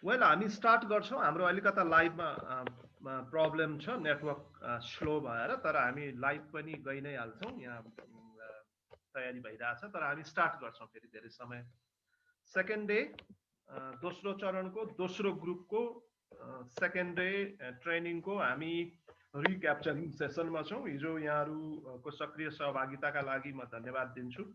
Well हामी start गर्छौँ हाम्रो अलिकता लाइभमा प्रब्लम छ नेटवर्क स्लो भएर तर हामी लाइभ पनि गइ नै हाल्छौँ यहाँ तयारी भइरहेछ तर हामी स्टार्ट गर्छौँ फेरि धेरै समय सेकेन्ड डे दोस्रो चरणको दोस्रो ग्रुपको सेकेन्ड डे ट्रेनिङको हामी रिक्याप्चरिङ सेसनमा छौँ हिजो यहाँहरूको सक्रिय सहभागिताका लागि म धन्यवाद दिन्छु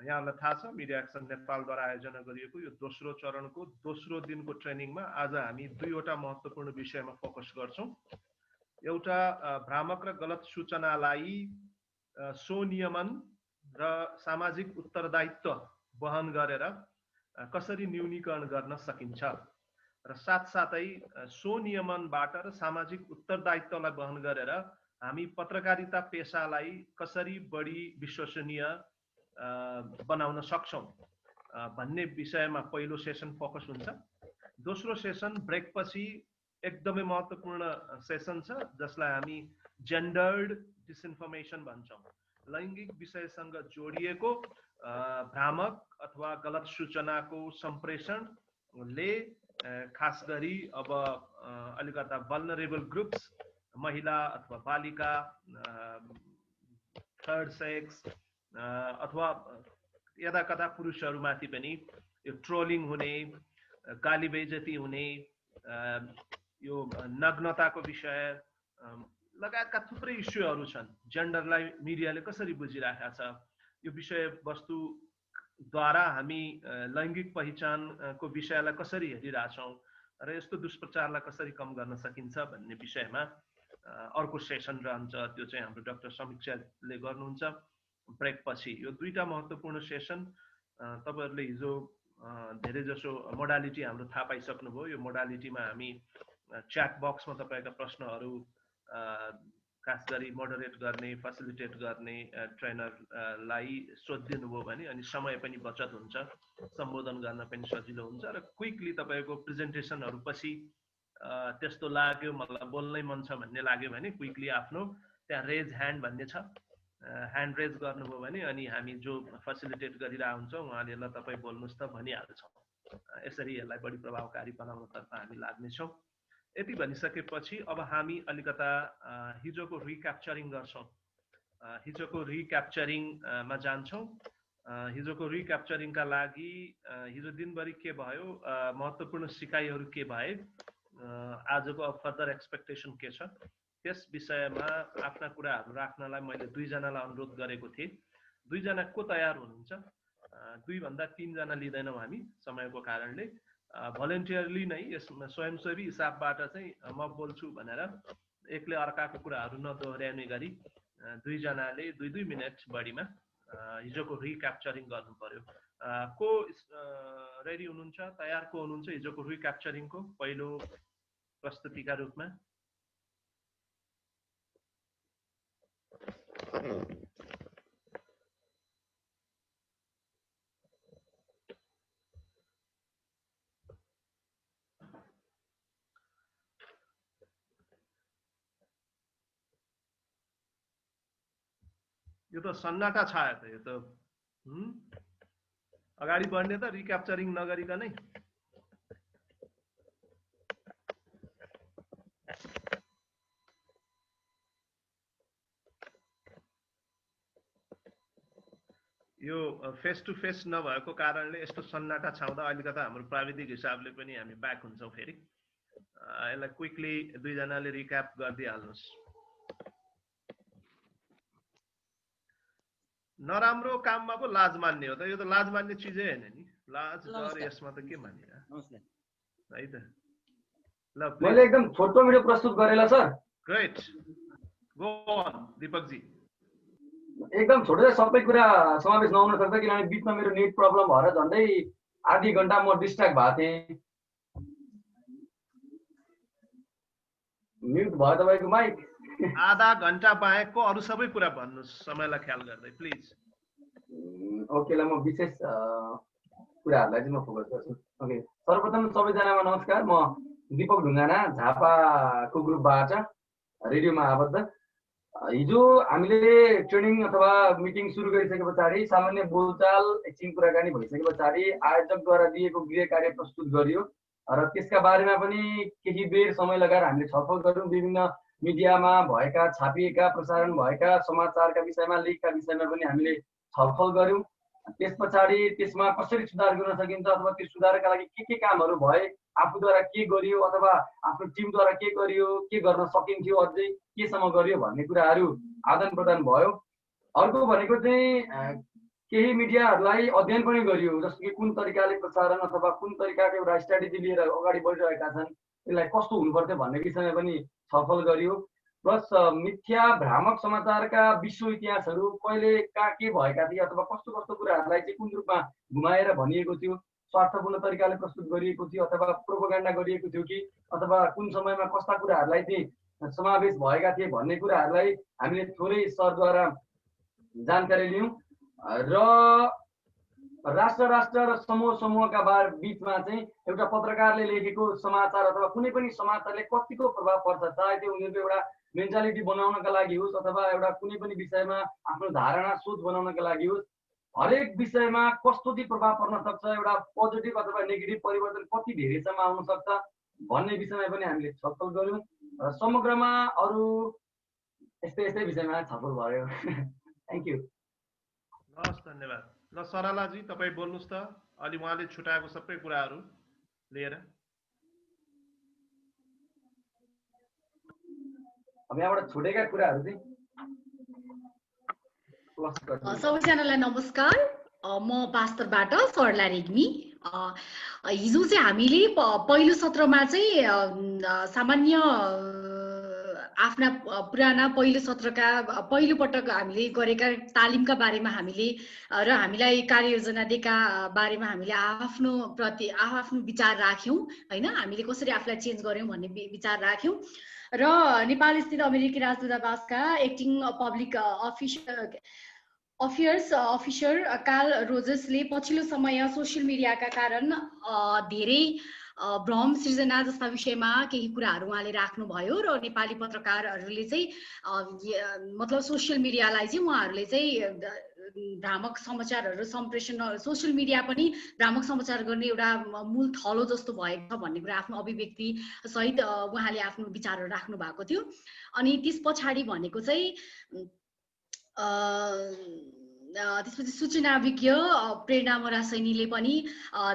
यहाँलाई थाहा छ मिडिया एक्सन नेपालद्वारा आयोजना गरिएको यो दोस्रो चरणको दोस्रो दिनको ट्रेनिङमा आज हामी दुईवटा महत्त्वपूर्ण विषयमा फोकस गर्छौँ एउटा भ्रामक र गलत सूचनालाई स्वनियमन र सामाजिक उत्तरदायित्व वहन गरेर कसरी न्यूनीकरण गर्न सकिन्छ र साथसाथै स्वनियमनबाट र सामाजिक उत्तरदायित्वलाई वहन गरेर हामी पत्रकारिता पेशालाई कसरी बढी विश्वसनीय बनाउन सक्छौं भन्ने विषयमा पहिलो सेसन फोकस हुन्छ दोस्रो सेसन ब्रेक पछि एकदमै महत्त्वपूर्ण सेसन छ जसलाई हामी जेन्डर्ड डिसइन्फर्मेसन भन्छौं लैंगिक विषयसँग जोडिएको भ्रामक अथवा गलत सूचनाको सम्प्रेषणले खास गरी अब अलिकता वल्नरेबल ग्रुप्स महिला अथवा बालिका थर्ड सेक्स अथवा यदा कदा पुरुषहरूमाथि पनि यो ट्रोलिङ हुने गाली बेइज्जती हुने यो नग्नताको विषय लगायतका थुप्रै इस्युहरू छन् जेन्डरलाई मिडियाले कसरी बुझिराखेको छ यो विषय वस्तुद्वारा हामी लैंगिक पहिचानको विषयलाई कसरी हेरिरहेछौँ र यस्तो दुष्प्रचारलाई कसरी कम गर्न सकिन्छ भन्ने विषयमा अर्को सेसन रहन्छ त्यो चाहिँ हाम्रो डाक्टर समीक्षाले गर्नुहुन्छ ब्रेक पछि यो दुईटा महत्त्वपूर्ण सेसन तपाईहरुले हिजो धेरै जसो मोडालिटी हाम्रो थाहा पाइसक्नुभयो यो मोडालिटीमा हामी च्याट बक्समा तपाईका प्रश्नहरू खास गरी मोडरेट गर्ने फेसिलिटेट गर्ने ट्रेनरलाई सोधिदिनु भयो भने अनि समय पनि बचत हुन्छ सम्बोधन गर्न पनि सजिलो हुन्छ र क्विकली तपाईको प्रेजेन्टेसनहरु पछि त्यस्तो लाग्यो मलाई बोल्नै मन छ भन्ने लाग्यो भने क्विकली आफ्नो त्यहाँ रेज ह्यान्ड भन्ने छ ह्यान्ड रेज गर्नुभयो भने अनि हामी जो फेसिलिटेट गरिरा हुन्छौं उहाँले ल तपाई बोल्नुस् त भनिहाल्छौं यसरी यसलाई बढी प्रभावकारी बनाउनतर्फ हामी लाग्ने छौं यति भनिसकेपछि अब हामी अलिकता हिजोको रिक्याप्चरिङ गर्छौं हिजोको रिक्याप्चरिङ मा जान्छौं हिजोको रिक्याप्चरिङका लागि हिजो दिनभरि के भयो महत्त्वपूर्ण सिकाइहरू के भए आजको फर्दर एक्सपेक्टेसन के छ त्यस विषयमा आफ्ना कुराहरू राख्नलाई मैले दुईजनालाई अनुरोध गरेको थिएँ दुईजना को तयार हुनुहुन्छ दुई भन्दा तीन जना लिदैनौं हामी समयको कारणले भलन्टियरली नै यसमा स्वयंसेवी हिसाबबाट चाहिँ म बोल्छु भनेर एकले अर्काको कुराहरू नदोहोर्याउने गरी दुई जनाले 2-2 मिनेट बढीमा हिजोको रिक्याप्चरिङ गर्नु पर्यो को रेडी हुनुहुन्छ तयार को हुनुहुन्छ हिजोको रिक्याप्चरिङको पहिलो प्रस्तुतिका रूपमा यो त सन्नाटा छायो त यो त अगाडि बढ्ने त रिक्याप्चरिङ नगरिकनै यो फेस टु फेस नभएको कारणले यस्तो सन्नाटा छाउँदा अलिकता हाम्रो प्राविधिक हिसाबले पनि हामी ब्याक हुन्छौं फेरि यसलाई क्विकली दुई जनाले रिक्याप गर्दिहाल्नुस् नराम्रो काममा पो लाज मान्ने हो त यो त लाज मान्ने चीजै हैन नि लाज डर यसमा त के मानिरा है त ल मैले एकदम छोटो भिडियो प्रस्तुत गरेला sir great go on Deepak ji एकदम छोटो सबै कुरा समावेश नहुन सक्छ किनभने बिचमा मेरो नेट प्रब्लम भएर झन्डै आधी घण्टा म डिस्ट्र्याक्ट भएको थिएँ म्युट भयो तपाईको माइक आधा घण्टा बाहेकको अरु सबै कुरा भन्नुस् समयलाई ख्याल गर्दै प्लिज ओके ल म विशेष कुराहरुलाई चाहिँ म फोकस गर्छु ओके सर्वप्रथम सबैजनामा नमस्कार म दीपक ढुङ्गाना झापाको ग्रुपबाट रेडियोमा आबद्ध हिजो हामीले ट्रेनिङ अथवा मिटिङ सुरु गरिसके पछाडि सामान्य बोलचाल एकछिन कुराकानी भइसके पछाडि आयोजकद्वारा दिएको गृह कार्य प्रस्तुत गरियो र त्यसका बारेमा पनि केही बेर समय लगाएर हामीले छलफल गऱ्यौँ। विभिन्न मिडियामा भएका छापिएका प्रसारण भएका समाचारका विषयमा लेखका विषयमा पनि हामीले छलफल गऱ्यौँ। त्यस पछाडि त्यसमा कसरी सुधार गर्न सकिन्छ अथवा त्यो सुधारका लागि के कामहरू भए, आफूद्वारा के गरियो अथवा आफ्नो टिमद्वारा के गरियो, के गर्न सकिन्थ्यो, अझै केसम्म गरियो भन्ने कुराहरू आदान प्रदान भयो। अर्को भनेको चाहिँ केही मिडियाहरूलाई अध्ययन पनि गरियो, जस्तो कि कुन तरिकाले प्रसारण अथवा कुन तरिकाको एउटा स्ट्राटेजी लिएर अगाडि बढिरहेका छन्, त्यसलाई कस्तो हुनुपर्छ भन्ने विषयमा पनि छलफल गरियो। प्लस मिथ्या भ्रामक समाचारका विश्व इतिहासहरू कहिले कहाँ के भएका थिए अथवा कस्तो कस्तो कुराहरूलाई चाहिँ कुन रूपमा घुमाएर भनिएको थियो, स्वार्थपूर्ण तरिकाले प्रस्तुत गरिएको थियो अथवा प्रोपोगेन्डा गरिएको थियो कि अथवा कुन समयमा कस्ता कुराहरूलाई चाहिँ समावेश भएका थिए भन्ने कुराहरूलाई हामीले थोरै सरद्वारा जानकारी लियौँ। र राष्ट्र र समूहका बिचमा चाहिँ एउटा पत्रकारले लेखेको समाचार अथवा कुनै पनि समाचारले कतिको प्रभाव पर्छ, चाहे त्यो उनीहरूको एउटा मेन्टालिटी बनाउनका लागि होस् अथवा एउटा कुनै पनि विषयमा आफ्नो धारणा सोच बनाउनका लागि होस्, हरेक विषयमा कस्तो चाहिँ प्रभाव पर्न सक्छ, एउटा पोजिटिभ अथवा नेगेटिभ परिवर्तन कति धेरैसम्म आउन सक्छ भन्ने विषयमा पनि हामीले छलफल गऱ्यौँ। र समग्रमा अरू यस्तै विषयमा छलफल भयो। Thank you. हस्, धन्यवाद। ल सरलाजी तपाईँ बोल्नुहोस् त, अलि उहाँले छुटाएको सबै कुराहरू लिएर। अब यहाँबाट छुटेका कुराहरू चाहिँ सबैजनालाई नमस्कार। म पास्तरबाट सरला रेग्मी। हिजो चाहिँ हामीले पहिलो सत्रमा चाहिँ सामान्य आफ्ना पुराना पहिलो सत्रका पहिलो पटक हामीले गरेका तालिमका बारेमा हामीले र हामीलाई कार्ययोजना दिएका बारेमा हामीले आफ्नो विचार राख्यौँ हैन, हामीले कसरी आफूलाई चेन्ज गर्यौँ भन्ने विचार राख्यौँ। र नेपाल स्थित अमेरिकी राजदूतावासका acting public affairs officer Carl रोजर्सले पछिल्लो समय सोसियल मिडियाका कारण धेरै भ्रम सृजना जस्ता विषयमा केही कुराहरू उहाँले राख्नुभयो र नेपाली पत्रकारहरूले चाहिँ मतलब सोसियल मिडियालाई चाहिँ उहाँहरूले चाहिँ भ्रामक समाचारहरू सम्प्रेषण, सोसियल मिडिया पनि भ्रामक समाचार गर्ने एउटा मूल थलो जस्तो भएको छ भन्ने कुरा आफ्नो अभिव्यक्ति सहित उहाँले आफ्नो विचारहरू राख्नु भएको थियो। अनि त्यस पछाडि भनेको चाहिँ त्यसपछि सूचना विज्ञ प्रेरणा मरासैनीले पनि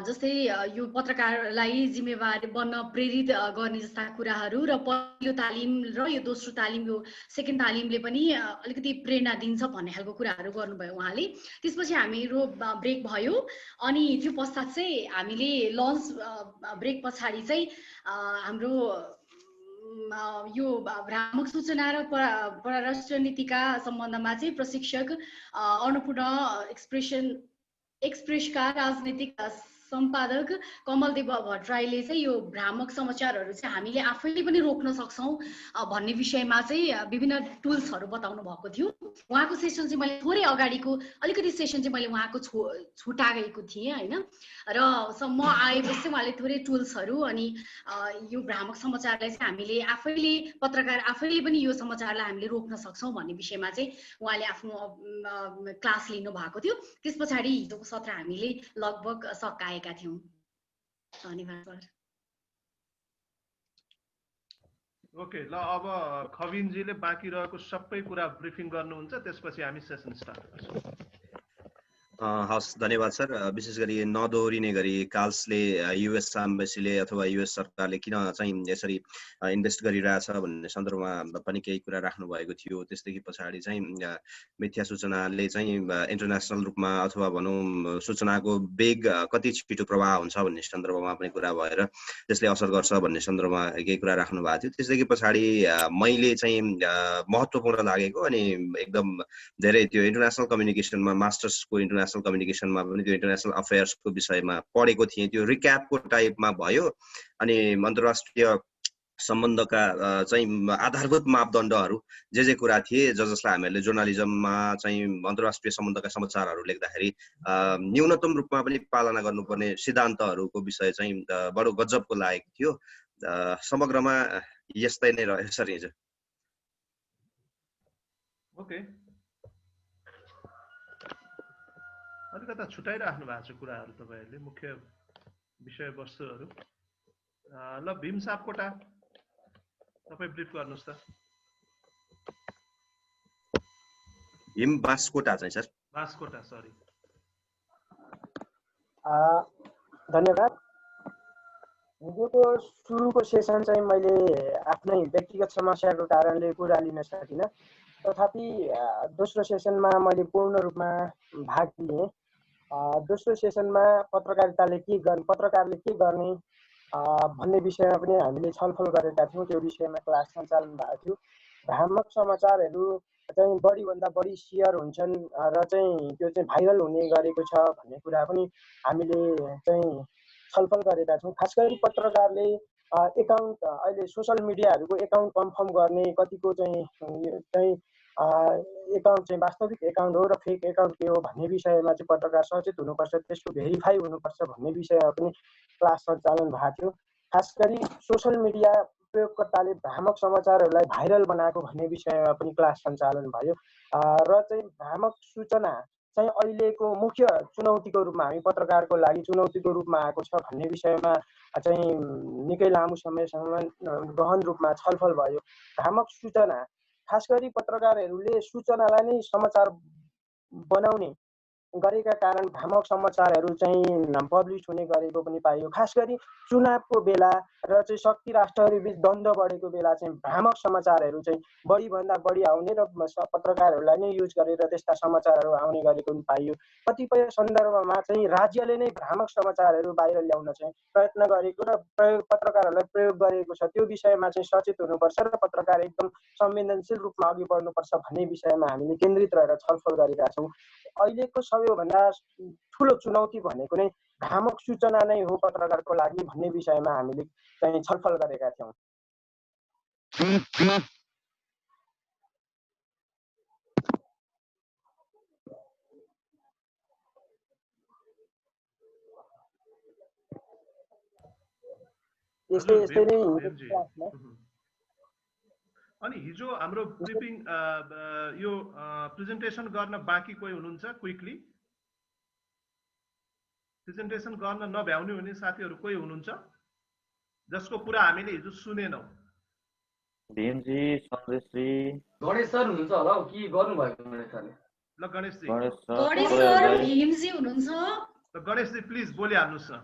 जस्तै यो पत्रकारलाई जिम्मेवार बन्न प्रेरित गर्ने जस्ता कुराहरू र पहिलो तालिम र यो दोस्रो तालिम, यो सेकेन्ड तालिमले पनि अलिकति प्रेरणा दिन्छ भन्ने खालको कुराहरू गर्नुभयो उहाँले। त्यसपछि हामीहरू ब्रेक भयो अनि त्यो पश्चात चाहिँ हामीले लन्च ब्रेक पछाडि चाहिँ हाम्रो यो भ्रामक सूचना र परराष्ट्र नीतिका सम्बन्धमा चाहिँ प्रशिक्षक अन्नपूर्ण एक्सप्रेसका राजनीतिक सम्पादक कमलदेव भट्टराईले चाहिँ यो भ्रामक समाचारहरू चाहिँ हामीले आफैले पनि रोक्न सक्छौँ भन्ने विषयमा चाहिँ विभिन्न टुल्सहरू बताउनु भएको थियो। उहाँको सेसन चाहिँ मैले थोरै अगाडिको अलिकति सेसन चाहिँ मैले उहाँको छुटाएको थिएँ हैन, र म आएपछि चाहिँ उहाँले थोरै टुल्सहरू अनि यो भ्रामक समाचारलाई चाहिँ हामीले आफैले पत्रकार आफैले पनि यो समाचारलाई हामीले रोक्न सक्छौँ भन्ने विषयमा चाहिँ उहाँले आफ्नो क्लास लिनु भएको थियो। त्यस पछाडि हिजोको सत्र हामीले लगभग सकाएका थियौँ। धन्यवाद सर। ओके, ल अब खविनजीले बाँकी रहेको सबै कुरा ब्रिफिङ गर्नुहुन्छ, त्यसपछि हामी सेसन स्टार्ट गर्छौँ। हस्, धन्यवाद सर। विशेष गरी नदोहोरिने गरी कार्ल्सले युएस एम्बेसीले अथवा युएस सरकारले किन चाहिँ यसरी इन्भेस्ट गरिरहेछ भन्ने सन्दर्भमा पनि केही कुरा राख्नु भएको थियो। त्यसदेखि पछाडि चाहिँ मिथ्या सूचनाले चाहिँ इन्टरनेसनल रूपमा अथवा भनौँ सूचनाको वेग कति छिटो प्रवाह हुन्छ भन्ने सन्दर्भमा पनि कुरा भएर त्यसले असर गर्छ भन्ने सन्दर्भमा केही कुरा राख्नु भएको थियो। त्यसदेखि पछाडि मैले चाहिँ महत्त्वपूर्ण लागेको अनि एकदम धेरै त्यो इन्टरनेसनल कम्युनिकेसनमा मास्टर्सको इन्टरनेसनल कम्युनिकेसनमा पनि त्यो इन्टरनेसनल अफेयर्सको विषयमा पढेको थिएँ। त्यो रिक्यापको टाइपमा भयो अनि अन्तर्राष्ट्रिय सम्बन्धका चाहिँ आधारभूत मापदण्डहरू जे कुरा थिए जसलाई हामीहरूले जर्नलिजममा चाहिँ अन्तर्राष्ट्रिय सम्बन्धका समाचारहरू लेख्दाखेरि न्यूनतम रूपमा पनि पालना गर्नुपर्ने सिद्धान्तहरूको विषय चाहिँ बडो गजबको लागेको थियो। समग्रमा यस्तै नै रह्यो सर हिजो। ओके, अलिकता छुटाइराख्नु भएको छ कुराहरू तपाईँहरूले, मुख्य विषयवस्तुहरू। ल भीम सापकोटा तपाईँ ब्रिफ गर्नुहोस् त। भीम बास्कोटा चाहिँ सर। बास्कोटा, सरी। धन्यवाद। हिजोको सुरुको सेसन चाहिँ मैले आफ्नै व्यक्तिगत समस्याको कारणले कुरा लिन सकिनँ, तथापि दोस्रो सेसनमा मैले पूर्ण रूपमा भाग लिएँ। दोस्रो सेसनमा पत्रकारले के गर्ने भन्ने विषयमा पनि हामीले छलफल गरेका थियौँ। त्यो विषयमा क्लास सञ्चालन भएको थियो। भ्रामक समाचारहरू चाहिँ बढीभन्दा बढी सेयर हुन्छन् र चाहिँ त्यो चाहिँ भाइरल हुने गरेको छ भन्ने कुरा पनि हामीले चाहिँ छलफल गरेका छौँ। खास गरी पत्रकारले एकाउन्ट अहिले सोसल मिडियाहरूको एकाउन्ट कन्फर्म गर्ने, कतिको चाहिँ एकाउन्ट चाहिँ वास्तविक एकाउन्ट हो र फेक एकाउन्ट के हो भन्ने विषयमा चाहिँ पत्रकार सचेत हुनुपर्छ, त्यसको भेरिफाई हुनुपर्छ भन्ने विषयमा पनि क्लास सञ्चालन भएको थियो। खास गरी सोसल मिडिया प्रयोगकर्ताले भ्रामक समाचारहरूलाई भाइरल बनाएको भन्ने विषयमा पनि क्लास सञ्चालन भयो र चाहिँ भ्रामक सूचना चाहिँ अहिलेको मुख्य चुनौतीको रूपमा, हामी पत्रकारको लागि चुनौतीको रूपमा आएको छ भन्ने विषयमा चाहिँ निकै लामो समयसम्म गहन रूपमा छलफल भयो। भ्रामक सूचना, खास गरी पत्रकारहरूले सूचनालाई नै समाचार बनाउने गरेका कारण भ्रामक समाचारहरू चाहिँ पब्लिस हुने गरेको पनि पाइयो। खास गरी चुनावको बेला र चाहिँ शक्ति राष्ट्रहरू बीच द्वन्द्व बढेको बेला चाहिँ भ्रामक समाचारहरू चाहिँ बढीभन्दा बढी आउने र पत्रकारहरूलाई नै युज गरेर त्यस्ता समाचारहरू आउने गरेको पनि पाइयो। कतिपय सन्दर्भमा चाहिँ राज्यले नै भ्रामक समाचारहरू बाहिर ल्याउन चाहिँ प्रयत्न गरेको र पत्रकारहरूलाई प्रयोग गरेको छ। त्यो विषयमा चाहिँ सचेत हुनुपर्छ र पत्रकार एकदम संवेदनशील रूपमा अघि बढ्नुपर्छ भन्ने विषयमा हामीले केन्द्रित रहेर छलफल गरेका छौँ। अहिलेको सबैभन्दा ठुलो चुनौती भनेको नै भ्रामक सूचना नै हो पत्रकारको लागि भन्ने विषयमा हामीले चाहिँ छलफल गरेका थियौँ। यस्तै नै अनि हिजो हाम्रो ब्रिफिङ यो प्रेजेन्टेसन गर्न बाँकी कोही हुनुहुन्छ? क्विकली प्रेजेन्टेसन गर्न नभ्याउने हुने साथीहरू कोही हुनुहुन्छ जसको कुरा हामीले हिजो सुनेनौँ? भीमजी, सन्देशजी, गणेश सर हुनुहुन्छ होला हौ, के गर्नुभएको गणेश सरले? ल गणेशजी। गणेश सर, भीमजी हुनुहुन्छ? ल गणेशजी प्लिज बोलिहाल्नुहोस् न।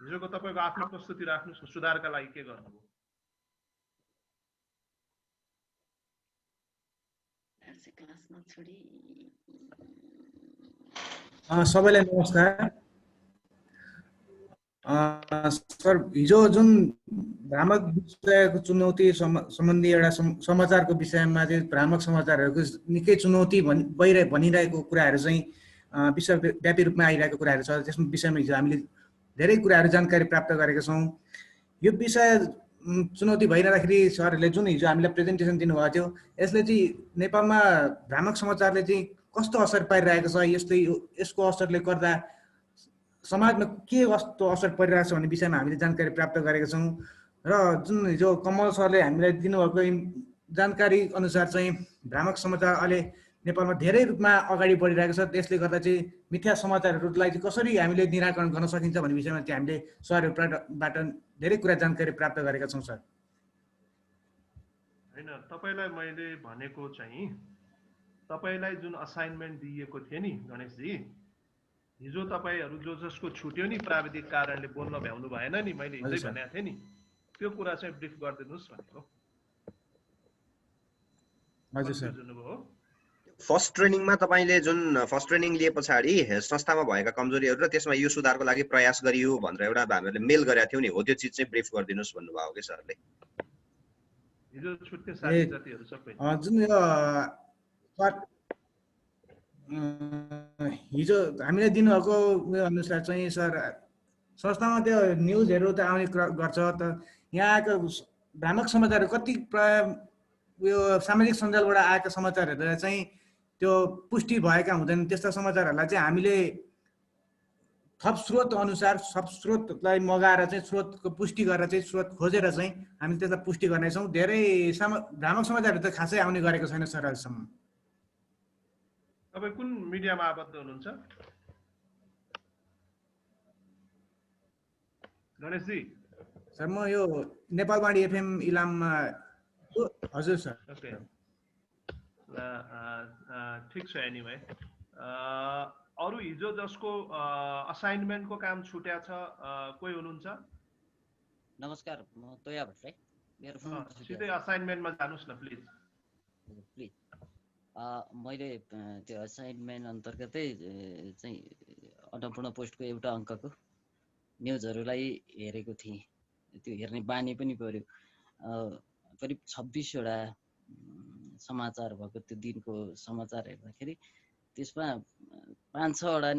हिजोको तपाईँको आफ्नो प्रस्तुति राख्नुहोस् न, सुधारका लागि के गर्नुभयो? सबैलाई नमस्कार। सर, हिजो जुन भ्रामक विषयको चुनौती सम्बन्धी एउटा समाचारको विषयमा चाहिँ भ्रामक समाचारहरूको निकै चुनौती भनिरहेको कुराहरू चाहिँ विश्वव्यापी रूपमा आइरहेको कुराहरू छ। त्यसमा विषयमा हिजो हामीले धेरै कुराहरू जानकारी प्राप्त गरेका छौँ। यो विषय चुनौती भइरहँदाखेरि सरहरूले जुन हिजो हामीलाई प्रेजेन्टेसन दिनुभएको थियो, यसले चाहिँ नेपालमा भ्रामक समाचारले चाहिँ कस्तो असर पारिरहेको छ, यसको असरले गर्दा समाजमा के कस्तो असर परिरहेको छ भन्ने विषयमा हामीले जानकारी प्राप्त गरेका छौँ। र जुन हिजो कमल सरले हामीलाई दिनुभएको जानकारी अनुसार चाहिँ भ्रामक समाचार अहिले नेपालमा धेरै रूपमा अगाडि बढिरहेको छ। त्यसले गर्दा चाहिँ मिथ्या समाचारहरूलाई चाहिँ कसरी हामीले निराकरण गर्न सकिन्छ भन्ने विषयमा चाहिँ हामीले सरहरूबाट धेरै कुरा जानकारी प्राप्त गरेका छौँ। सर, होइन, तपाईँलाई मैले भनेको चाहिँ तपाईँलाई जुन असाइनमेन्ट दिएको थियो नि गणेशजी, हिजो तपाईँहरू जसको छुट्यो नि प्राविधिक कारणले बोल्न भ्याउनु भएन नि, मैले हिजै भनेको थिएँ नि, त्यो कुरा चाहिँ ब्रिफ गरिदिनुहोस् भनेको। हजुर सर। फर्स्ट ट्रेनिङमा तपाईँले जुन फर्स्ट ट्रेनिङ लिए पछाडि संस्थामा भएका कमजोरीहरू र त्यसमा यो सुधारको लागि प्रयास गरियो भनेर एउटा हामीले मेल गरेका थियौँ नि, हो त्यो चिज चाहिँ ब्रिफ गरिदिनुहोस् भन्नुभयो कि सरले? हिजो छुट्ने साथी जतिहरू सबै जुन हिजो हामीले दिनुभएको अनुसार चाहिँ सर, संस्थामा त्यो न्युजहरू त आउने गर्छ, त यहाँको भ्रामक समाचारहरू कति प्राय यो सामाजिक सञ्जालबाट आएका समाचारहरू चाहिँ त्यो पुष्टि भएका हुँदैन। त्यस्ता समाचारहरूलाई चाहिँ हामीले थप स्रोत अनुसार सब स्रोतलाई मगाएर चाहिँ स्रोतको पुष्टि गरेर चाहिँ स्रोत खोजेर चाहिँ हामीले त्यसलाई पुष्टि गर्नेछौँ। धेरै भ्रामक समाचारहरू त खासै आउने गरेको छैन सर अहिलेसम्म। तपाईँ कुन मिडियामा आबद्ध हुनुहुन्छ गणेशजी? सर म यो नेपालवाणी एफएम इलाममा हजुर सर। ओके ठिक छ। एनिवे अरू हिजो जसको असाइनमेन्टको काम छुट्या छ कोही हुनुहुन्छ? नमस्कार, म तोया भट्टराई। मेरो फोन सिधै असाइनमेन्टमा जानुस् न प्लिज। प्लिज मैले त्यो असाइनमेन्ट अन्तर्गतै चाहिँ अन्नपूर्ण पोस्टको एउटा अङ्कको न्युजहरूलाई हेरेको थिएँ। त्यो हेर्ने बानी पनि पर्यो। करिब 26 वटा समाचार भएको त्यो दिनको समाचार हेर्दाखेरि त्यसमा 5-6 वटा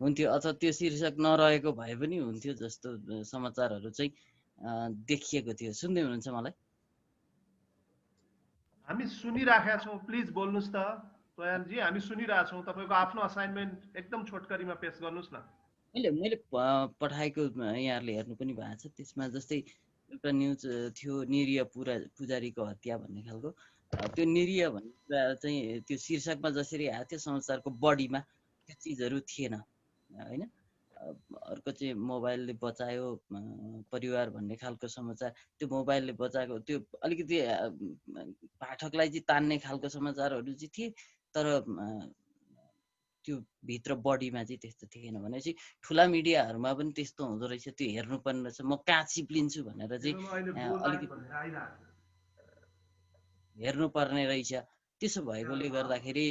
हुन्थ्यो अथवा त्यो शीर्षक नरहेको भए पनि हुन्थ्यो जस्तो समाचारहरू चाहिँ देखिएको थियो। सुन्दै हुनुहुन्छ मलाई? हामी सुनिराखेका छौँ, प्लिज बोल्नुस् त तोयानजी। हामी सुनिरहेका छौँ। तपाईँको आफ्नो असाइनमेन्ट एकदम छोटकरीमा पेश गर्नुस् न। मैले पठाएको यहाँहरूले हेर्नु पनि भएको छ। त्यसमा जस्तै एउटा न्युज थियो निरीह पुजारीको हत्या भन्ने खालको। त्यो निरीह भन्ने कुरा चाहिँ त्यो शीर्षकमा जसरी आएको थियो समाचारको बडीमा त्यो चिजहरू थिएन हैन। अर्को चाहिँ मोबाइलले बचायो परिवार भन्ने खालको समाचार। त्यो मोबाइलले बचाएको त्यो अलिकति पाठकलाई चाहिँ तान्ने खालको समाचारहरू चाहिँ थिए, तर त्यो भित्र बडीमा चाहिँ त्यस्तो थिएन। भनेपछि ठुला मिडियाहरूमा पनि त्यस्तो हुँदो रहेछ। त्यो हेर्नुपर्ने रहेछ। म कहाँ चिप्लिन्छु भनेर चाहिँ अलिकति हेर्नुपर्ने रहेछ। त्यसो भएकोले गर्दाखेरि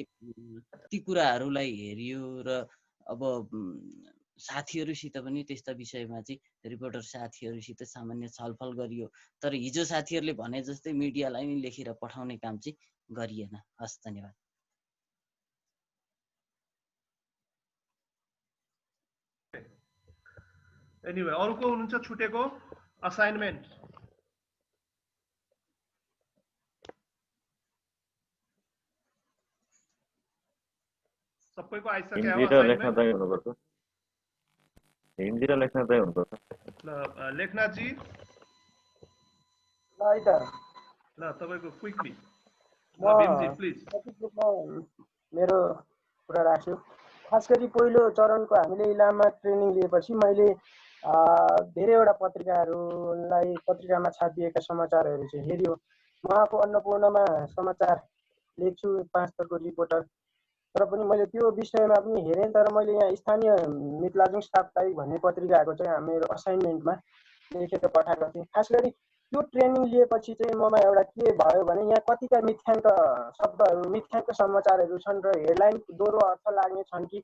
ती कुराहरूलाई हेरियो र अब साथीहरूसित पनि त्यस्ता विषयमा चाहिँ रिपोर्टर साथीहरूसित सामान्य छलफल गरियो। तर हिजो साथीहरूले भने जस्तै मिडियालाई नै लेखेर पठाउने काम चाहिँ गरिएन। हस्, धन्यवाद। एनिवे अरूको हुनुहुन्छ छुटेको असाइनमेन्ट? सबैको आइसक्यो असाइनमेन्ट? हिन्दी र लेख्न चाहिँ हुनुपर्छ। ल लेखनाथजी ल तपाईँको क्विकली भीमजी प्लिज। मेरो कुरा राख्छु। खास गरी पहिलो चरणको हामीले इलाममा ट्रेनिङ लिएपछि मैले धेरैवटा पत्रिकामा छापिएका समाचारहरू चाहिँ हेऱ्यो। म आफू अन्नपूर्णमा समाचार लेख्छु, 5 स्तरको रिपोर्टर। तर पनि मैले त्यो विषयमा पनि हेरेँ। तर मैले यहाँ स्थानीय मितलाजुङ साप्ताहिक भन्ने पत्रिकाको चाहिँ मेरो असाइनमेन्टमा लेखेर पठाएको थिएँ। खास गरी त्यो ट्रेनिङ लिएपछि चाहिँ ममा एउटा के भयो भने यहाँ कतिका मिथ्याङ्क शब्दहरू, मिथ्याङ्क समाचारहरू छन् र हेडलाइन दोहोरो अर्थ लाग्ने छन् कि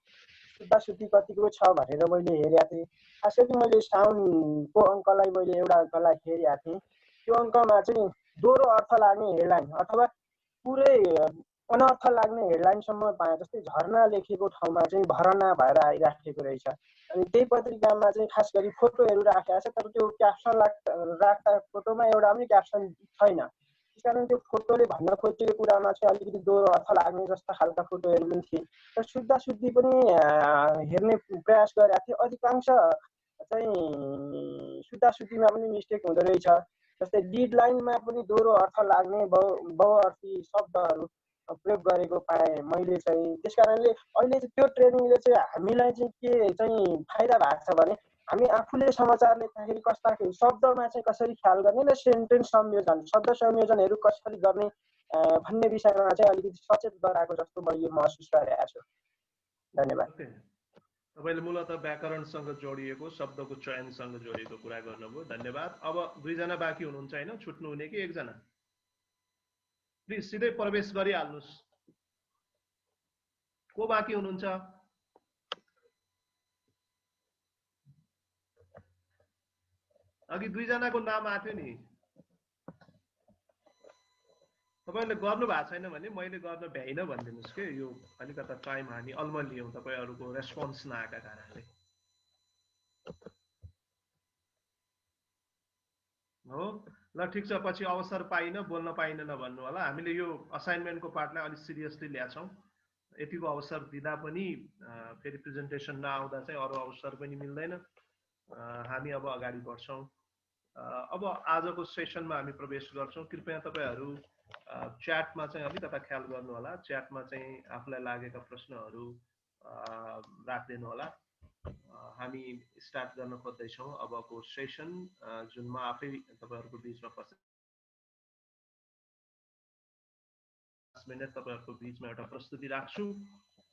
शुद्धाशुद्धि कतिको छ भनेर मैले हेरेको थिएँ। खास गरी मैले साउन्डको अङ्कलाई मैले एउटा अङ्कलाई हेरेको थिएँ। त्यो अङ्कमा चाहिँ दोहोरो अर्थ लाग्ने हेडलाइन अथवा पुरै अनर्थ लाग्ने हेडलाइनसम्म पाएँ। जस्तै झरना लेखेको ठाउँमा चाहिँ भरना भएर आइराखेको रहेछ। अनि त्यही पत्रिकामा चाहिँ खास गरी फोटोहरू राखेको छ, तर त्यो क्याप्सन राख्दा फोटोमा एउटा पनि क्याप्सन छैन। त्यसकारण त्यो फोटोले भन्न खोजेको कुरामा चाहिँ अलिकति दोहोरो अर्थ लाग्ने जस्ता खालका फोटोहरू पनि थिए। र शुद्धाशुद्धि पनि हेर्ने प्रयास गरेका थिएँ। अधिकांश चाहिँ शुद्धाशुद्धिमा पनि मिस्टेक हुँदो रहेछ। जस्तै लिड लाइनमा पनि दोहोरो अर्थ लाग्ने बहुअर्थी शब्दहरू प्रयोग गरेको पाएँ मैले चाहिँ। त्यसकारणले अहिले त्यो ट्रेनिङले चाहिँ हामीलाई चाहिँ के चाहिँ फाइदा भएको छ भने हामी आफूले समाचार लेख्दाखेरि कस्ता शब्दमा चाहिँ कसरी ख्याल गर्ने र सेन्टेन्स संयोजन, शब्द संयोजनहरू कसरी गर्ने भन्ने विषयमा चाहिँ अलिकति सचेत गराएको जस्तो मैले महसुस गरिरहेको छु। धन्यवाद। तपाईँले मूलतः व्याकरणसँग जोडिएको, शब्दको चयनसँग जोडिएको कुरा गर्नुभयो। धन्यवाद। अब दुईजना बाँकी हुनुहुन्छ होइन? छुट्नु हुने कि एकजना? प्लिज सिधै प्रवेश गरिहाल्नुहोस्। को बाँकी हुनुहुन्छ? अघि दुईजनाको नाम आथ्यो नि। तपाईँले गर्नु भएको छैन भने मैले गर्न भ्याइन भनिदिनुहोस् कि यो अलिकता टाइम हामी अल्मलियौँ तपाईँहरूको रेस्पोन्स नआएका कारणले। हो ल ठिक छ, पछि अवसर पाइन बोल्न पाइन नभन्नु होला। हामीले यो असाइनमेन्टको पार्टलाई अलिक सिरियसली ल्याछौँ। यतिको अवसर दिँदा पनि फेरि प्रेजेन्टेसन नआउँदा चाहिँ अरू अवसर पनि मिल्दैन। हामी अब अगाडि बढ्छौँ। अब आजको सेसनमा हामी प्रवेश गर्छौँ। कृपया तपाईँहरू च्याटमा चाहिँ अलिकता ख्याल गर्नु होला, च्याटमा चाहिँ आफूलाई लागेका प्रश्नहरू राखिदिनु होला। हामी स्टार्ट गर्न खोज्दैछौँ अबको सेसन, जुन म आफै तपाईहरुको बीचमा 50 मिनेट तपाईहरुको बीचमा एउटा प्रस्तुति राख्छु।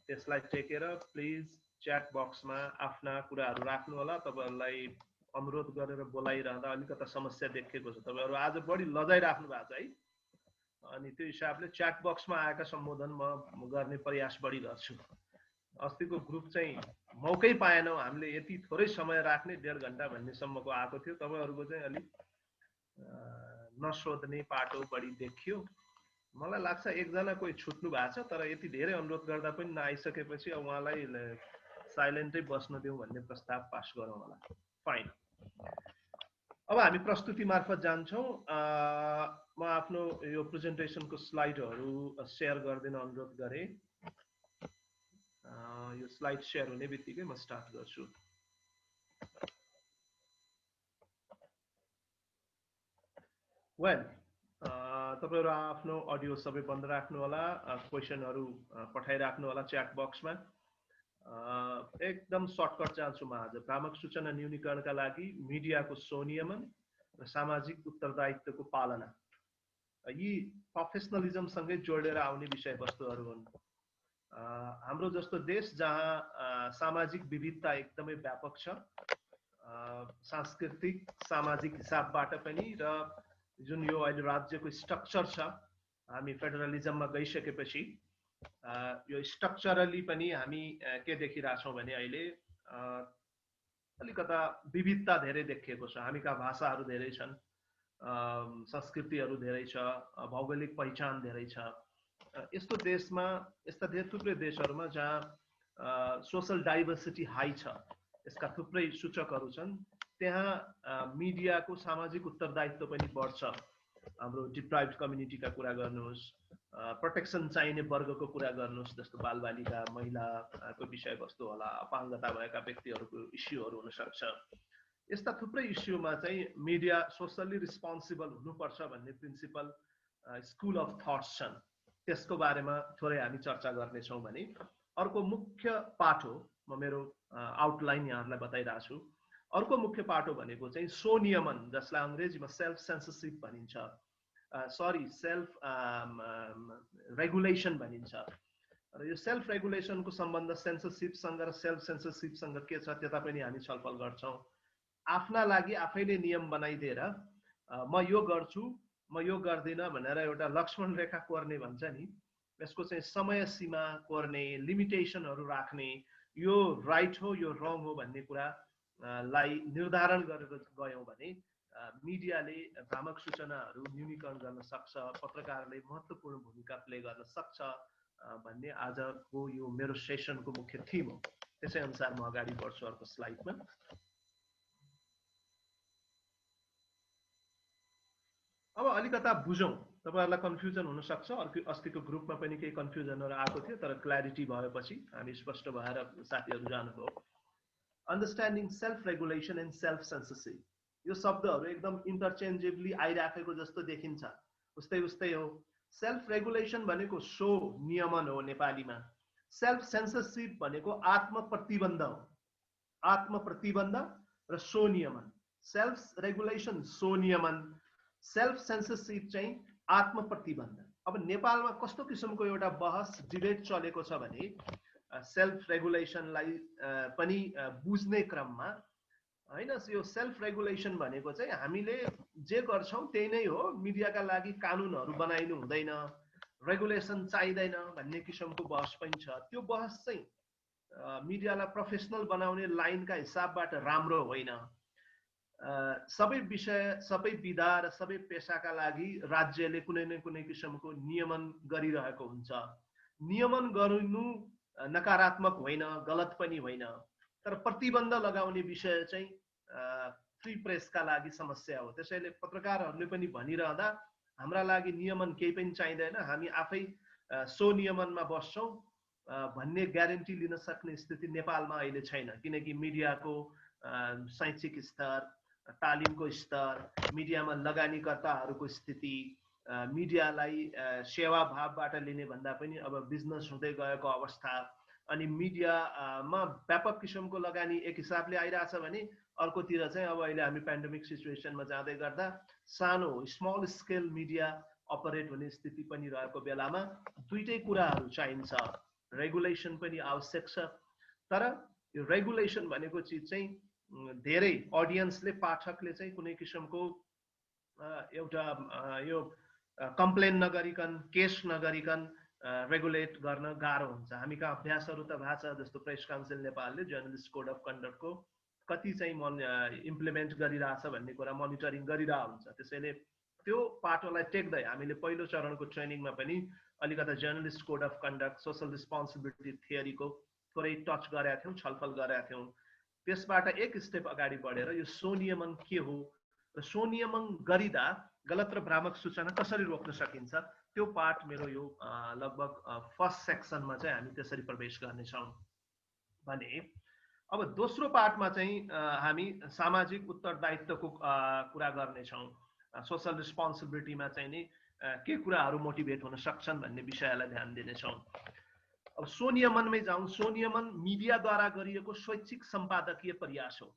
त्यसलाई टेकेर प्लिज च्याट बक्समा आफ्ना कुराहरू राख्नु होला। तपाईहरुलाई अनुरोध गरेर बोलाइरहँदा अलिकता समस्या देखिएको छ। तपाईहरु आज बढी लजाइराख्नु भएको छ है, अनि त्यो हिसाबले च्याट बक्समा आएका सम्बोधन म गर्ने प्रयास बढी गर्छु। अस्तिको ग्रुप चाहिँ मौकै पाएनौ, हामीले यति थोरै समय राख्ने 1.5 घण्टा भन्ने सम्मको आएको थियो। तपाईहरुको चाहिँ अलि नसोध्ने पाटो बढी देखियो। मलाई लाग्छ एकजना कोही छुट्नु भएको छ, तर यति धेरै अनुरोध गर्दा पनि नआइसकेपछि अब उहाँलाई साइलेन्टै बस्न दिउँ भन्ने प्रस्ताव पास गरौँ होला। फाइन, अब हामी प्रस्तुति मार्फत जान्छौँ। म आफ्नो यो प्रेजेन्टेसनको स्लाइडहरू सेयर गरिदिन अनुरोध गरेँ। यो स्लाइड सेयर हुने बित्तिकै म स्टार्ट गर्छु। वेल, तपाईहरु आफ्नो अडियो सबै बन्द राख्नु होला, क्वेशनहरू पठाइराख्नु होला च्याट बक्समा। एकदम सर्टकट जान्छु म आज। भ्रामक सूचना न्यूनीकरणका लागि मिडियाको स्वनियमन र सामाजिक उत्तरदायित्वको पालना, यी प्रोफेसनलिजमसँगै जोडेर आउने विषयवस्तुहरू हुन्। हाम्रो जस्तो देश जहाँ सामाजिक विविधता एकदमै व्यापक छ, सांस्कृतिक सामाजिक हिसाबबाट पनि, र जुन यो अहिले राज्यको स्ट्रक्चर छ, हामी फेडरलिजममा गइसकेपछि यो स्ट्रक्चरली पनि हामी के देखिरहेछौँ भने अहिले अलिकता विविधता धेरै देखिएको छ। हामीका भाषाहरू धेरै छन्, संस्कृतिहरू धेरै छ, भौगोलिक पहिचान धेरै छ। यस्तो देशमा, यस्ता थुप्रै देशहरूमा जहाँ सोशल डाइभर्सिटी हाई छ, यसका थुप्रै सूचकहरू छन्, त्यहाँ मिडियाको सामाजिक उत्तरदायित्व पनि बढ्छ। हाम्रो डिप्राइभ्ड कम्युनिटीका कुरा गर्नुहोस्, प्रोटेक्सन चाहिने वर्गको कुरा गर्नुहोस्, जस्तो बालबालिका, महिलाको विषयवस्तु होला, अपाङ्गता भएका व्यक्तिहरूको इस्युहरू हुनसक्छ। यस्ता थुप्रै इस्युमा चाहिँ मिडिया सोशली रिस्पोन्सिबल हुनुपर्छ भन्ने प्रिन्सिपल स्कुल अफ थट्स छन्। त्यसको बारेमा थोरै हामी चर्चा गर्नेछौँ भने अर्को मुख्य पाठो, म मेरो आउटलाइन यहाँहरूलाई बताइरहेको छु। अर्को मुख्य पाटो भनेको चाहिँ स्वनियमन, जसलाई अङ्ग्रेजीमा सेल्फ सेन्सरसिप भनिन्छ, सेल्फ रेगुलेसन भनिन्छ। र यो सेल्फ रेगुलेसनको सम्बन्ध सेन्सरसिपसँग र सेल्फ सेन्सरसिपसँग के छ त्यता पनि हामी छलफल गर्छौँ। आफ्ना लागि आफैले नियम बनाइदिएर म यो गर्छु, म यो गर्दिनँ भनेर एउटा लक्ष्मण रेखा कोर्ने भन्छ नि, यसको चाहिँ समय सीमा कोर्ने, लिमिटेसनहरू राख्ने, यो राइट हो यो रङ हो भन्ने कुरा लाई निर्धारण गरेर गयौँ भने मिडियाले भ्रामक सूचनाहरू न्यूनीकरण गर्न सक्छ, पत्रकारले महत्त्वपूर्ण भूमिका प्ले गर्न सक्छ भन्ने आजको यो मेरो सेसनको मुख्य थिम हो। त्यसै अनुसार म अगाडि बढ्छु अर्को स्लाइडमा। अब अलिकता बुझौँ, तपाईहरुलाई कन्फ्युजन हुन सक्छ। अस्तिको ग्रुपमा पनि केही कन्फ्युजनहरू आएको थियो, तर क्ल्यारिटी भएपछि हामी स्पष्ट भएर साथीहरू जानुभयो। Understanding self regulation and self censorship, यो शब्दहरू एकदम इन्टरचेन्जेबली आइराखेको जस्तो देखिन्छ, उस्तै उस्तै हो। सेल्फ रेगुलेसन भनेको सो नियमन हो नेपालीमा, सेल्फ सेन्सरसिप भनेको आत्म प्रतिबन्ध हो। आत्म प्रतिबन्ध र सो नियमन, सेल्फ रेगुलेसन सो नियमन, सेल्फ सेन्सरसिप चाहिँ आत्म प्रतिबन्ध। अब नेपालमा कस्तो किसिमको एउटा बहस डिबेट चलेको छ भने सेल्फ रेगुलेसनलाई पनि बुझ्ने क्रममा हैन, यो सेल्फ रेगुलेसन भनेको चाहिँ हामीले जे गर्छौँ त्यही नै हो, मिडियाका लागि कानुनहरू बनाइनु हुँदैन, रेगुलेसन चाहिँदैन भन्ने किसिमको बहस पनि छ। त्यो बहस चाहिँ मिडियालाई प्रोफेसनल बनाउने लाइनका हिसाबबाट राम्रो होइन। सबै विषय, सबै विधा र सबै पेसाका लागि राज्यले कुनै न कुनै किसिमको नियमन गरिरहेको हुन्छ। नियमन गर्नु नकारात्मक होइन, गलत पनि होइन, तर प्रतिबन्ध लगाउने विषय चाहिँ फ्री प्रेसका लागि समस्या हो। त्यसैले पत्रकारहरूले पनि भनिरहँदा हाम्रा लागि नियमन केही पनि चाहिँदैन, हामी आफै स्वनियमनमा बस्छौँ भन्ने ग्यारेन्टी लिन सक्ने स्थिति नेपालमा अहिले छैन। किनकि मिडियाको शैक्षिक स्तर, तालिमको स्तर, मिडियामा लगानीकर्ताहरूको स्थिति, मिडियालाई सेवा भावबाट लिने भन्दा पनि अब बिजनेस हुँदै गएको अवस्था अनि मिडियामा व्यापक किसिमको लगानी एक हिसाबले आइरहेछ भने अर्कोतिर चाहिँ अब अहिले हामी पेन्डेमिक सिचुएसनमा जाँदै गर्दा सानो स्मल स्केल मिडिया अपरेट हुने स्थिति पनि रहेको बेलामा दुईटै कुराहरू चाहिन्छ रेगुलेसन पनि आवश्यक छ तर यो रेगुलेसन भनेको चिज चाहिँ धेरै अडियन्सले पाठकले चाहिँ कुनै किसिमको एउटा यो कम्प्लेन नगरिकन केस नगरिकन रेगुलेट गर्न गाह्रो हुन्छ हामी कहाँ अभ्यासहरू त भएको छ जस्तो प्रेस काउन्सिल नेपालले जर्नलिस्ट कोड अफ कन्डक्टको कति चाहिँ इम्प्लिमेन्ट गरिरहेछ भन्ने कुरा मोनिटरिङ गरिरहेको हुन्छ त्यसैले त्यो पाटोलाई टेक्दै हामीले पहिलो चरणको ट्रेनिङमा पनि अलिकता journalist code of conduct social responsibility थियोरीको थोरै टच गरेका थियौँ छलफल गरेका थियौँ त्यसबाट एक स्टेप अगाडि बढेर यो स्वनियमन के हो र स्वनियमन गरिदा गलत र भ्रामक सूचना कसरी रोक्न सकिन्छ त्यो पाठ मेरो यो लगभग फर्स्ट सेक्सनमा चाहिँ हामी त्यसरी प्रवेश गर्नेछौँ भने अब दोस्रो पाठमा चाहिँ हामी सामाजिक उत्तरदायित्वको कुरा गर्नेछौँ सोशल रिस्पोन्सिबिलिटीमा चाहिँ नि के कुराहरू मोटिभेट हुन सक्छन् भन्ने विषयलाई ध्यान दिनेछौँ अब स्वनियमनमै जाउँ स्वनियमन मिडियाद्वारा गरिएको स्वैच्छिक सम्पादकीय प्रयास हो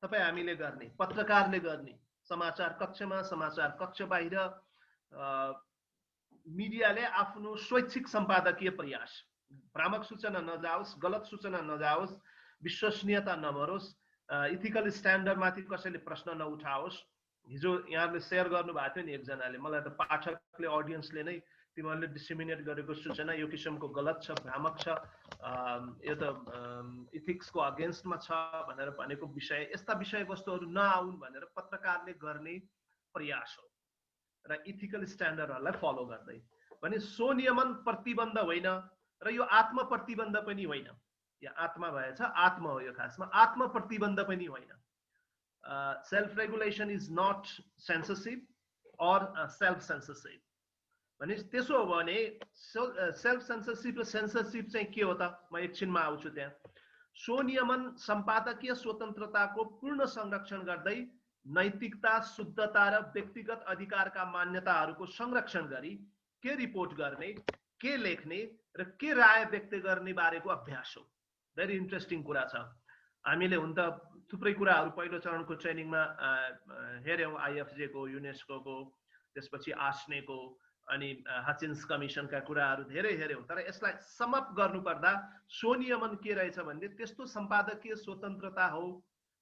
तपाईँ हामीले गर्ने पत्रकारले गर्ने समाचार कक्षमा समाचार कक्ष बाहिर मिडियाले आफ्नो स्वैच्छिक सम्पादकीय प्रयास भ्रामक सूचना नजाओस् गलत सूचना नजाओस् विश्वसनीयता नमरोस् इथिकल स्ट्यान्डर्डमाथि कसैले प्रश्न नउठाओस् हिजो यहाँले सेयर गर्नुभएको थियो नि एकजनाले मलाई त पाठकले अडियन्सले नै तिमीहरूले डिसिमिनेट गरेको सूचना यो किसिमको गलत छ भ्रामक छ यो त इथिक्सको अगेन्स्टमा छ भनेर भनेको विषय यस्ता विषयवस्तुहरू नआउन् भनेर पत्रकारले गर्ने प्रयास हो र इथिकल स्ट्यान्डर्डहरूलाई फलो गर्दै भने स्वनियमन प्रतिबन्ध होइन र यो आत्म प्रतिबन्ध पनि होइन या आत्मा भएछ आत्म हो यो खासमा आत्म प्रतिबन्ध पनि होइन self regulation is not censorship or self censorship भने त्यसो हो भने सेल्फ सेन्सरशिप र सेन्सरशिप चाहिँ के हो त म एकछिनमा आउँछु त्यहाँ स्वनियमन सम्पादकीय स्वतन्त्रताको पूर्ण संरक्षण गर्दै नैतिकता शुद्धता र व्यक्तिगत अधिकारका मान्यताहरूको संरक्षण गरी के रिपोर्ट गर्ने के लेख्ने र के राय व्यक्त गर्ने बारेको अभ्यास हो भेरी इन्ट्रेस्टिङ कुरा छ हामीले हुन त थुप्रै कुराहरू पहिलो चरणको ट्रेनिङमा हेर्यौँ आइएफजे को युनेस्को को त्यसपछि आस्नेको अनि हचिन्स कमिसनका कुराहरू धेरै हेर्यौँ तर यसलाई समअप गर्नुपर्दा स्वनियमन के रहेछ भने त्यस्तो सम्पादकीय स्वतन्त्रता हो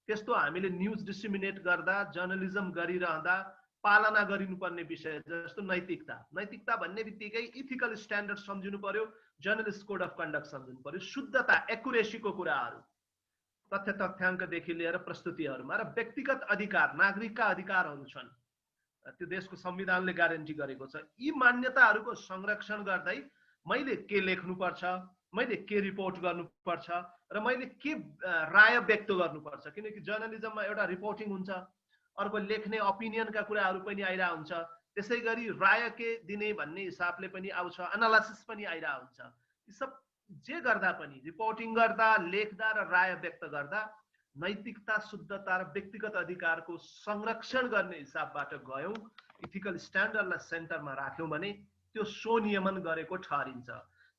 त्यस्तो हामीले न्युज डिसिमिनेट गर्दा जर्नलिजम गरिरहँदा पालना गरिनुपर्ने विषय जस्तो नैतिकता भन्ने बित्तिकै इथिकल स्ट्यान्डर्ड सम्झिनु पर्यो जर्नलिस्ट कोड अफ कन्डक्ट सम्झिनु पर्यो शुद्धता एक्युरेसीको कुराहरू तथ्य तथ्याङ्कदेखि लिएर प्रस्तुतिहरूमा र व्यक्तिगत अधिकार नागरिकका अधिकारहरू छन् त्यो देशको संविधानले ग्यारेन्टी गरेको छ यी मान्यताहरूको संरक्षण गर्दै मैले के लेख्नुपर्छ मैले के रिपोर्ट गर्नुपर्छ र मैले के राय व्यक्त गर्नुपर्छ किनकि जर्नलिजममा एउटा रिपोर्टिङ हुन्छ अर्को लेख्ने ओपिनियनका कुराहरू पनि आइरहेको हुन्छ त्यसै गरी राय के दिने भन्ने हिसाबले पनि आउँछ एनालाइसिस पनि आइरहेको हुन्छ यी सब जे गर्दा पनि रिपोर्टिङ गर्दा लेख्दा र राय व्यक्त गर्दा नैतिकता शुद्धता र व्यक्तिगत अधिकारको संरक्षण गर्ने हिसाबबाट गयौँ इथिकल स्ट्यान्डर्डलाई सेन्टरमा राख्यौँ भने त्यो स्वनियमन गरेको ठहरिन्छ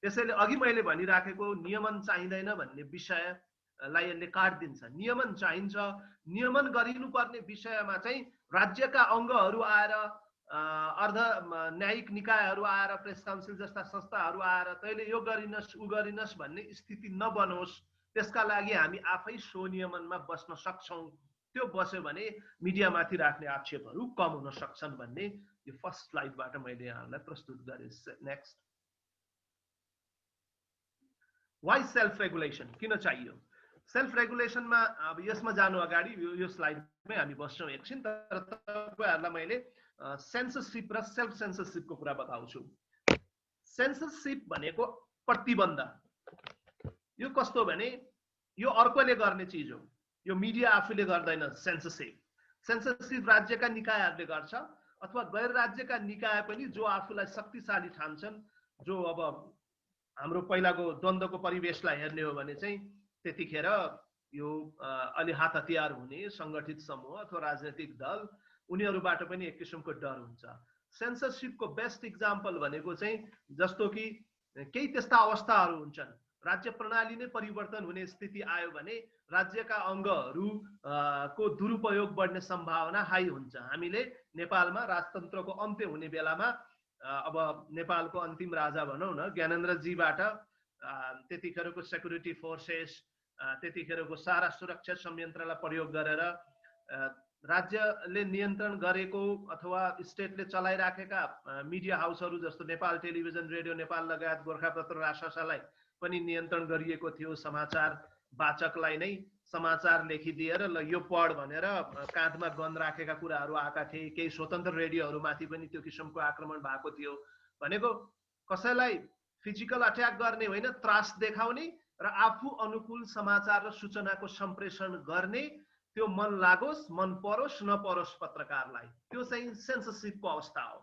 त्यसैले अघि मैले भनिराखेको नियमन चाहिँदैन भन्ने विषयलाई यसले काट्दिन्छ नियमन चाहिन्छ नियमन गरिनुपर्ने विषयमा चाहिँ राज्यका अङ्गहरू आएर अर्ध न्यायिक निकायहरू आएर प्रेस काउन्सिल जस्ता संस्थाहरू आएर तैँले यो गरिनस् उ गरिनस् भन्ने स्थिति नबनोस् त्यसका लागि हामी आफै स्वनियमनमा बस्न सक्छौँ त्यो बस्यो भने मिडियामाथि राख्ने आक्षेपहरू कम हुन सक्छन् भन्ने यो फर्स्ट स्लाइडबाट मैले यहाँहरूलाई प्रस्तुत गरेँ नेक्स्ट वाइ सेल्फ रेगुलेसन किन चाहियो सेल्फ रेगुलेसनमा अब यसमा जानु अगाडि यो स्लाइडमै हामी बस्छौँ एकछिन तर तपाईँहरूलाई मैले सेन्सरशिप र सेल्फ सेन्सरशिपको कुरा बताउँछु सेन्सरशिप भनेको प्रतिबन्ध यो कस्तो भने यो अर्कोले गर्ने चिज हो यो मिडिया आफूले गर्दैन सेन्सरशिप राज्यका निकायहरूले गर्छ अथवा गैर राज्यका निकाय पनि जो आफूलाई शक्तिशाली ठान्छन् जो अब हाम्रो पहिलाको द्वन्द्वको परिवेशलाई हेर्ने हो भने चाहिँ त्यतिखेर यो अलि हात हतियार हुने सङ्गठित समूह अथवा राजनैतिक दल उनीहरूबाट पनि एक किसिमको डर हुन्छ सेन्सरसिपको बेस्ट इक्जाम्पल भनेको चाहिँ जस्तो कि केही त्यस्ता अवस्थाहरू हुन्छन्, राज्य प्रणाली नै परिवर्तन हुने स्थिति आयो भने राज्यका अङ्गहरू को दुरुपयोग बढ्ने सम्भावना हाई हुन्छ। हामीले नेपालमा राजतन्त्रको अन्त्य हुने बेलामा अब नेपालको अन्तिम राजा भनौँ न ज्ञानेन्द्रजीबाट त्यतिखेरको सेक्युरिटी फोर्सेस, त्यतिखेरको सारा सुरक्षा संयन्त्रलाई प्रयोग गरेर राज्यले नियन्त्रण गरेको अथवा स्टेटले चलाइराखेका मिडिया हाउसहरू जस्तो नेपाल टेलिभिजन, रेडियो नेपाल लगायत गोरखापत्र राजशासनलाई पनि नियन्त्रण गरिएको थियो। समाचार वाचकलाई नै समाचार लेखिदिएर ल यो पढ भनेर काँधमा गन राखेका कुराहरू आएका थिए। केही स्वतन्त्र रेडियोहरूमाथि पनि त्यो किसिमको आक्रमण भएको थियो। भनेको कसैलाई फिजिकल अट्याक गर्ने होइन, त्रास देखाउने र आफू अनुकूल समाचार र सूचनाको सम्प्रेषण गर्ने, त्यो मन लागोस् मन परोस् नपरोस् पत्रकारलाई, त्यो चाहिँ सेन्सरसिपको अवस्था हो।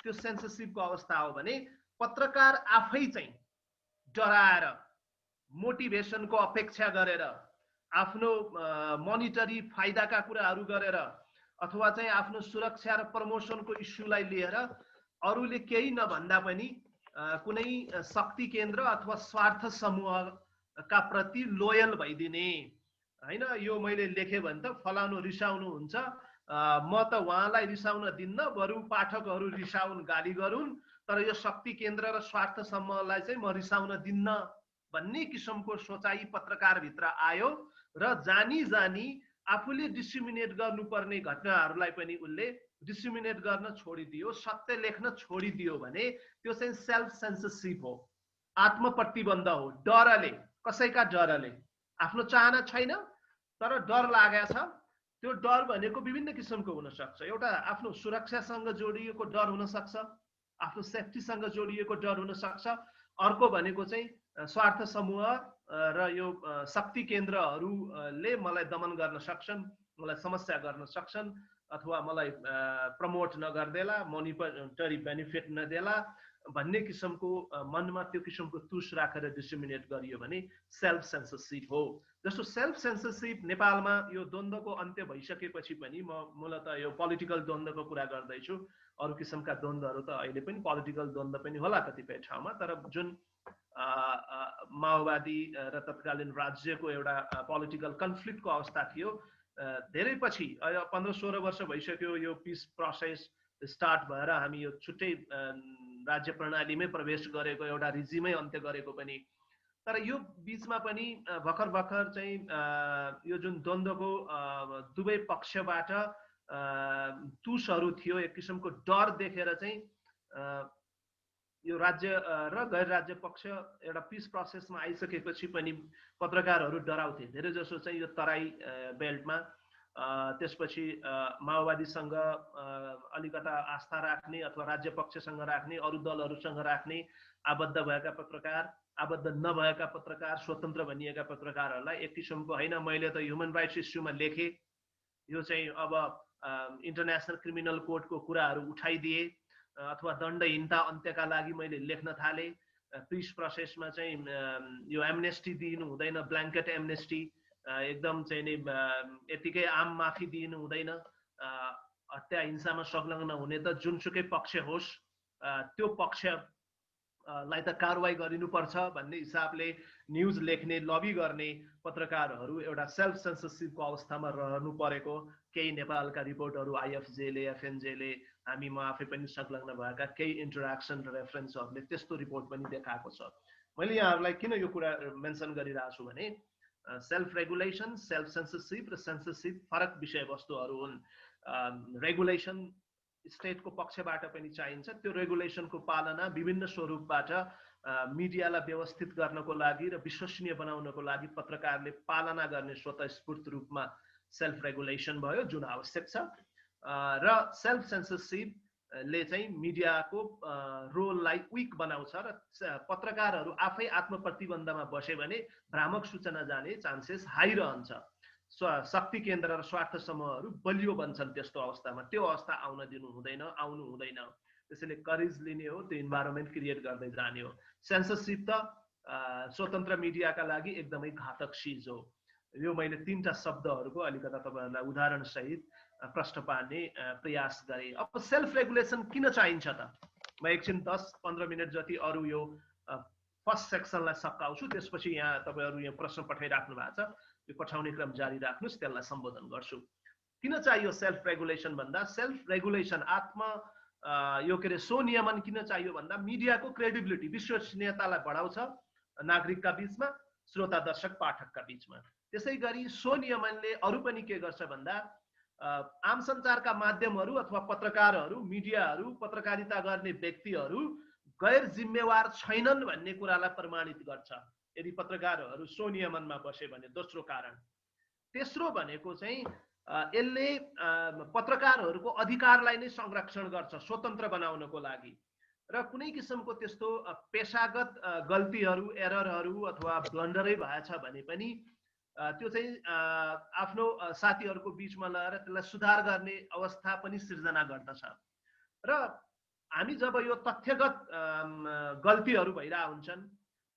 त्यो सेन्सरसिपको अवस्था हो भने पत्रकार आफै चाहिँ डराएर मोटिभेसनको अपेक्षा गरेर आफ्नो मोनिटरी फाइदाका कुराहरू गरेर अथवा चाहिँ आफ्नो सुरक्षा र प्रमोसनको इस्युलाई लिएर अरूले केही नभन्दा पनि कुनै शक्ति केन्द्र अथवा स्वार्थ समूहका प्रति लोयल भइदिने हैन। यो मैले लेखेँ भने त फलानु रिसाउनु हुन्छ, म त उहाँलाई रिसाउन दिन्न, बरु पाठकहरू रिसाउन् गाली गरून्, तर यो शक्ति केन्द्र र स्वार्थ समूहलाई चाहिँ म रिसाउन दिन्न भन्ने किसिमको सोचाइ पत्रकारभित्र आयो र जानी जानी आफूले डिसिमिनेट गर्नुपर्ने घटनाहरूलाई पनि उसले डिसिमिनेट गर्न छोडिदियो, सत्य लेख्न छोडिदियो भने त्यो चाहिँ सेल्फ सेन्सरसिप हो, आत्मप्रतिबन्ध हो। डरले, कसैका डरले, आफ्नो चाहना छैन तर डर लागेको छ। त्यो डर भनेको विभिन्न किसिमको हुन सक्छ। एउटा आफ्नो सुरक्षासँग जोडिएको डर हुन सक्छ, आफ्नो सेफ्टीसँग जोडिएको डर हुन सक्छ। अर्को भनेको चाहिँ स्वार्थ समूह र यो शक्ति केन्द्रहरूले मलाई दमन गर्न सक्छन्, मलाई समस्या गर्न सक्छन्, अथवा मलाई प्रमोट नगर्देला, मोनिटरी बेनिफिट नदेला भन्ने किसिमको मनमा त्यो किसिमको तुस राखेर डिसिमिनेट गरियो भने सेल्फ सेन्सरसिप हो। जस्तो सेल्फ सेन्सरसिप नेपालमा यो द्वन्द्वको अन्त्य भइसकेपछि पनि, म मूलतः यो पोलिटिकल द्वन्द्वको कुरा गर्दैछु, अरू किसिमका द्वन्द्वहरू त अहिले पनि पोलिटिकल द्वन्द्व पनि होला कतिपय ठाउँमा, तर जुन माओवादी र तत्कालीन राज्यको एउटा पोलिटिकल कन्फ्लिक्टको अवस्था थियो, धेरै पछि 15-16 वर्ष भइसक्यो यो पिस प्रोसेस स्टार्ट भएर हामी यो छुट्टै राज्य प्रणालीमै प्रवेश गरेको, एउटा रिजिमै अन्त्य गरेको पनि। तर यो बीचमा पनि भर्खर भर्खर चाहिँ यो जुन द्वन्द्वको दुवै पक्षबाट तुसहरू थियो, एक किसिमको डर देखेर चाहिँ यो राज्य र गैर राज्य पक्ष एउटा पिस प्रोसेसमा आइसकेपछि पनि पत्रकारहरू डराउँथे। धेरै जसो चाहिँ यो तराई बेल्टमा त्यसपछि माओवादीसँग अलिकता आस्था राख्ने अथवा राज्य पक्षसँग राख्ने, अरू दलहरूसँग राख्ने आबद्ध भएका पत्रकार, आबद्ध नभएका पत्रकार, स्वतन्त्र भनिएका पत्रकारहरूलाई एक किसिमको होइन मैले त ह्युमन राइट्स इस्युमा लेखेँ, यो चाहिँ अब इन्टरनेसनल क्रिमिनल कोर्टको कुराहरू उठाइदिए अथवा दण्डहीनता अन्त्यका लागि मैले लेख्न थालेँ, पिस प्रोसेसमा चाहिँ यो एमनेस्टी दिनु हुँदैन, ब्ल्याङ्केट एमनेस्टी, एकदम चाहिँ नि यतिकै आम माफी दिनु हुँदैन, हत्या हिंसामा संलग्न हुने त जुनसुकै पक्ष होस् त्यो पक्षलाई त कारवाही गरिनुपर्छ भन्ने हिसाबले न्युज लेख्ने, लबी गर्ने पत्रकारहरू एउटा सेल्फ सेन्सरसिपको अवस्थामा रहनु परेको केही नेपालका रिपोर्टहरू आइएफजेले, एफएनजेले, हामी म आफै पनि संलग्न भएका केही इन्टरेक्सन र रेफरेन्सहरूले त्यस्तो रिपोर्ट पनि देखाएको छ। मैले यहाँहरूलाई किन यो कुरा मेन्सन गरिरहेको छु भने सेल्फ रेगुलेसन, सेल्फ सेन्सरसिप र सेन्सरसिप फरक विषयवस्तुहरू हुन्। रेगुलेसन स्टेटको पक्षबाट पनि चाहिन्छ, त्यो रेगुलेसनको पालना विभिन्न स्वरूपबाट मिडियालाई व्यवस्थित गर्नको लागि र विश्वसनीय बनाउनको लागि पत्रकारले पालना गर्ने स्वतःस्फूर्त रूपमा सेल्फ रेगुलेसन भयो जुन आवश्यक छ, र सेल्फ सेन्सरसिपले चाहिँ मिडियाको रोललाई विक बनाउँछ र पत्रकारहरू आफै आत्मप्रतिबन्धमा बस्यो भने भ्रामक सूचना जाने चान्सेस हाई रहन्छ। शक्ति केन्द्र र स्वार्थ समूहहरू बलियो बन्छन् त्यस्तो अवस्थामा, त्यो अवस्था आउन दिनु हुँदैन, आउनु हुँदैन। त्यसैले करेज लिने हो, त्यो इन्भाइरोमेन्ट क्रिएट गर्दै जाने हो। सेन्सरसिप त स्वतन्त्र मिडियाका लागि एकदमै घातक चिज हो। यो मैले 3टा शब्दहरूको अलिकता तपाईँहरूलाई उदाहरण सहित प्रश्न पार्ने प्रयास गरे। अब सेल्फ रेगुलेसन किन चाहिन्छ त? म एकछिन 10-15 मिनट जति अरू यो फर्स्ट सेक्सनलाई सकाउँछु, त्यसपछि यहाँ तपाईँहरू यहाँ प्रश्न पठाइराख्नु भएको छ, यो पठाउने क्रम जारी राख्नुहोस्, त्यसलाई सम्बोधन गर्छु। किन चाहियो सेल्फ रेगुलेसन भन्दा, सेल्फ रेगुलेसन यो के अरे स्वनियमन किन चाहियो भन्दा मिडियाको क्रेडिबिलिटी, विश्वसनीयतालाई बढाउँछ नागरिकका बीचमा, श्रोता दर्शक पाठकका बीचमा। त्यसै गरी स्वनियमनले अरू पनि के गर्छ भन्दा आम सञ्चारका माध्यमहरू अथवा पत्रकारहरू, मिडियाहरू, पत्रकारिता गर्ने व्यक्तिहरू गैर जिम्मेवार छैनन् भन्ने कुरालाई प्रमाणित गर्छ यदि पत्रकारहरू स्वनियमनमा बसे भने। दोस्रो कारण। तेस्रो भनेको चाहिँ यसले पत्रकारहरूको अधिकारलाई नै संरक्षण गर्छ स्वतन्त्र बनाउनको लागि, र कुनै किसिमको त्यस्तो पेशागत गल्तीहरू, एररहरू अथवा ब्लन्डरै भएछ भने पनि त्यो चाहिँ आफ्नो साथीहरूको बीचमा लगाएर त्यसलाई सुधार गर्ने अवस्था पनि सिर्जना गर्दछ। र हामी जब यो तथ्यगत गल्तीहरू भइरहेका हुन्छन्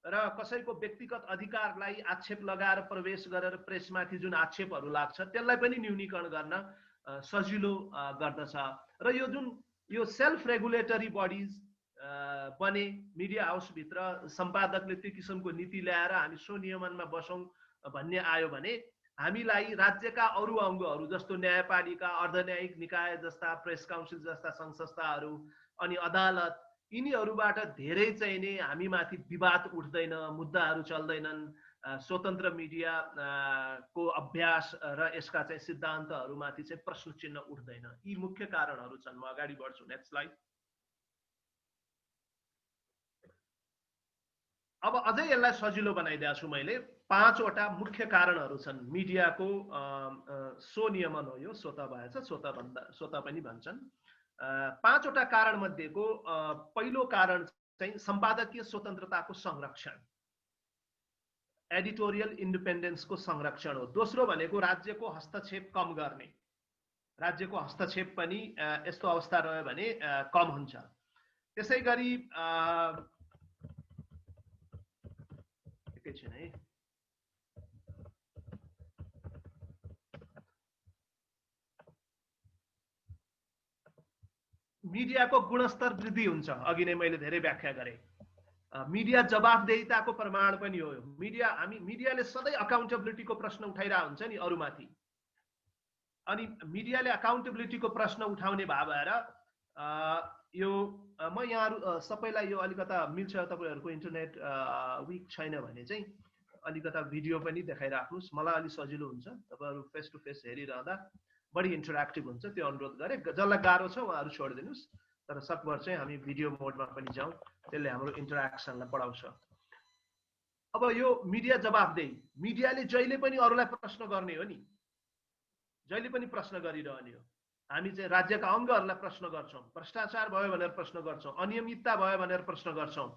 र कसैको व्यक्तिगत अधिकारलाई आक्षेप लगाएर प्रवेश गरेर प्रेसमाथि जुन आक्षेपहरू लाग्छ त्यसलाई पनि न्यूनीकरण गर्न सजिलो गर्दछ। र यो सेल्फ रेगुलेटरी बडिज बने मिडिया हाउसभित्र, सम्पादकले त्यो किसिमको नीति ल्याएर हामी स्वनियमनमा बसौँ भन्ने आयो भने हामीलाई राज्यका अरू अङ्गहरू जस्तो न्यायपालिका, अर्धन्यायिक निकाय जस्ता, प्रेस काउन्सिल जस्ता सङ्घ संस्थाहरू, अनि अदालत, यिनीहरूबाट धेरै चाहिँ नै हामीमाथि विवाद उठ्दैन, मुद्दाहरू चल्दैनन्, स्वतन्त्र मिडिया को अभ्यास र यसका चाहिँ सिद्धान्तहरूमाथि चाहिँ प्रश्न चिन्ह उठ्दैन। यी मुख्य कारणहरू छन्। म अगाडि बढ्छु। Next slide. अब अझै यसलाई सजिलो बनाइदिएको छु मैले। 5वटा मुख्य कारणहरू छन् मिडियाको स्वनियमन हो। यो स्वत भएछ, स्वत पनि भन्छन्। 5वटा कारण मध्येको पहिलो कारण चाहिँ सम्पादकीय स्वतन्त्रताको संरक्षण, एडिटोरियल इन्डिपेन्डेन्सको संरक्षण हो। दोस्रो भनेको राज्यको हस्तक्षेप कम गर्ने। राज्यको हस्तक्षेप पनि यस्तो अवस्था रह्यो भने कम हुन्छ। त्यसै गरी एकैछिन है, मिडियाको गुणस्तर वृद्धि हुन्छ। अघि नै मैले धेरै व्याख्या गरेँ। मिडिया जवाफदेहिताको प्रमाण पनि हो। मिडियाले सधैँ अकाउन्टेबिलिटीको प्रश्न उठाइरहेको हुन्छ नि अरूमाथि, अनि मिडियाले अकाउन्टेबिलिटीको प्रश्न उठाउने भएर यो म यहाँहरू सबैलाई यो अलिकता मिल्छ, तपाईँहरूको इन्टरनेट विक छैन भने चाहिँ अलिकता भिडियो पनि देखाइराख्नुहोस्, मलाई अलि सजिलो हुन्छ। तपाईँहरू फेस टु फेस हेरिरहँदा बढी इन्टरेक्टिभ हुन्छ, त्यो अनुरोध गरेँ। जसलाई गाह्रो छ उहाँहरू छोडिदिनुहोस्, तर सकभर चाहिँ हामी भिडियो मोडमा पनि जाउँ, त्यसले हाम्रो इन्टरेक्सनलाई बढाउँछ। अब यो मिडिया जवाफदेही, मिडियाले जहिले पनि अरूलाई प्रश्न गर्ने हो नि, जहिले पनि प्रश्न गरिरहने हो। हामी चाहिँ राज्यका अङ्गहरूलाई प्रश्न गर्छौँ, भ्रष्टाचार भयो भनेर प्रश्न गर्छौँ, अनियमितता भयो भनेर प्रश्न गर्छौँ,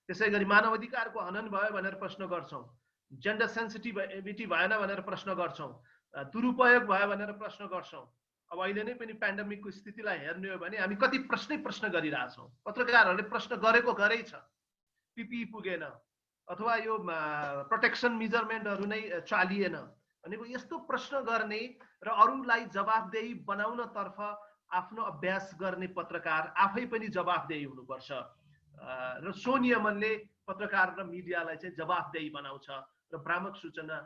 त्यसै गरी मानव अधिकारको हनन भयो भनेर प्रश्न गर्छौँ, जेन्डर सेन्सिटिभिटी भएन भनेर प्रश्न गर्छौँ, दुरुपयोग भयो भनेर प्रश्न गर्छौँ। अब अहिले नै पनि पेन्डेमिकको स्थितिलाई हेर्ने हो भने हामी कति प्रश्न गरिरहेछौँ। पत्रकारहरूले प्रश्न गरेको गरै छ, पिपी पुगेन अथवा यो प्रोटेक्सन मेजरमेन्टहरू नै चालिएन भनेको यस्तो प्रश्न गर्ने र अरूलाई जवाफदेही बनाउनतर्फ आफ्नो अभ्यास गर्ने पत्रकार आफै पनि जवाफदेही हुनुपर्छ। र स्वनियमनले पत्रकार र मिडियालाई चाहिँ जवाफदेही बनाउँछ र भ्रामक सूचना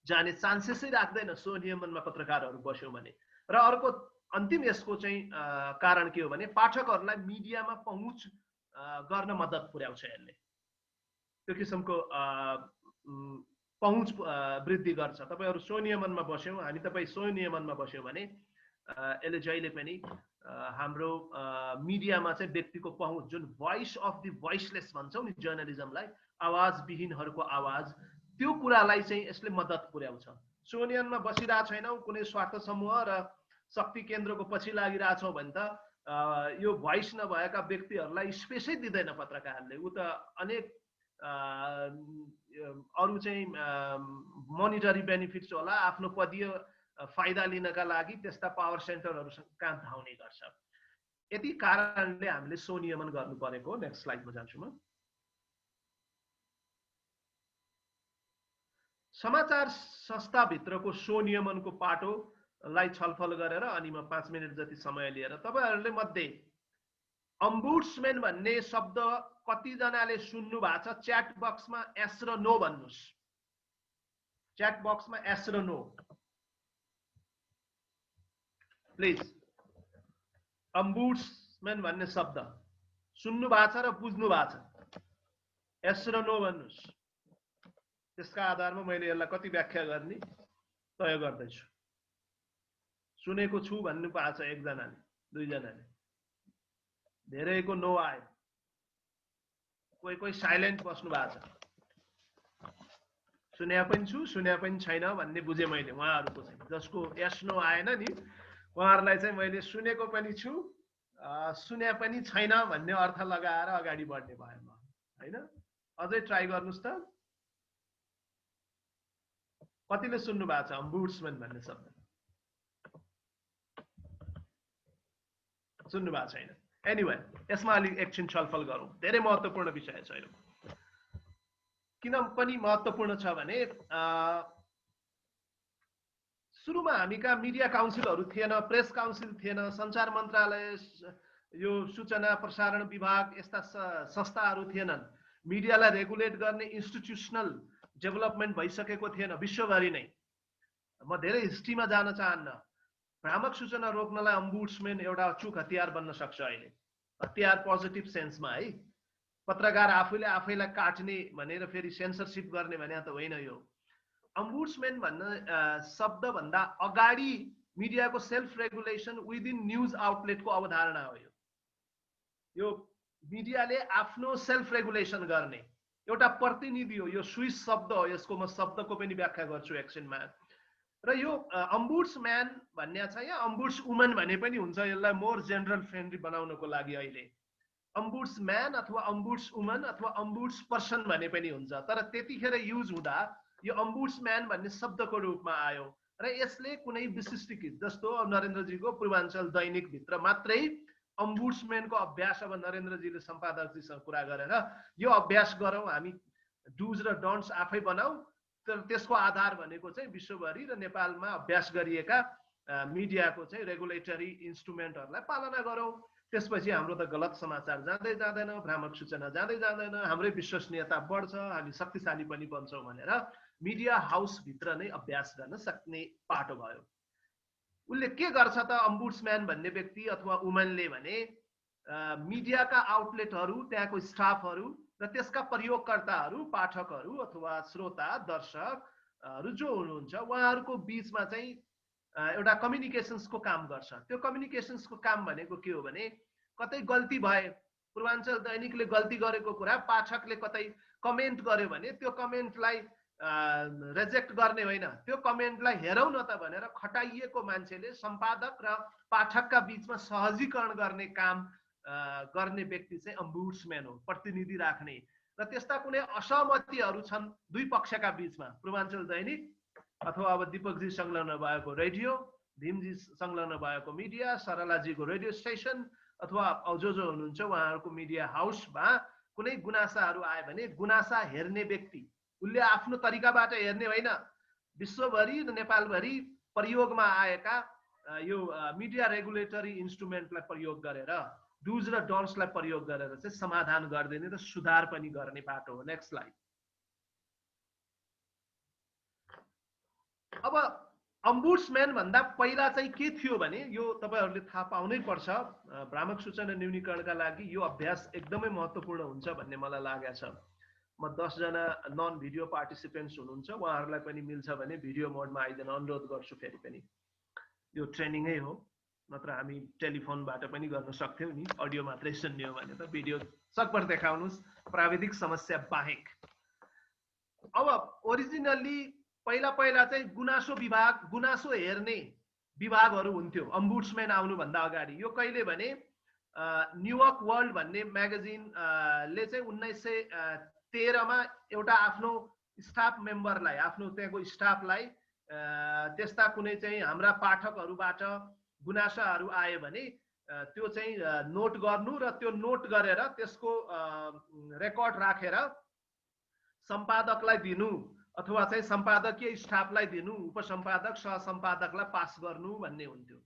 जाने चान्सेसै राख्दैन स्वनियमनमा पत्रकारहरू बस्यो भने। र अर्को अन्तिम यसको चाहिँ कारण के हो भने पाठकहरूलाई मिडियामा पहुँच गर्न मद्दत पुर्याउँछ। यसले त्यो किसिमको पहुँच वृद्धि गर्छ। तपाईँहरू स्वनियमनमा बस्यौँ, हामी तपाईँ स्वनियमनमा बस्यौँ भने यसले जहिले पनि हाम्रो मिडियामा चाहिँ व्यक्तिको पहुँच, जुन भोइस अफ द भोइसलेस भन्छौँ नि जर्नलिजमलाई, आवाजविहीनहरूको आवाज, त्यो कुरालाई चाहिँ यसले मद्दत पुर्याउँछ। स्वनियमनमा बसिरहेको छैनौँ, कुनै स्वार्थ समूह र शक्ति केन्द्रको पछि लागिरहेछौँ भने त यो भोइस नभएका व्यक्तिहरूलाई स्पेसै दिँदैन पत्रकारले। ऊ त अनेक अरू चाहिँ मोनिटरी बेनिफिट्स होला, आफ्नो पदीय फाइदा लिनका लागि त्यस्ता पावर सेन्टरहरू कहाँ धाउने गर्छ। यति कारणले हामीले स्वनियमन गर्नु परेको। नेक्स्ट स्लाइडमा जान्छु म। समाचार संस्थाभित्रको स्वनियमनको पाटो लाई छलफल गरेर अनि म 5 मिनेट जति समय लिएर तपाईहरुले मध्ये अम्बुड्सम्यान भन्ने शब्द कतिजनाले सुन्नु भएको छ च्याट बक्समा एस र नो भन्नुस् च्याट बक्समा एस र नो प्लिज अम्बुड्सम्यान भन्ने शब्द सुन्नु भएको छ र बुझ्नु भएको छ एस र नो भन्नुस् त्यसका आधारमा मैले यसलाई कति व्याख्या गर्ने तय गर्दैछु सुनेको छु भन्नु पाछ एकजनाले दुईजनाले धेरैको नो आयो कोही कोही साइलेन्ट बस्नु भएको छ सुन्या पनि छु सुन्या पनि छैन भन्ने बुझे मैले उहाँहरुको चाहिँ जसको यस नो आएन नि उहाँहरुलाई चाहिँ मैले सुनेको पनि छु सुन्या पनि छैन भन्ने अर्थ लगाएर अगाडि बढ्ने भए म हैन अझै ट्राई गर्नुस् त कतिले सुन्नु भएको छ अम्बुड्सम्यान भन्ने शब्द सुन्नु भएको छैन एनीवे यसमा अलि एकछिन छलफल गरौँ धेरै महत्त्वपूर्ण विषय छ यो किन पनि महत्त्वपूर्ण छ भने सुरुमा हामीका मिडिया काउन्सिलहरू थिएन प्रेस काउन्सिल थिएन सञ्चार मन्त्रालय यो सूचना प्रसारण विभाग यस्ता संस्थाहरू थिएनन् मिडियालाई रेगुलेट गर्ने इन्स्टिट्युसनल डेभलपमेन्ट भइसकेको थिएन विश्वभरि नै म धेरै हिस्ट्रीमा जान चाहन्न भ्रामक सूचना रोक्नलाई अम्बुड्सम्यान एउटा अचूक हतियार बन्न सक्छ अहिले हतियार पोजिटिभ सेन्समा है पत्रकार आफैले आफैलाई काट्ने भनेर फेरि सेन्सरशिप गर्ने भने त होइन यो अम्बुड्सम्यान भन्न शब्द भन्दा अगाडि मिडियाको सेल्फ रेगुलेसन विदिन न्यूज आउटलेटको अवधारणा हो यो मिडियाले आफ्नो सेल्फ रेगुलेसन गर्ने एउटा प्रतिनिधि हो यो स्विस शब्द हो यसको म शब्दको पनि व्याख्या गर्छु एकछिनमा र यो अम्बुड्सम्यान भन्ने छ या अम्बुड्स वुमन भने पनि हुन्छ यसलाई मोर जेनरल फ्रेन्डली बनाउनको लागि अहिले अम्बुड्सम्यान अथवा अम्बुड्स वुमन अथवा अम्बुड्स पर्सन भने पनि हुन्छ तर त्यतिखेर युज हुँदा यो अम्बुड्सम्यान भन्ने शब्दको रूपमा आयो र यसले कुनै विशिष्टीकृत जस्तो नरेन्द्रजीको पूर्वाञ्चल दैनिक भित्र मात्रै अम्बुड्सम्यानको अभ्यास अब नरेन्द्रजीले सम्पादकजीसँग कुरा गरेर यो अभ्यास गरौँ हामी डुज र डन्ट्स आफै बनाऊ तर त्यसको आधार भनेको चाहिँ विश्वभरि र नेपालमा अभ्यास गरिएका मिडियाको चाहिँ रेगुलेटरी इन्स्ट्रुमेन्टहरूलाई पालना गरौँ त्यसपछि हाम्रो त गलत समाचार जाँदै जाँदैन भ्रामक सूचना जाँदै जाँदैन हाम्रै विश्वसनीयता बढ्छ हामी शक्तिशाली पनि बन्छौँ भनेर मिडिया हाउस भित्र नै अभ्यास गर्न सक्ने पाटो भयो उसले के गर्छ त अम्बुड्सम्यान भन्ने व्यक्ति अथवा वुमनले भने मिडियाका आउटलेटहरू त्यहाँको स्टाफहरू र त्यसका प्रयोगकर्ताहरू पाठकहरू अथवा श्रोता दर्शकहरू जो हुनुहुन्छ उहाँहरूको बीचमा चाहिँ एउटा कम्युनिकेसन्सको काम गर्छ त्यो कम्युनिकेसन्सको काम भनेको के हो भने कतै गल्ती भए पूर्वाञ्चल दैनिकले गल्ती गरेको कुरा पाठकले कतै कमेन्ट गर्यो भने त्यो कमेन्टलाई रिजेक्ट गर्ने होइन त्यो कमेन्टलाई हेरौँ न त भनेर खटाइएको मान्छेले सम्पादक र पाठकका बीचमा सहजीकरण गर्ने काम गर्ने व्यक्ति चाहिँ अम्बुड्सम्यान हो प्रतिनिधि राख्ने र त्यस्ता कुनै असहमतिहरू छन् दुई पक्षका बीचमा पूर्वाञ्चल दैनिक अथवा अब दीपकजी संलग्न भएको रेडियो भीमजी संलग्न भएको मिडिया सरलाजीको रेडियो स्टेसन अथवा जो जो हुनुहुन्छ उहाँहरूको मिडिया हाउसमा कुनै गुनासाहरू आयो भने गुनासा हेर्ने व्यक्ति उसले आफ्नो तरिकाबाट हेर्ने होइन विश्वभरि र नेपालभरि प्रयोगमा आएका यो मिडिया रेगुलेटरी इन्स्ट्रुमेन्टलाई प्रयोग गरेर डुज र डन्ट्सलाई प्रयोग गरेर चाहिँ समाधान गरिदिने र सुधार पनि गर्ने बाटो हो नेक्स्ट स्लाइड अब अम्बुड्सम्यान भन्दा पहिला चाहिँ के थियो भने यो तपाईहरुले थाहा पाउनै पर्छ भ्रामक सूचना न्यूनीकरणका लागि यो अभ्यास एकदमै महत्त्वपूर्ण हुन्छ भन्ने मलाई लागेको छ म 10 जना नन भिडियो पार्टिसिपेन्ट्स हुनुहुन्छ उहाँहरुलाई पनि मिल्छ भने भिडियो मोडमा आइदिन अनुरोध गर्छु फेरि पनि यो ट्रेनिङै हो नत्र हामी टेलिफोनबाट पनि गर्न सक्थ्यौ नि अडियो मात्रै सुन्ने हो भने त भिडियो सकभर देखाउनुस् प्राविधिक समस्या बाहेक अब ओरिजिनली पहिला चाहिँ गुनासो विभाग गुनासो हेर्ने विभागहरू हुन्थ्यो अम्बुड्सम्यान आउनु भन्दा अगाडि यो कहिले भने न्युयोर्क वर्ल्ड भन्ने म्यागजिन ले चाहिँ 1913 मा एउटा आफ्नो स्टाफ मेम्बरलाई आफ्नो त्यहाँको स्टाफलाई त्यस्ता कुनै चाहिँ हाम्रा पाठकहरूबाट गुनासाहरू आए भने त्यो चाहिँ नोट गर्नु र त्यो नोट गरेर त्यसको रेकर्ड राखेर सम्पादकलाई दिनु अथवा चाहिँ सम्पादकीय स्टाफलाई दिनु, उपसम्पादक सहसम्पादकलाई पास गर्नु भन्ने हुन्थ्यो।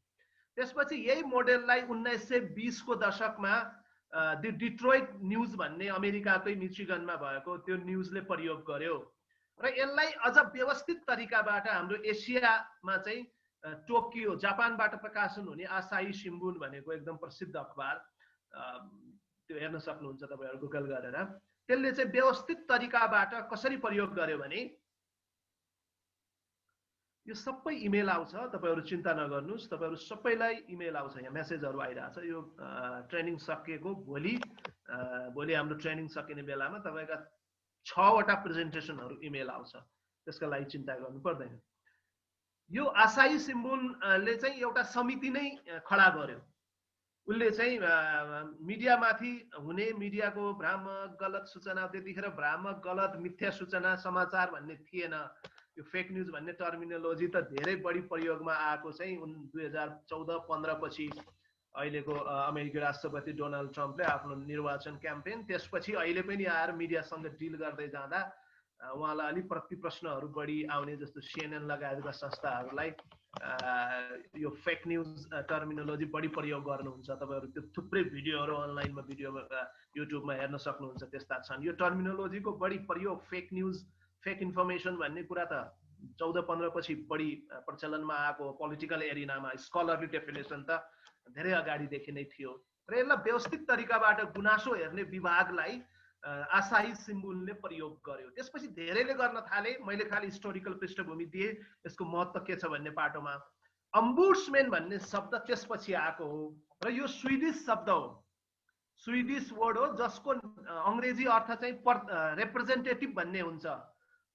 त्यसपछि यही मोडेललाई 1920 को दशकमा दि डिट्रोइट न्यूज भन्ने अमेरिकाकै मिचिगनमा भएको त्यो न्यूजले प्रयोग गर्यो र यसलाई अझ व्यवस्थित तरिकाबाट हाम्रो एसियामा चाहिँ टोकियो जापानबाट प्रकाशन हुने आसाही शिम्बुन भनेको एकदम प्रसिद्ध अखबार, त्यो हेर्न सक्नुहुन्छ तपाईहरु गुगल गरेर। त्यसले चाहिँ व्यवस्थित तरिकाबाट कसरी प्रयोग गर्यो भने यो सबै इमेल आउँछ, तपाईहरु चिन्ता नगर्नुस्, तपाईहरु सबैलाई इमेल आउँछ, यहाँ मेसेजहरु आइराछ। यो ट्रेनिङ सकिएको भोलि हाम्रो ट्रेनिङ सकिने बेलामा तपाईका 6 वटा प्रेजेन्टेसनहरु इमेल आउँछ, त्यसका लागि चिन्ता गर्नु पर्दैन। यो आसाही शिम्बुनले चाहिँ एउटा समिति नै खडा गर्यो। उसले चाहिँ मिडियामाथि हुने मिडियाको भ्रामक गलत सूचना, त्यतिखेर भ्रामक गलत मिथ्या सूचना समाचार भन्ने थिएन, यो फेक न्यूज भन्ने टर्मिनोलोजी त धेरै बढी प्रयोगमा आएको चाहिँ 2014-15 पछि अहिलेको अमेरिकी राष्ट्रपति डोनाल्ड ट्रम्पले आफ्नो निर्वाचन क्याम्पेन, त्यसपछि अहिले पनि आएर मिडियासँग डिल गर्दै जाँदा उहाँलाई अलि प्रतिप्रश्नहरू बढी आउने, जस्तो CNN लगायतका संस्थाहरूलाई यो फेक न्यूज टर्मिनोलोजी बढी प्रयोग गर्नुहुन्छ। तपाईहरु त्यो थुप्रै भिडियोहरू अनलाइनमा युट्युबमा हेर्न सक्नुहुन्छ, त्यस्ता छन्। यो टर्मिनोलोजीको बढी प्रयोग, फेक न्यूज फेक इन्फर्मेसन भन्ने कुरा त 14-15 पछि बढी प्रचलनमा आएको, पोलिटिकल एरिनामा स्कलरली डेफिनेसन त धेरै अगाडिदेखि नै थियो र यसलाई व्यवस्थित तरिकाबाट गुनासो हेर्ने विभागलाई आसाही शिम्बुनले प्रयोग गर्यो। त्यसपछि धेरैले गर्न थाले, मैले खाली हिस्टोरिकल पृष्ठभूमि दिए यसको महत्त्व के छ भन्ने पाटोमा। अम्बुड्सम्यान भन्ने शब्द त्यसपछि आएको हो र यो स्विडिश शब्द हो, स्विडिश वर्ड हो, जसको अंग्रेजी अर्थ चाहिँ रिप्रेजेन्टेटिभ भन्ने हुन्छ।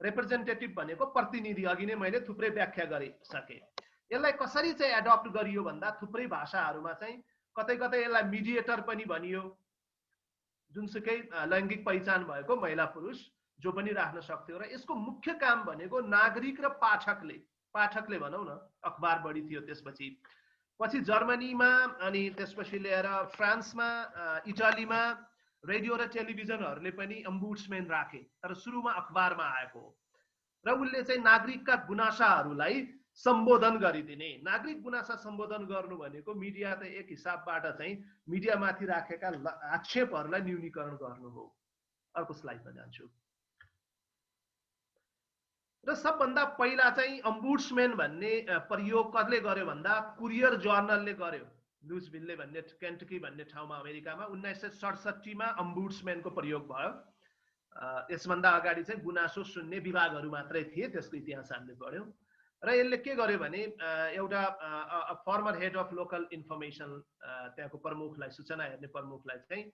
रिप्रेजेन्टेटिभ भनेको प्रतिनिधि, अघि नै मैले थुप्रै व्याख्या गरिसके। यसलाई कसरी चाहिँ एडप्ट गरियो भन्दा थुप्रै भाषाहरूमा चाहिँ कतै कतै यसलाई मिडिएटर पनि भनियो, जुनसुकै लैङ्गिक पहिचान भएको महिला पुरुष जो पनि राख्न सक्थ्यो। र यसको मुख्य काम भनेको नागरिक र पाठकले भनौँ न, अखबार बढी थियो त्यसपछि। पछि जर्मनीमा अनि त्यसपछि लिएर फ्रान्समा, इटालीमा रेडियो र टेलिभिजनहरूले पनि अम्बुड्सम्यान राखे, तर सुरुमा अखबारमा आएको हो। र उसले चाहिँ नागरिकका गुनासाहरूलाई सम्बोधन गरिदिने, नागरिक गुनासा सम्बोधन गर्नु भनेको मिडिया त एक हिसाबबाट चाहिँ मिडियामाथि राखेका आक्षेपहरूलाई न्यूनीकरण गर्नु हो। अर्को स्लाइडमा जान्छु। र सबभन्दा पहिला चाहिँ अम्बुड्सम्यान भन्ने प्रयोग कसले गर्यो भन्दा कुरियर जर्नलले गर्यो। लुइसभिल्ले भन्ने केन्टकी भन्ने ठाउँमा अमेरिकामा 1967 मा अम्बुड्सम्यानको प्रयोग भयो। यसभन्दा अगाडि चाहिँ गुनासो सुन्ने विभागहरू मात्रै थिए, त्यसको इतिहास हामीले पढ्यौँ। र यसले के गर्यो भने एउटा former head of local information, त्यहाँको प्रमुखलाई, सूचना हेर्ने प्रमुखलाई चाहिँ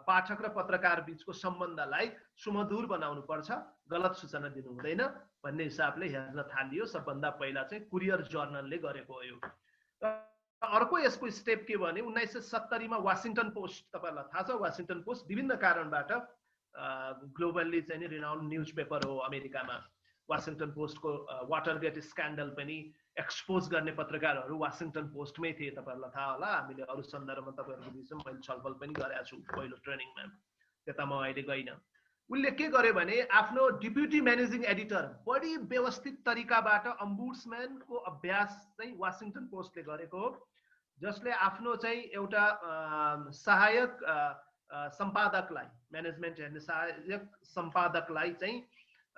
पाठक र पत्रकार बीचको सम्बन्धलाई सुमधुर बनाउनु पर्छ, गलत सूचना दिनु हुँदैन भन्ने हिसाबले हेर्न थालियो। सबभन्दा पहिला चाहिँ कुरियर जर्नलले गरेको हो यो। अर्को यसको स्टेप के भने 1970 मा वाशिंगटन पोस्ट, तपाईलाई थाहा छ वाशिंगटन पोस्ट विभिन्न कारणबाट ग्लोबल्ली चाहिँ रिनाउन्ड न्यूज पेपर हो अमेरिकामा। वाशिंगटन पोस्टको वाटरगेट स्क्यान्डल पनि एक्सपोज गर्ने पत्रकारहरू वाशिंगटन पोस्टमै थिए, तपाईहरुलाई थाहा होला। हामीले अरु सन्दर्भमा तपाईहरुको बिचमा मैले छलफल पनि गरेको छु पहिलो ट्रेनिङमा, त्यता म अहिले गइन। उनले के गर्यो भने आफ्नो डेप्युटी म्यानेजिङ एडिटर बढी व्यवस्थित तरिकाबाट अम्बुड्सम्यानको अभ्यास चाहिँ वाशिंगटन पोस्टले गरेको हो, जसले आफ्नो चाहिँ एउटा सहायक सम्पादकलाई, म्यानेजमेन्ट हेर्ने सहायक सम्पादकलाई चाहिँ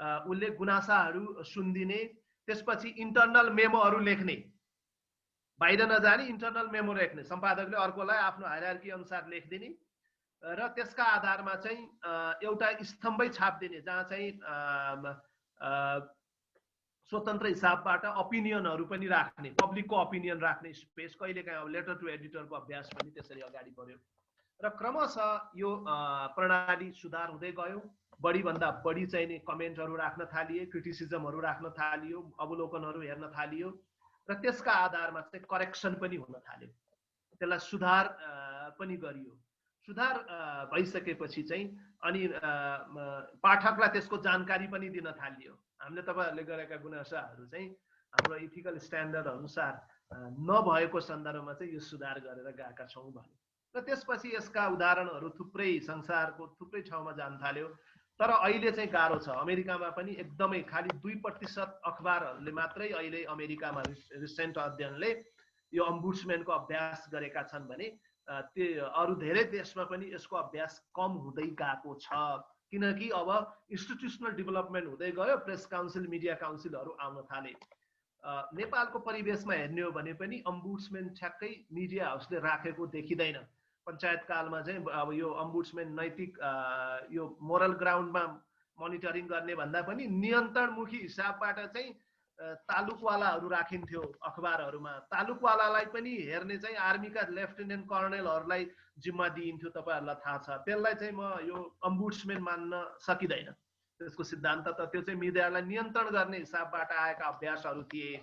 उनले गुनासाहरू सुनिदिने, त्यसपछि इन्टरनल मेमोहरू लेख्ने, बाहिर नजाने इन्टरनल मेमो लेख्ने, सम्पादकले अर्कोलाई आफ्नो हायरार्की अनुसार लेखिदिने र त्यसका आधारमा चाहिँ एउटा स्तम्भै छापिदिने जहाँ चाहिँ स्वतन्त्र हिसाबबाट ओपिनियनहरू पनि राख्ने, पब्लिकको ओपिनियन राख्ने स्पेस, कहिलेकाहीँ अब लेटर टु एडिटरको अभ्यास पनि त्यसरी अगाडि बढ्यो र क्रमशः यो प्रणाली सुधार हुँदै गयो। बढीभन्दा बढी चाहिँ नि कमेन्टहरू राख्न थालिए, क्रिटिसिजमहरू राख्न थालियो, अवलोकनहरू हेर्न थालियो र त्यसका आधारमा चाहिँ करेक्सन पनि हुन थाल्यो, त्यसलाई सुधार पनि गरियो। सुधार भइसकेपछि चाहिँ अनि पाठकलाई त्यसको जानकारी पनि दिन थालियो। हामीले तपाईहरुले गरेका गुनासाहरू चाहिँ हाम्रो इथिकल स्ट्यान्डर्ड अनुसार नभएको सन्दर्भमा चाहिँ यो सुधार गरेर गएका छौं भन्यो। र त्यसपछि यसका उदाहरणहरू थुप्रै संसारको थुप्रै ठाउँमा जान थाल्यो। तर अहिले चाहिँ गाह्रो छ। अमेरिकामा पनि एकदमै खालि 2% अखबारहरूले मात्रै अहिले अमेरिकामा रिसेन्ट अध्ययनले यो अम्बुड्सम्यानको अभ्यास गरेका छन् भने त्यो अरू धेरै देशमा पनि यसको अभ्यास कम हुँदै गएको छ, किनकि अब इन्स्टिट्युसनल डेभलपमेन्ट हुँदै गयो, प्रेस काउन्सिल मिडिया काउन्सिलहरू आउन थाले। नेपालको परिवेशमा हेर्ने हो भने पनि अम्बुड्सम्यान ठ्याक्कै मिडिया हाउसले राखेको देखिँदैन। पञ्चायत कालमा चाहिँ अब यो अम्बुड्सम्यान नैतिक यो मोरल ग्राउन्डमा मोनिटरिङ गर्ने भन्दा पनि नियन्त्रणमुखी हिसाबबाट चाहिँ तालुकवालाहरू राखिन्थ्यो अखबारहरूमा। तालुकवालालाई पनि हेर्ने चाहिँ आर्मीका लेफ्टिनेन्ट कर्नेलहरूलाई जिम्मा दिइन्थ्यो, तपाईँहरूलाई थाहा छ। त्यसलाई चाहिँ म यो अम्बुड्सम्यान मान्न सकिँदैन। त्यसको सिद्धान्त त त्यो चाहिँ मिडियालाई नियन्त्रण गर्ने हिसाबबाट आएका अभ्यासहरू थिए।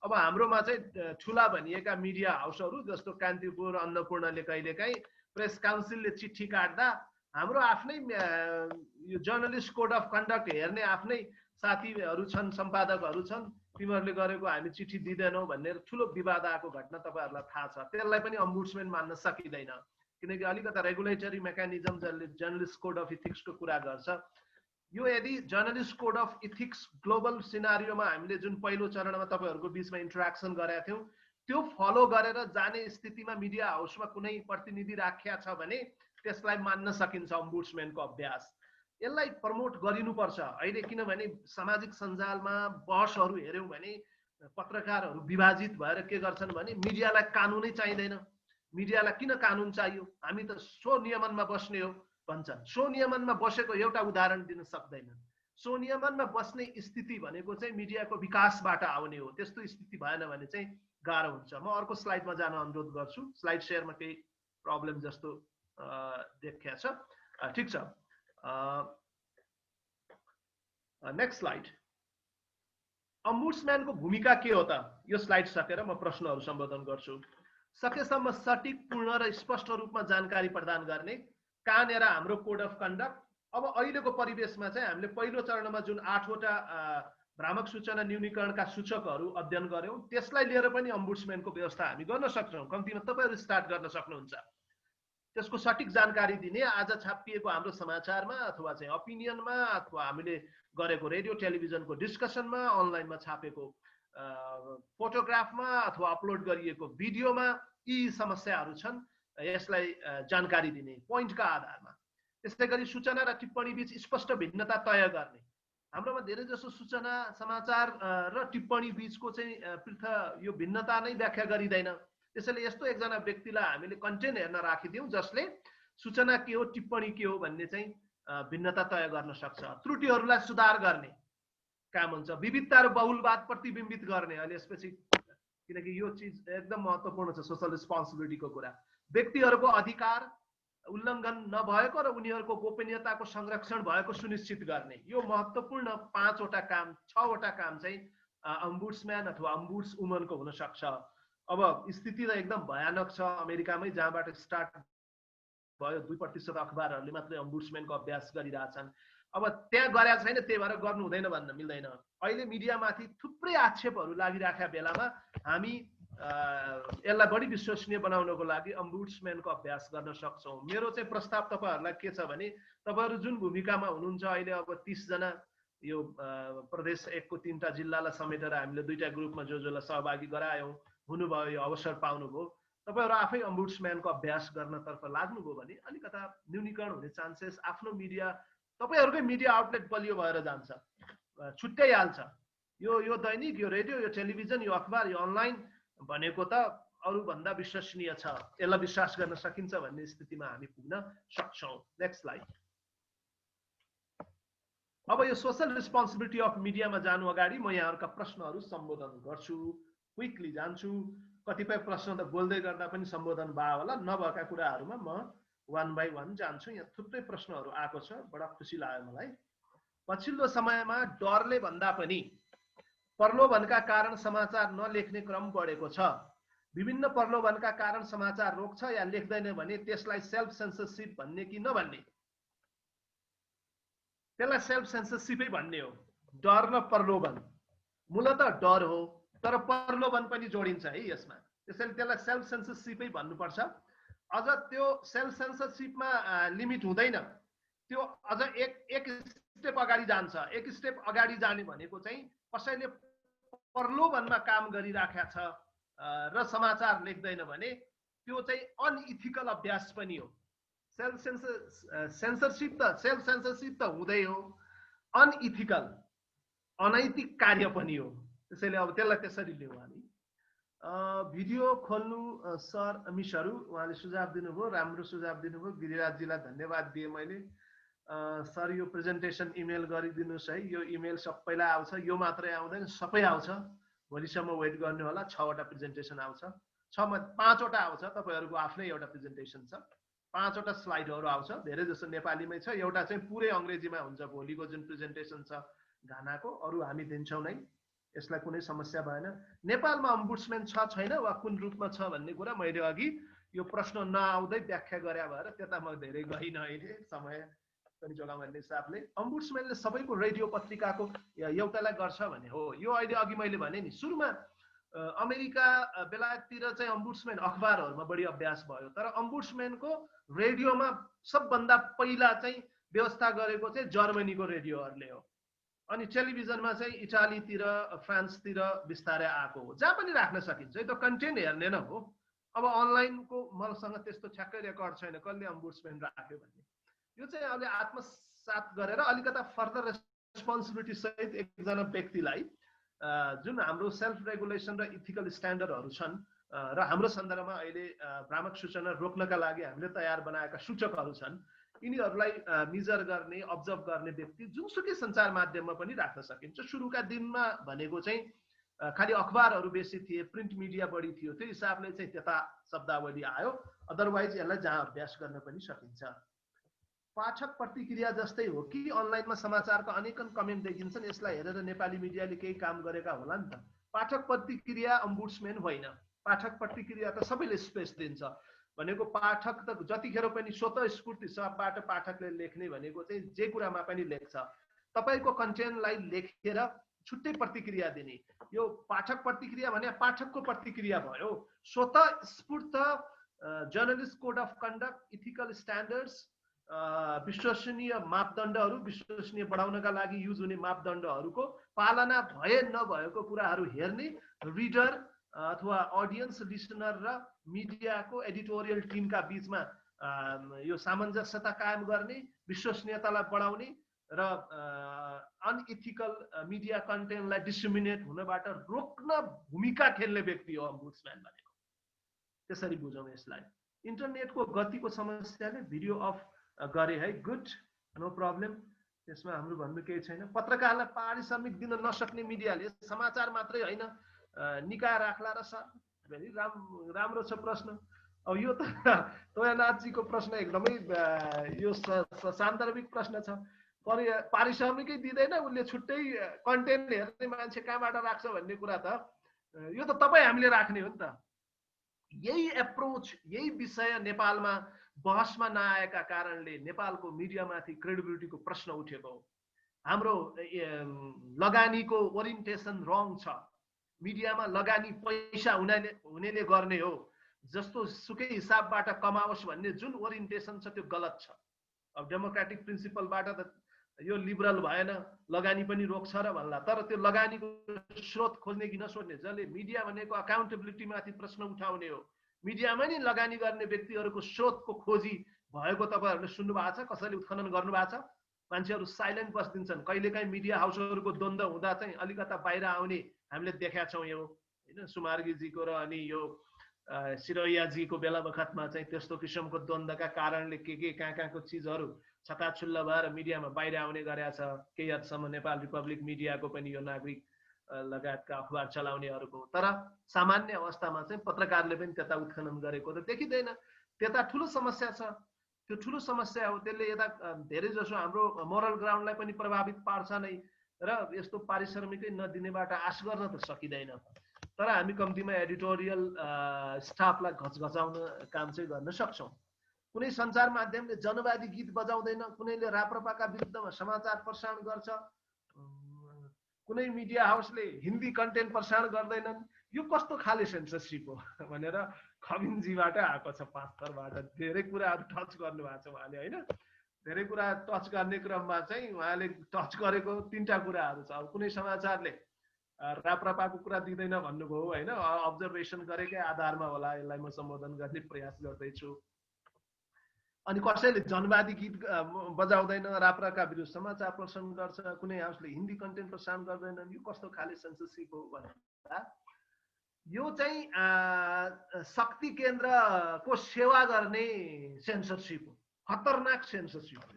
अब हाम्रोमा चाहिँ ठुला भनिएका मिडिया हाउसहरू जस्तो कान्तिपुर, अन्नपूर्णले कहिलेकाहीँ प्रेस काउन्सिलले चिठी काट्दा हाम्रो आफ्नै यो जर्नलिस्ट कोड अफ कन्डक्ट हेर्ने आफ्नै साथीहरू छन्, सम्पादकहरू छन्, तिमीहरूले गरेको हामी चिठी दिँदैनौँ भन्ने ठुलो विवाद आएको घटना तपाईँहरूलाई थाहा छ। त्यसलाई पनि अम्बुड्सम्यान मान्न सकिँदैन, किनकि अलिकता रेगुलेटरी मेकानिजम जसले जर्नलिस्ट कोड अफ इथिक्सको कुरा गर्छ, यो यदि journalist code of ethics global सिनारियोमा हामीले जुन पहिलो चरणमा तपाईँहरूको बिचमा इन्टरेक्सन गरेका थियौँ त्यो फलो गरेर जाने स्थितिमा मिडिया हाउसमा कुनै प्रतिनिधि राखिया छ भने त्यसलाई मान्न सकिन्छ अम्बुड्सम्यानको अभ्यास। यसलाई प्रमोट गरिनुपर्छ अहिले, किनभने सामाजिक सञ्जालमा बहसहरू हेऱ्यौँ भने पत्रकारहरू विभाजित भएर के गर्छन् भने मिडियालाई कानुनै चाहिँदैन, मिडियालाई किन कानुन चाहियो, हामी त स्वनियमनमा बस्ने हो भन्छन्। स्वनियमनमा बसेको एउटा उदाहरण दिन सक्दैनन्। स्वनियमनमा बस्ने स्थिति भनेको चाहिँ मिडियाको विकासबाट आउने हो। त्यस्तो स्थिति भएन भने चाहिँ गाह्रो हुन्छ। म अर्को स्लाइडमा जान अनुरोध गर्छु। स्लाइड सेयरमा केही प्रब्लम जस्तो देखिया छ। ठिक छ, नेक्स्ट स्लाइड। अम्बुड्सम्यानको भूमिका के हो त? यो स्लाइड सकेर म प्रश्नहरू सम्बोधन गर्छु। सकेसम्म सटिक, पूर्ण र स्पष्ट रूपमा जानकारी प्रदान गर्ने, कहाँनिर हाम्रो कोड अफ कन्डक्ट। अब अहिलेको परिवेशमा चाहिँ हामीले पहिलो चरणमा जुन 8वटा भ्रामक सूचना न्यूनीकरणका सूचकहरू अध्ययन गर्यौं, त्यसलाई लिएर पनि अम्बुड्सम्यानको व्यवस्था हामी गर्न सक्छौँ। कम्तीमा तपाईँहरू स्टार्ट गर्न सक्नुहुन्छ। त्यसको सटिक जानकारी दिने, आज छापिएको हाम्रो समाचारमा अथवा चाहिँ ओपिनियनमा अथवा हामीले गरेको रेडियो टेलिभिजनको डिस्कसनमा, अनलाइनमा छापेको फोटोग्राफमा अथवा अपलोड गरिएको भिडियोमा यी समस्याहरू छन्, यसलाई जानकारी दिने पोइन्टका आधारमा। त्यसै गरी सूचना र टिप्पणी बीच स्पष्ट भिन्नता तय गर्ने। हाम्रोमा धेरै जसो सूचना, समाचार र टिप्पणी बीचको चाहिँ पृथक यो भिन्नता नै व्याख्या गरिँदैन। त्यसैले यस्तो एकजना व्यक्तिलाई हामीले कन्टेन्ट हेर्न राखिदिउँ जसले सूचना के हो, टिप्पणी के हो भन्ने चाहिँ भिन्नता तय गर्न सक्छ। त्रुटिहरूलाई सुधार गर्ने काम हुन्छ। विविधता र बहुलवाद प्रतिबिम्बित गर्ने, अहिले यसपछि किनकि यो चिज एकदम महत्त्वपूर्ण छ सोशल रेस्पोन्सिबिलिटीको कुरा। व्यक्तिहरूको अधिकार उल्लङ्घन नभएको र उनीहरूको गोपनीयताको संरक्षण भएको सुनिश्चित गर्ने, यो महत्त्वपूर्ण 5वटा काम, 6वटा काम चाहिँ अम्बुड्सम्यान अथवा अम्बुड्स वुमनको हुन सक्छ। अब स्थिति त एकदम भयानक छ अमेरिकामै, जहाँबाट स्टार्ट भयो 2% अखबारहरूले मात्रै अम्बुड्सम्यानको अभ्यास गरिरहेछन्। अब त्यहाँ गरेका छैन त्यही भएर गर्नु हुँदैन भन्न मिल्दैन। अहिले मिडियामाथि थुप्रै आक्षेपहरू लागिराखेका बेलामा हामी यसलाई बढी विश्वसनीय बनाउनको लागि अम्बुड्सम्यानको अभ्यास गर्न सक्छौँ। मेरो चाहिँ प्रस्ताव तपाईँहरूलाई के छ भने, तपाईँहरू जुन भूमिकामा हुनुहुन्छ अहिले, अब 30 जना यो प्रदेश 1को 3टा जिल्लालाई समेटेर हामीले 2टा ग्रुपमा जसलाई सहभागी गरायौँ, हुनुभयो, यो अवसर पाउनुभयो, तपाईँहरू आफै अम्बुड्सम्यानको अभ्यास गर्नतर्फ लाग्नुभयो भने अलिकता न्यूनीकरण हुने चान्सेस, आफ्नो मिडिया, तपाईँहरूकै मिडिया आउटलेट बलियो भएर जान्छ, छुट्याइहाल्छ। यो दैनिक, यो रेडियो, यो टेलिभिजन, यो अखबार, यो अनलाइन भनेको त अरूभन्दा विश्वसनीय छ, यसलाई विश्वास गर्न सकिन्छ भन्ने स्थितिमा हामी पुग्न सक्छौँ। Next slide. अब यो सोशल रेस्पोन्सिबिलिटी अफ मिडियामा जानु अगाडि म यहाँहरूका प्रश्नहरू सम्बोधन गर्छु। क्विकली जान्छु। कतिपय प्रश्न त बोल्दै गर्दा पनि सम्बोधन भयो होला, नभएका कुराहरूमा म 1 बाई 1 जान्छु। यहाँ थुप्रै प्रश्नहरू आएको छ, बडा खुसी लाग्यो मलाई। पछिल्लो समयमा डरले भन्दा पनि प्रलोभनका कारण समाचार नलेख्ने क्रम बढेको छ। विभिन्न प्रलोभनका कारण समाचार रोक्छ या लेख्दैन भने त्यसलाई सेल्फ सेन्सरशिप भन्ने कि नभन्ने? त्यसलाई सेल्फ सेन्सरशिपै भन्ने हो। डर र प्रलोभन मूलतः डर हो, तर प्रलोभन पनि जोडिन्छ है यसमा, त्यसैले त्यसलाई सेल्फ सेन्सरशिपै भन्नुपर्छ। अझ त्यो सेल्फ सेन्सरशिपमा लिमिट हुँदैन, त्यो अझ एक स्टेप अगाडि जान्छ। एक स्टेप अगाडि जाने भनेको चाहिँ कसैले प्रलोभनमा काम गरिराखेको छ र समाचार लेख्दैन भने त्यो चाहिँ अनइथिकल अभ्यास पनि हो। सेल्फ सेन्सरसिप त हुँदै हो, अनइथिकल अनैतिक कार्य पनि हो। त्यसैले अब त्यसलाई त्यसरी लिउँ हामी। भिडियो खोल्नु सर मिसहरू उहाँले सुझाव दिनुभयो, राम्रो सुझाव दिनुभयो। गिरिराजजीलाई धन्यवाद दिएँ मैले। सर यो प्रेजेन्टेसन इमेल गरिदिनुहोस् है, यो इमेल सबैलाई आउँछ, यो मात्रै आउँदैन सबै आउँछ। भोलिसम्म वेट गर्नु होला, 6वटा प्रेजेन्टेसन आउँछ, 5वटा आउँछ। तपाईँहरूको आफ्नै एउटा प्रेजेन्टेसन छ, 5वटा स्लाइडहरू आउँछ, धेरै जसो नेपालीमै छ, एउटा चाहिँ पुरै अङ्ग्रेजीमा हुन्छ। भोलिको जुन प्रेजेन्टेसन छ घानाको, अरू हामी दिन्छौँ नै, यसलाई कुनै समस्या भएन। नेपालमा अम्बुड्सम्यान छ छैन वा कुन रूपमा छ भन्ने कुरा मैले अघि यो प्रश्न नआउँदै व्याख्या गरे भएर त्यता म धेरै गइनँ अहिले, समय पनि जोगाउँ भन्ने हिसाबले। अम्बुड्सम्यानले सबैको रेडियो पत्रिकाको एउटालाई गर्छ भने हो। यो अहिले अघि मैले भने नि सुरुमा अमेरिका बेलायततिर चाहिँ अम्बुड्सम्यान अखबारहरूमा बढी अभ्यास भयो, तर अम्बुड्सम्यानको रेडियोमा सबभन्दा पहिला चाहिँ व्यवस्था गरेको चाहिँ जर्मनीको रेडियोहरूले हो। अनि टेलिभिजनमा चाहिँ इटालीतिर फ्रान्सतिर बिस्तारै आएको हो। जहाँ पनि राख्न सकिन्छ, त्यो कन्टेन्ट हेर्ने न हो। अब अनलाइनको मसँग त्यस्तो ठ्याक्कै रेकर्ड छैन कसले अम्बुड्सम्यान राख्यो भन्ने। यो चाहिँ अहिले आत्मसात गरेर अलिकता फर्दर रेस्पोन्सिबिलिटी सहित एकजना व्यक्तिलाई जुन हाम्रो सेल्फ रेगुलेसन र इथिकल स्ट्यान्डर्डहरू छन् र हाम्रो सन्दर्भमा अहिले भ्रामक सूचना रोक्नका लागि हामीले तयार बनाएका सूचकहरू छन्, यिनीहरूलाई मेजर गर्ने, अब्जर्भ गर्ने व्यक्ति जुनसुकै सञ्चार माध्यममा पनि राख्न सकिन्छ। सुरुका दिनमा भनेको चाहिँ खालि अखबारहरू बेसी थिए, प्रिन्ट मिडिया बढी थियो, त्यो हिसाबले चाहिँ त्यता शब्दावली आयो। अदरवाइज यसलाई जहाँ अभ्यास गर्न पनि सकिन्छ। पाठक प्रतिक्रिया जस्तै हो कि अनलाइनमा समाचारका अनेकन कमेन्ट देखिन्छन्, यसलाई हेरेर नेपाली मिडियाले केही काम गरेका होला नि त। पाठक प्रतिक्रिया अम्बुड्सम्यान होइन। पाठक प्रतिक्रिया त सबैले स्पेस दिन्छ भनेको, पाठक त जतिखेर पनि स्वतः स्फूर्ति सबबाट पाठकले लेख्ने भनेको चाहिँ जे कुरामा पनि लेख्छ। तपाईँको कन्टेन्टलाई लेखेर छुट्टै प्रतिक्रिया दिने, यो पाठक प्रतिक्रिया भने पाठकको प्रतिक्रिया भयो। स्वतः स्फूर्त journalist code of conduct, ethical standards, विश्वसनीय मापदण्डहरू, विश्वसनीय बढाउनका लागि युज हुने मापदण्डहरूको पालना भए नभएको कुराहरू हेर्ने रिडर अथवा अडियन्स, लिसनर र मिडियाको एडिटोरियल टिमका बीचमा यो सामञ्जस्यता कायम गर्ने, विश्वसनीयतालाई बढाउने र अनइथिकल मिडिया कन्टेन्टलाई डिसिमिनेट हुनबाट रोक्न भूमिका खेल्ने व्यक्ति हो अम्बुड्सम्यान भनेको। त्यसरी बुझौँ यसलाई। इन्टरनेटको गतिको समस्याले भिडियो अफ गरे है, गुड, नो प्रब्लम, त्यसमा हाम्रो भन्नु केही छैन। पत्रकारलाई पारिश्रमिक दिन नसक्ने मिडियाले समाचार मात्रै होइन निकाय राख्ला र सर, भेरी राम्रो छ प्रश्न। अब यो त तोयानाथजीको प्रश्न एकदमै यो सान्दर्भिक प्रश्न छ। पारिश्रमिकै दिँदैन, उसले छुट्टै कन्टेन्ट हेर्ने मान्छे कहाँबाट राख्छ भन्ने कुरा त यो त तपाईँ हामीले राख्ने हो नि त। यही एप्रोच, यही विषय नेपालमा बहसमा नआएका कारणले नेपालको मिडियामाथि क्रेडिबिलिटीको प्रश्न उठेको हो। हाम्रो लगानीको ओरिएन्टेसन रङ छ। मिडियामा लगानी पैसा हुनेले गर्ने हो, जस्तो सुकै हिसाबबाट कमाओस् भन्ने जुन ओरिएन्टेसन छ त्यो गलत छ। अब डेमोक्रेटिक प्रिन्सिपलबाट त यो लिबरल भएन, लगानी पनि रोक्छ र भन्ला, तर त्यो लगानीको स्रोत खोज्ने कि नसोध्ने, जसले मिडिया भनेको अकाउन्टेबिलिटी माथि प्रश्न उठाउने हो। मिडियामा नि लगानी गर्ने व्यक्तिहरूको स्रोतको खोजी भएको तपाईँहरूले सुन्नु भएको छ? कसैले उत्खनन गर्नु भएको छ? मान्छेहरू साइलेन्ट बस्दिन्छन्। कहिलेकाहीँ मिडिया हाउसहरूको द्वन्द्व हुँदा चाहिँ अलिकता बाहिर आउने हामीले देखेका छौँ। यो होइन सुमार्गीजीको र अनि यो सिरोयाजीको बेला बखतमा चाहिँ त्यस्तो किसिमको द्वन्द्वका कारणले के कहाँको चिजहरू छताछुल्ला भएर मिडियामा बाहिर आउने गरेका छ। केही हदसम्म नेपाल रिपब्लिक मिडियाको पनि यो नागरिक लगायतका अखबार चलाउनेहरूको। तर सामान्य अवस्थामा चाहिँ पत्रकारले पनि त्यता उत्खनन गरेको त देखिँदैन। त्यता ठुलो समस्या छ, त्यो ठुलो समस्या हो। त्यसले यता धेरै जसो हाम्रो मोरल ग्राउन्डलाई पनि प्रभावित पार्छ नै, र यस्तो पारिश्रमिकै नदिनेबाट आश गर्न त सकिँदैन। तर हामी कम्तीमा एडिटोरियल स्टाफलाई घचघचाउन काम चाहिँ गर्न सक्छौँ। कुनै सञ्चार माध्यमले जनवादी गीत बजाउँदैन, कुनैले राप्रपाका विरुद्धमा समाचार प्रसारण गर्छ, कुनै मिडिया हाउसले हिन्दी कन्टेन्ट प्रसारण गर्दैनन्। यो कस्तो खाले सेन्सरसिप हो भनेर खबिनजीबाट आएको छ, पाँचथरबाट धेरै कुराहरू टच गर्नु भएको छ उहाँले होइन। धेरै कुरा टच गर्ने क्रममा चाहिँ उहाँले टच गरेको 3टा कुराहरू छ। अब कुनै समाचारले राप्रपाको कुरा दिँदैन भन्नुभयो होइन, अब्जर्भेसन गरेकै आधारमा होला यसलाई म सम्बोधन गर्ने प्रयास गर्दैछु। अनि कसैले जनवादी गीत बजाउँदैन, राप्रका विरुद्ध समाचार प्रसारण गर्छ, कुनै हाउसले हिन्दी कन्टेन्ट प्रसारण गर्दैनन्, यो कस्तो खाले सेन्सरसिप हो भन्दा यो चाहिँ शक्ति केन्द्रको सेवा गर्ने सेन्सरसिप हो, खतरनाक सेन्सरसिप हो।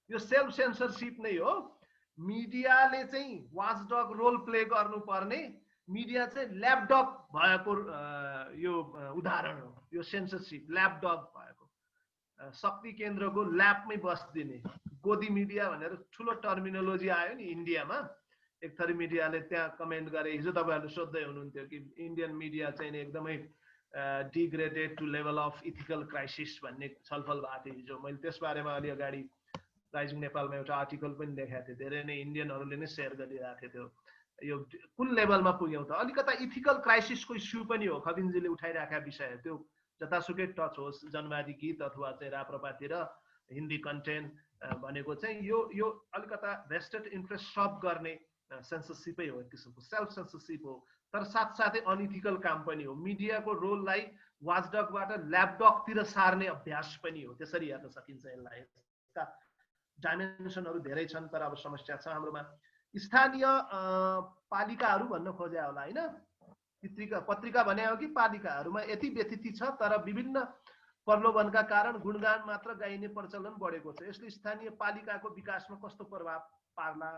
यो सेल्फ सेन्सरसिप नै हो। मिडियाले चाहिँ वाचडग रोल प्ले गर्नुपर्ने, मिडिया चाहिँ ल्यापडग भएको यो उदाहरण हो। यो सेन्सरसिप ल्यापडग भएको, शक्ति केन्द्रको ल्यापमै बस्दिने गोदी मिडिया भनेर ठुलो टर्मिनोलोजी आयो नि इन्डियामा। एक थरी मिडियाले त्यहाँ कमेन्ट गरे, हिजो तपाईँहरूले सोध्दै हुनुहुन्थ्यो कि इन्डियन मिडिया चाहिँ एकदमै degraded to level of ethical crisis भन्ने छलफल भएको थियो हिजो। मैले त्यसबारेमा अलि अगाडि राइजिङ नेपालमा एउटा आर्टिकल पनि देखाएको थिएँ, धेरै नै इन्डियनहरूले नै सेयर गरिरहेको थियो। यो कुन लेभलमा पुग्यौँ त? अलिकता इथिकल क्राइसिसको इस्यु पनि हो, खबिन्जीले उठाइरहेका विषय। त्यो जतासुकै टच होस्, जनवादी गीत अथवा चाहिँ राप्रपातिर हिन्दी कन्टेन्ट भनेको चाहिँ यो अलिकता भेस्टेड इन्ट्रेस्ट सर्भ गर्ने सेन्सरसिपै हो, एक किसिमको सेल्फ सेन्सरसिप हो। तर साथसाथै अनइथिकल काम पनि हो। मिडियाको रोललाई वाचडगबाट ल्यापडगतिर सार्ने अभ्यास पनि हो, त्यसरी हेर्न सकिन्छ यसलाई। यसका डाइमेन्सनहरू धेरै छन्, तर अब समस्या छ हाम्रोमा। स्थानीय पालिकाहरू भन्न खोज्या होला होइन, पत्रिका भने हो कि पालिकाहरूमा यति व्यतिथि छ, तर विभिन्न प्रलोभनका कारण गुणगान मात्र गाइने प्रचलन बढेको छ। यसले स्थानीय पालिकाको विकासमा कस्तो प्रभाव पार्ला?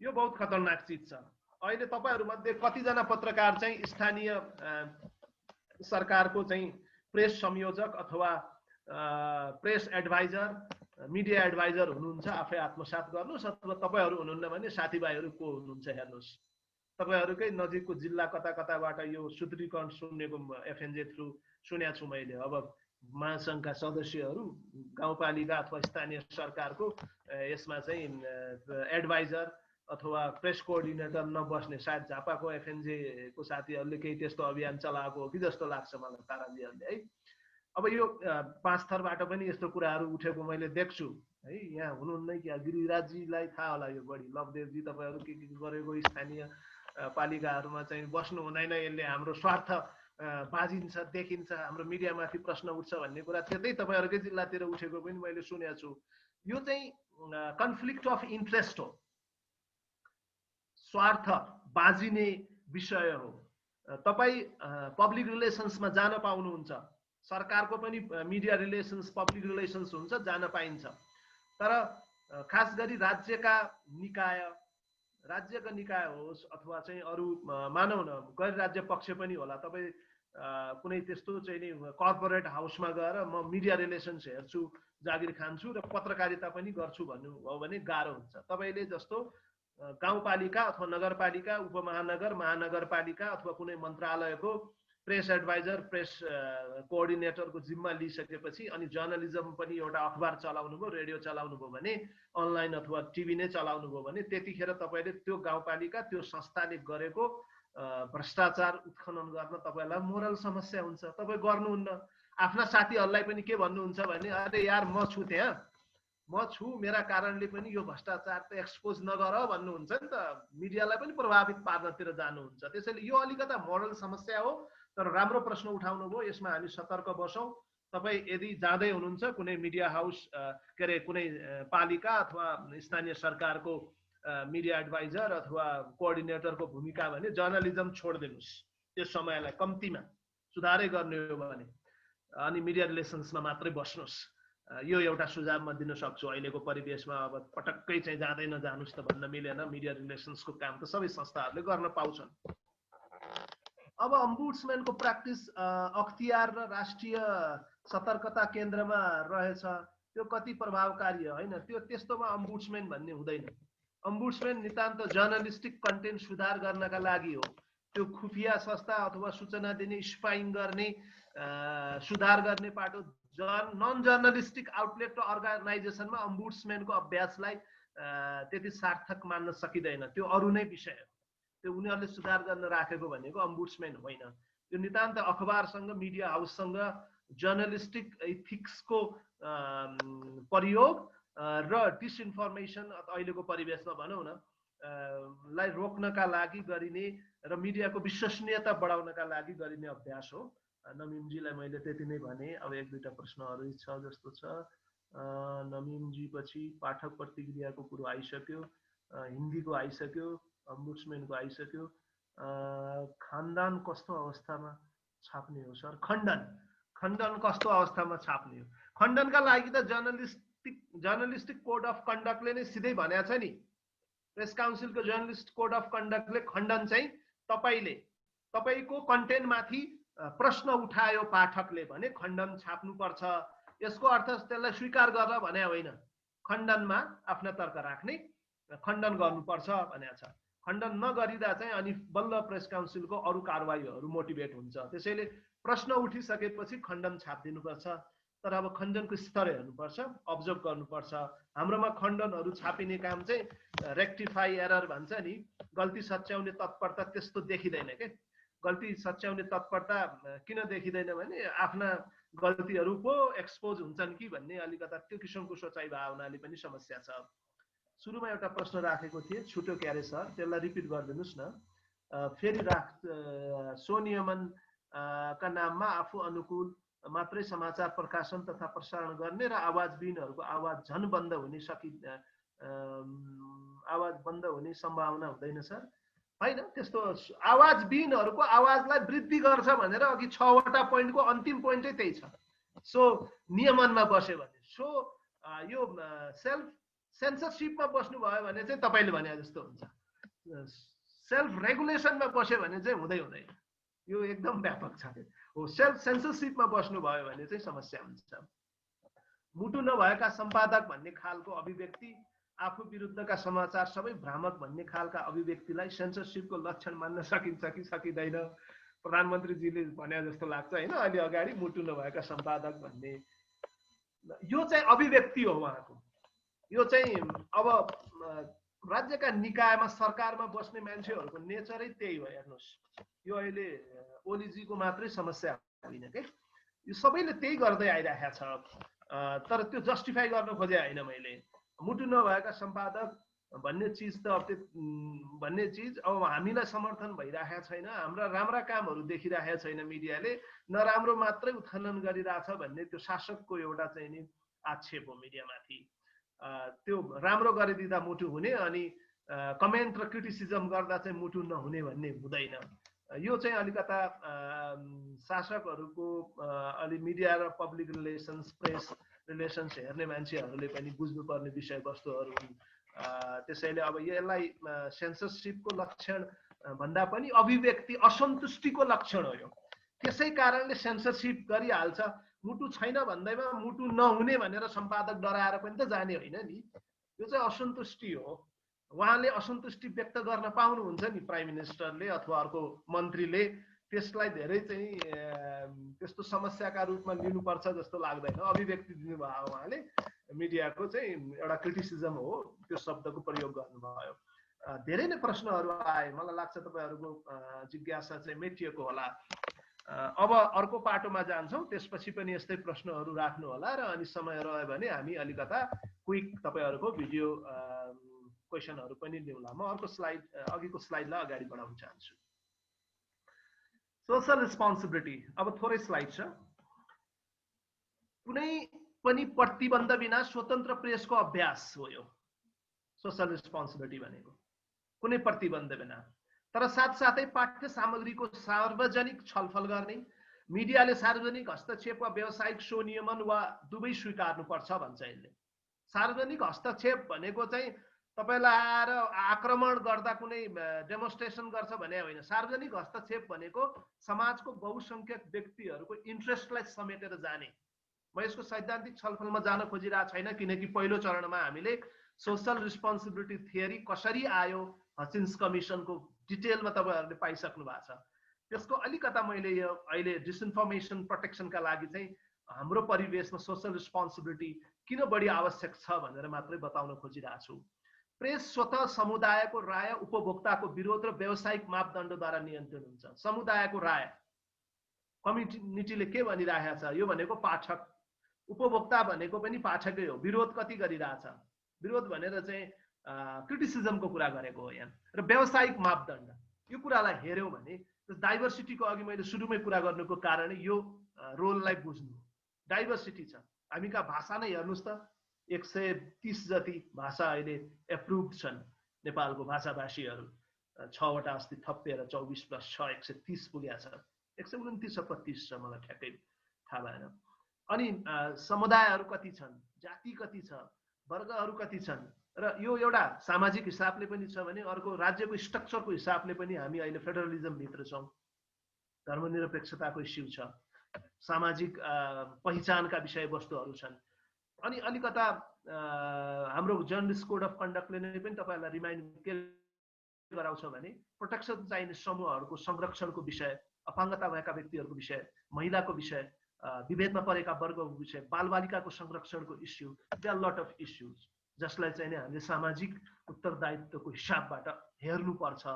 यो बहुत खतरनाक चिज छ। अहिले तपाईँहरूमध्ये कतिजना पत्रकार चाहिँ स्थानीय सरकारको चाहिँ प्रेस संयोजक अथवा प्रेस एडभाइजर, मिडिया एडभाइजर हुनुहुन्छ? आफै आत्मसात गर्नुहोस्, अथवा तपाईँहरू हुनुहुन्न भने साथीभाइहरू को हुनुहुन्छ हेर्नुहोस्। तपाईँहरूकै नजिकको जिल्ला कता कताबाट यो सुदृढीकरण सुनेको एफएनजे थ्रु सुनेको छु मैले। अब महासङ्घका सदस्यहरू गाउँपालिका अथवा स्थानीय सरकारको यसमा चाहिँ एडभाइजर अथवा प्रेस कोअर्डिनेटर नबस्ने, सायद झापाको एफएनजेको साथीहरूले केही त्यस्तो अभियान चलाएको हो कि जस्तो लाग्छ मलाई, ताराजीहरूले है। अब यो 5 थरबाट पनि यस्तो कुराहरू उठेको मैले देख्छु है। यहाँ हुनुहुन्न कि गिरिराजजीलाई थाहा होला यो बढी, लवदेवजी तपाईँहरू के गरेको स्थानीय पालिकाहरूमा चाहिँ बस्नु हुँदैन, यसले हाम्रो स्वार्थ बाजिन्छ, देखिन्छ, हाम्रो मिडियामाथि प्रश्न उठ्छ भन्ने कुरा त्यतै तपाईँहरूकै जिल्लातिर उठेको पनि मैले सुनेको छु। यो चाहिँ कन्फ्लिक्ट अफ इन्ट्रेस्ट हो, स्वार्थ बाजिने विषय हो। तपाईँ पब्लिक रिलेसन्समा जान पाउनुहुन्छ, सरकारको पनि मिडिया रिलेसन्स पब्लिक रिलेसन्स हुन्छ, जान पाइन्छ। तर खास गरी राज्यका निकाय होस् अथवा चाहिँ अरू मानौ न गैर राज्य पक्ष पनि होला, तपाईँ कुनै त्यस्तो चाहिँ नि कर्पोरेट हाउसमा गएर म मिडिया रिलेसन्स हेर्छु, जागिर खान्छु र पत्रकारिता पनि गर्छु भन्नुभयो भने गाह्रो हुन्छ। तपाईँले जस्तो गाउँपालिका अथवा नगरपालिका, उपमहानगर, महानगरपालिका अथवा कुनै मन्त्रालयको प्रेस एडभाइजर, प्रेस कोअर्डिनेटरको जिम्मा लिइसकेपछि अनि जर्नलिजम पनि एउटा अखबार चलाउनु भयो, रेडियो चलाउनु भयो भने, अनलाइन अथवा टिभी नै चलाउनु भयो भने, त्यतिखेर तपाईँले त्यो गाउँपालिका, त्यो संस्थाले गरेको भ्रष्टाचार उत्खनन गर्न तपाईँलाई मोरल समस्या हुन्छ। तपाईँ गर्नुहुन्न। आफ्ना साथीहरूलाई पनि के भन्नुहुन्छ भने, अरे यार म छु त्यहाँ, म छु, मेरा कारणले पनि यो भ्रष्टाचार त एक्सपोज नगर भन्नुहुन्छ नि त। मिडियालाई पनि प्रभावित पार्नतिर जानुहुन्छ। त्यसैले यो अलिकता मोरल समस्या हो। तर राम्रो प्रश्न उठाउनु भयो, यसमा हामी सतर्क बसौँ। तपाईँ यदि जाँदै हुनुहुन्छ कुनै मिडिया हाउस के अरे कुनै पालिका अथवा स्थानीय सरकारको मिडिया एडभाइजर अथवा कोअर्डिनेटरको भूमिका भने जर्नलिजम छोडिदिनुहोस्। त्यो समयलाई कम्तीमा सुधारै गर्ने हो भने अनि मिडिया रिलेसन्समा मात्रै बस्नुहोस्। यो एउटा सुझाव म दिन सक्छु। अहिलेको परिवेशमा अब पटक्कै चाहिँ जाँदै नजानुहोस् त भन्न मिलेन। मिडिया रिलेसन्सको काम त सबै संस्थाहरूले गर्न पाउँछन्। अब अम्बुड्सम्यानको प्र्याक्टिस अख्तियार र राष्ट्रिय सतर्कता केन्द्रमा रहेछ, त्यो कति प्रभावकारी होइन? त्यो त्यस्तोमा अम्बुड्सम्यान भन्ने हुँदैन। अम्बुड्सम्यान नितान्त जर्नलिस्टिक कन्टेन्ट सुधार गर्नका लागि हो। त्यो खुफिया संस्था अथवा सूचना दिने, स्पाइङ गर्ने, सुधार गर्ने पाटो नन जर्नलिस्टिक आउटलेट र अर्गनाइजेसनमा अम्बुड्सम्यानको अभ्यासलाई त्यति सार्थक मान्न सकिँदैन। त्यो अरू नै विषय हो। त्यो उनीहरूले सुधार गर्न राखेको भनेको अम्बुड्सम्यान होइन। त्यो नितान्त अखबारसँग, मिडिया हाउससँग जर्नलिस्टिक इथिक्सको प्रयोग र डिसइन्फर्मेसन अहिलेको परिवेशमा भनौँ न लाई रोक्नका लागि गरिने र मिडियाको विश्वसनीयता बढाउनका लागि गरिने अभ्यास हो। नमिमजीलाई मैले त्यति नै भने। अब एक दुईटा प्रश्नहरू छ जस्तो छ। नमिमजी पछि पाठक प्रतिक्रियाको कुरो आइसक्यो, हिन्दीको आइसक्यो, अम्बुड्सम्यानको आइसक्यो। खानदान कस्तो अवस्थामा छाप्ने हो सर? खण्डन कस्तो अवस्थामा छाप्ने हो? खण्डनका लागि त जर्नलिस्टिक कोड अफ कन्डक्टले नै सिधै भनेको छ नि। प्रेस काउन्सिलको जर्नलिस्ट कोड अफ कन्डक्टले खण्डन चाहिँ तपाईको कन्टेन्टमाथि प्रश्न उठायो पाठकले भने खण्डन छाप्नुपर्छ। यसको अर्थ त्यसलाई स्वीकार गर भने होइन, खण्डनमा आफ्ना तर्क राख्ने, खण्डन गर्नुपर्छ भनेको छ। खण्डन नगरिदा चाहिँ अनि बल्ल प्रेस काउन्सिलको अरू कारवाहीहरू मोटिभेट हुन्छ। त्यसैले प्रश्न उठिसकेपछि खण्डन छापिदिनुपर्छ। तर अब खण्डनको स्तर हेर्नुपर्छ, अब्जर्भ गर्नुपर्छ। हाम्रोमा खण्डनहरू छापिने काम चाहिँ रेक्टिफाई एरर भन्छ नि, गल्ती सच्याउने तत्परता त्यस्तो देखिँदैन के। गल्ती सच्याउने तत्परता किन देखिँदैन भने आफ्ना गल्तीहरू पो एक्सपोज हुन्छन् कि भन्ने अलिकता त्यो किसिमको सोचाइ भावनाले पनि समस्या छ। सुरुमा एउटा प्रश्न राखेको थिएँ, छुट्यो क्यारे सर, त्यसलाई रिपिट गरिदिनुहोस् न। फेरि स्वनियमन का नाममा आफू अनुकूल मात्रै समाचार प्रकाशन तथा प्रसारण गर्ने र आवाजविहीनहरूको आवाज झन बन्द हुने सम्भावना हुँदैन सर? होइन, त्यस्तो आवाजविहीनहरूको आवाजलाई वृद्धि गर्छ भनेर अघि 6 वटा पोइन्टको अन्तिम पोइन्टै त्यही छ। सो नियमनमा बस्यो भने, सो यो सेल्फ सेन्सरसिपमा बस्नुभयो भने चाहिँ तपाईँले भने जस्तो हुन्छ। सेल्फ रेगुलेसनमा बस्यो भने चाहिँ हुँदैन। यो एकदम व्यापक छ हो। सेल्फ सेन्सरसिपमा बस्नुभयो भने चाहिँ समस्या हुन्छ। मुटु नभएका सम्पादक भन्ने खालको अभिव्यक्ति, आफू विरुद्धका समाचार सबै भ्रामक भन्ने खालका अभिव्यक्तिलाई सेन्सरसिपको लक्षण मान्न सकिन्छ कि सकिँदैन? प्रधानमन्त्रीजीले भने जस्तो लाग्छ होइन अलि अगाडि, मुटु नभएका सम्पादक भन्ने यो चाहिँ अभिव्यक्ति हो उहाँको। यो चाहिँ अब राज्यका निकायमा सरकारमा बस्ने मान्छेहरूको नेचरै त्यही हो। हेर्नुहोस्, यो अहिले ओलीजीको मात्रै समस्या होइन के, यो सबैले त्यही गर्दै आइरहेको छ। तर त्यो जस्टिफाई गर्न खोजे होइन मैले। मुटु नभएका सम्पादक भन्ने चिज त अब हामीलाई समर्थन भइरहेको छैन। हाम्रा राम्रा कामहरू देखिरहेको छैन मिडियाले, नराम्रो मात्रै उत्खनन गरिरहेछ भन्ने त्यो शासकको एउटा चाहिँ नि आक्षेप हो मिडियामाथि। त्यो राम्रो गरिदिँदा मुटु हुने अनि कमेन्ट र क्रिटिसिजम गर्दा चाहिँ मुटु नहुने भन्ने हुँदैन। यो चाहिँ अलिकता शासकहरूको अलि मिडिया र पब्लिक रिलेसन्स, प्रेस रिलेसन्स हेर्ने मान्छेहरूले पनि बुझ्नुपर्ने विषयवस्तुहरू हुन्। त्यसैले अब यसलाई सेन्सरसिपको लक्षण भन्दा पनि अभिव्यक्ति असन्तुष्टिको लक्षण हो यो। त्यसै कारणले सेन्सरसिप गरिहाल्छ। मुटु छैन भन्दैमा मुटु नहुने भनेर सम्पादक डराएर पनि त जाने होइन नि। यो चाहिँ असन्तुष्टि हो। उहाँले असन्तुष्टि व्यक्त गर्न पाउनुहुन्छ नि, प्राइम मिनिस्टरले अथवा अर्को मन्त्रीले। त्यसलाई धेरै चाहिँ त्यस्तो समस्याका रूपमा लिनुपर्छ जस्तो लाग्दैन। अभिव्यक्ति दिनुभयो उहाँले, मिडियाको चाहिँ एउटा क्रिटिसिजम हो, त्यो शब्दको प्रयोग गर्नुभयो। धेरै नै प्रश्नहरू आए। मलाई लाग्छ तपाईँहरूको जिज्ञासा चाहिँ मेटिएको होला। अब अर्को पाटोमा जान्छौँ, त्यसपछि पनि यस्तै प्रश्नहरू राख्नु होला र अनि समय रह्यो भने हामी अलिकता क्विक तपाईँहरूको भिडियो क्वेसनहरू पनि लिउँला। म अर्को स्लाइड, अघिको स्लाइडलाई अगाडि बढाउन चाहन्छु। सोशल रेस्पोन्सिबिलिटी, अब थोरै स्लाइड छ। कुनै पनि प्रतिबन्ध बिना स्वतन्त्र प्रेसको अभ्यास हो यो सोशल रेस्पोन्सिबिलिटी भनेको, कुनै प्रतिबन्ध बिना। तर साथसाथै पाठ्य सामग्रीको सार्वजनिक छलफल गर्ने, मिडियाले सार्वजनिक हस्तक्षेप वा व्यावसायिक स्वनियमन वा दुवै स्वीकार्नुपर्छ भन्छ यसले। सार्वजनिक हस्तक्षेप भनेको चाहिँ तपाईलाई आएर आक्रमण गर्दा कुनै डेमोन्स्ट्रेसन गर्छ भने होइन। सार्वजनिक हस्तक्षेप भनेको समाजको बहुसंख्यक व्यक्तिहरूको इन्ट्रेस्टलाई समेटेर जाने। म यसको सैद्धान्तिक छलफलमा जान खोजिरहेको छैन, किनकि पहिलो चरणमा हामीले सोशल रेस्पोन्सिबिलिटी थियोरी कसरी आयो हचिन्स कमिसनको डिटेलमा तपाईँहरूले पाइसक्नु भएको छ। त्यसको अलिकता मैले यो अहिले डिसइन्फर्मेसन प्रोटेक्सनका लागि चाहिँ हाम्रो परिवेशमा सोशल रेस्पोन्सिबिलिटी किन बढी आवश्यक छ भनेर मात्रै बताउन खोजिरहेको छु। प्रेस स्वतः समुदायको राय, उपभोक्ताको विरोध र व्यावसायिक मापदण्डद्वारा नियन्त्रण हुन्छ। समुदायको राय, कम्युनिटीले के भनिरहेको छ, यो भनेको पाठक, उपभोक्ता भनेको पनि पाठकै हो। विरोध कति गरिरहेछ, विरोध भनेर चाहिँ क्रिटिसिजमको कुरा गरेको हो यहाँ। र व्यावसायिक मापदण्ड, यो कुरालाई हेऱ्यौँ भने डाइभर्सिटीको अघि मैले सुरुमै कुरा गर्नुको कारण यो रोललाई बुझ्नु। डाइभर्सिटी छ, हामी कहाँ भाषा नै हेर्नुहोस् त, 130 जति भाषा अहिले एप्रुभड छन् नेपालको भाषाभाषीहरू, 6 वटा अस्ति थपिएर 24 + 6 130 पुगेको छ, 129 30 छ, मलाई ठ्याक्कै थाहा भएन। अनि समुदायहरू कति छन्, जाति कति छ, वर्गहरू कति छन्, र यो एउटा सामाजिक हिसाबले पनि छ भने अर्को राज्यको स्ट्रक्चरको हिसाबले पनि हामी अहिले फेडरलिजम भित्र छौँ। धर्मनिरपेक्षताको इस्यु छ, सामाजिक पहिचानका विषयवस्तुहरू छन्। अनि अलिकता हाम्रो जर्नलिस्ट कोड अफ कन्डक्टले नै पनि तपाईँहरूलाई रिमाइन्ड के गराउँछ भने प्रोटेक्सन चाहिने समूहहरूको संरक्षणको विषय, अपाङ्गता भएका व्यक्तिहरूको विषय, महिलाको विषय, विभेदमा परेका वर्गको विषय, बालबालिकाको संरक्षणको issue, there are lot of issues जसलाई चाहिँ हामीले सामाजिक उत्तरदायित्वको हिसाबबाट हेर्नुपर्छ